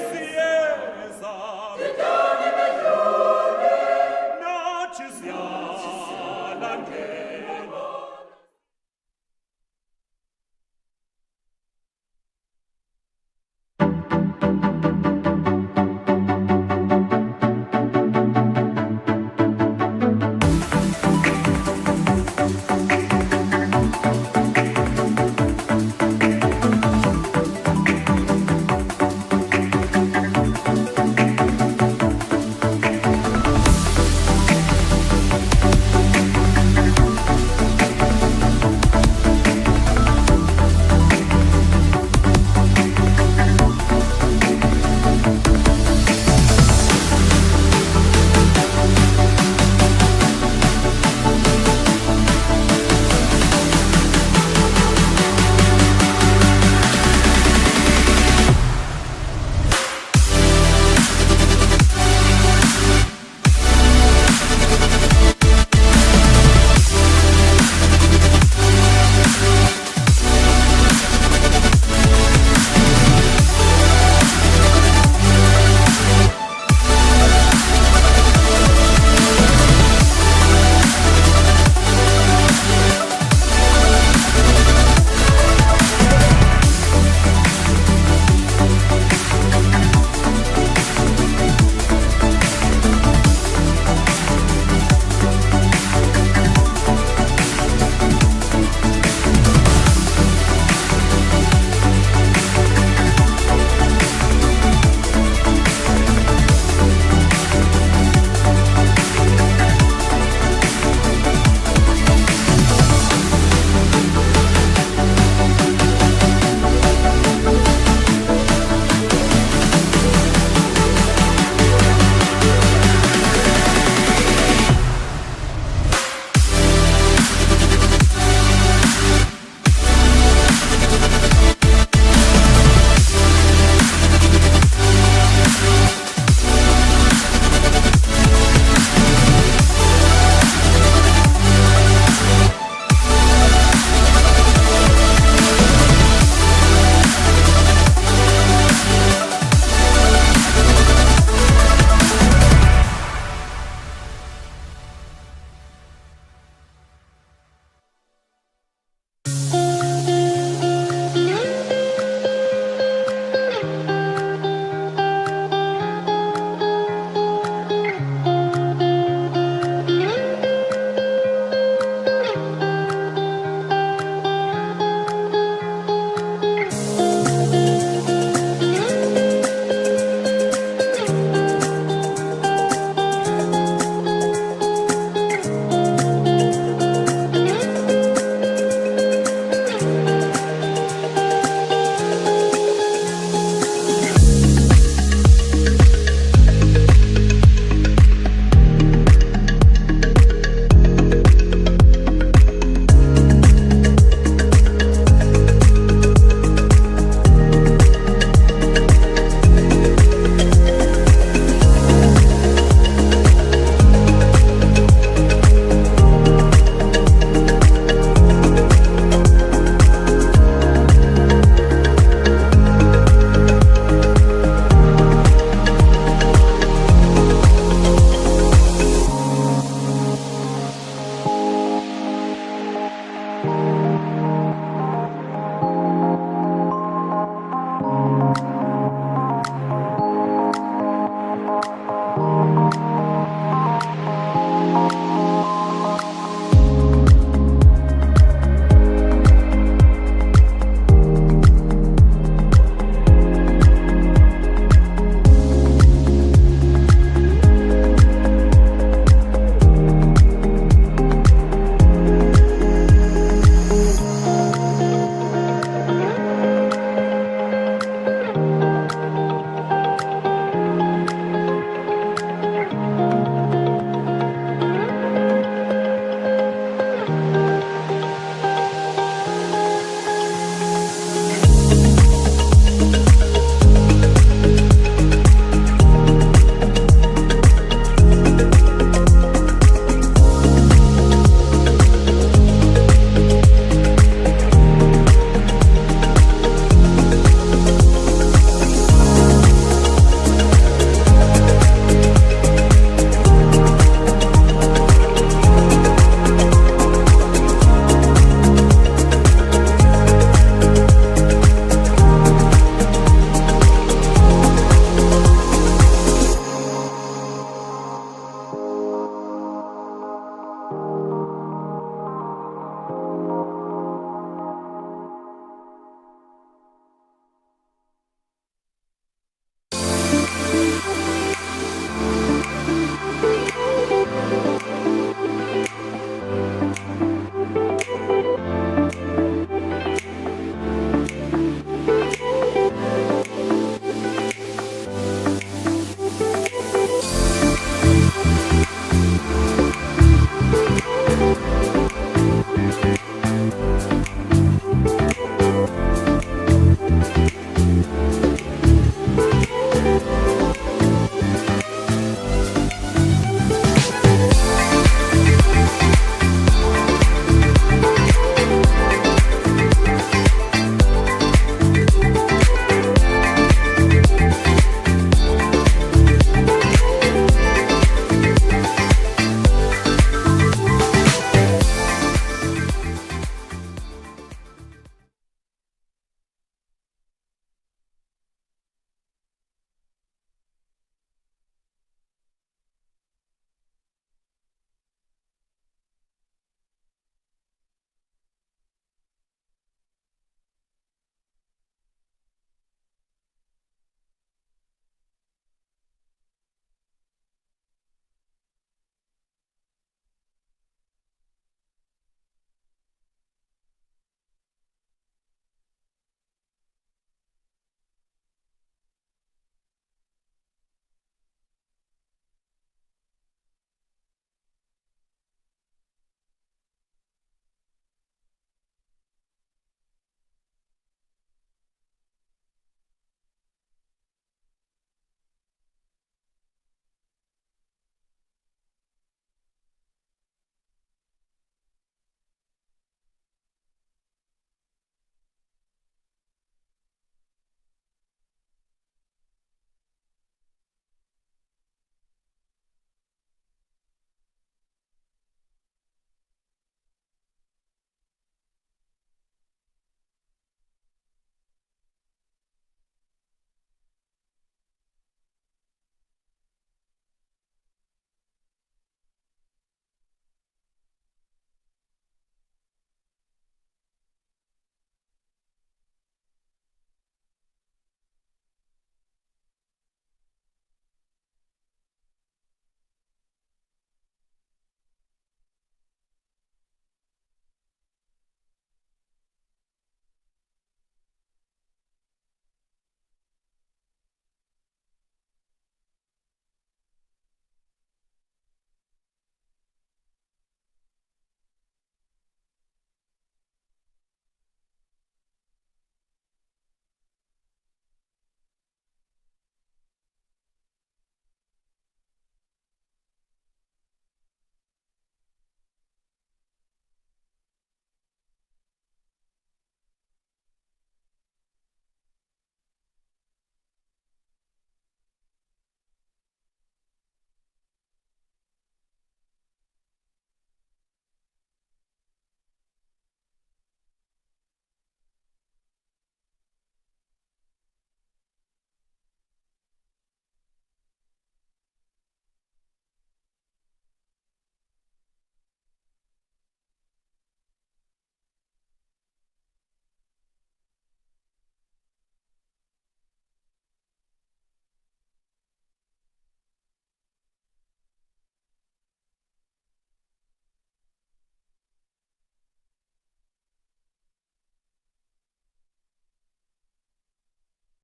sieza,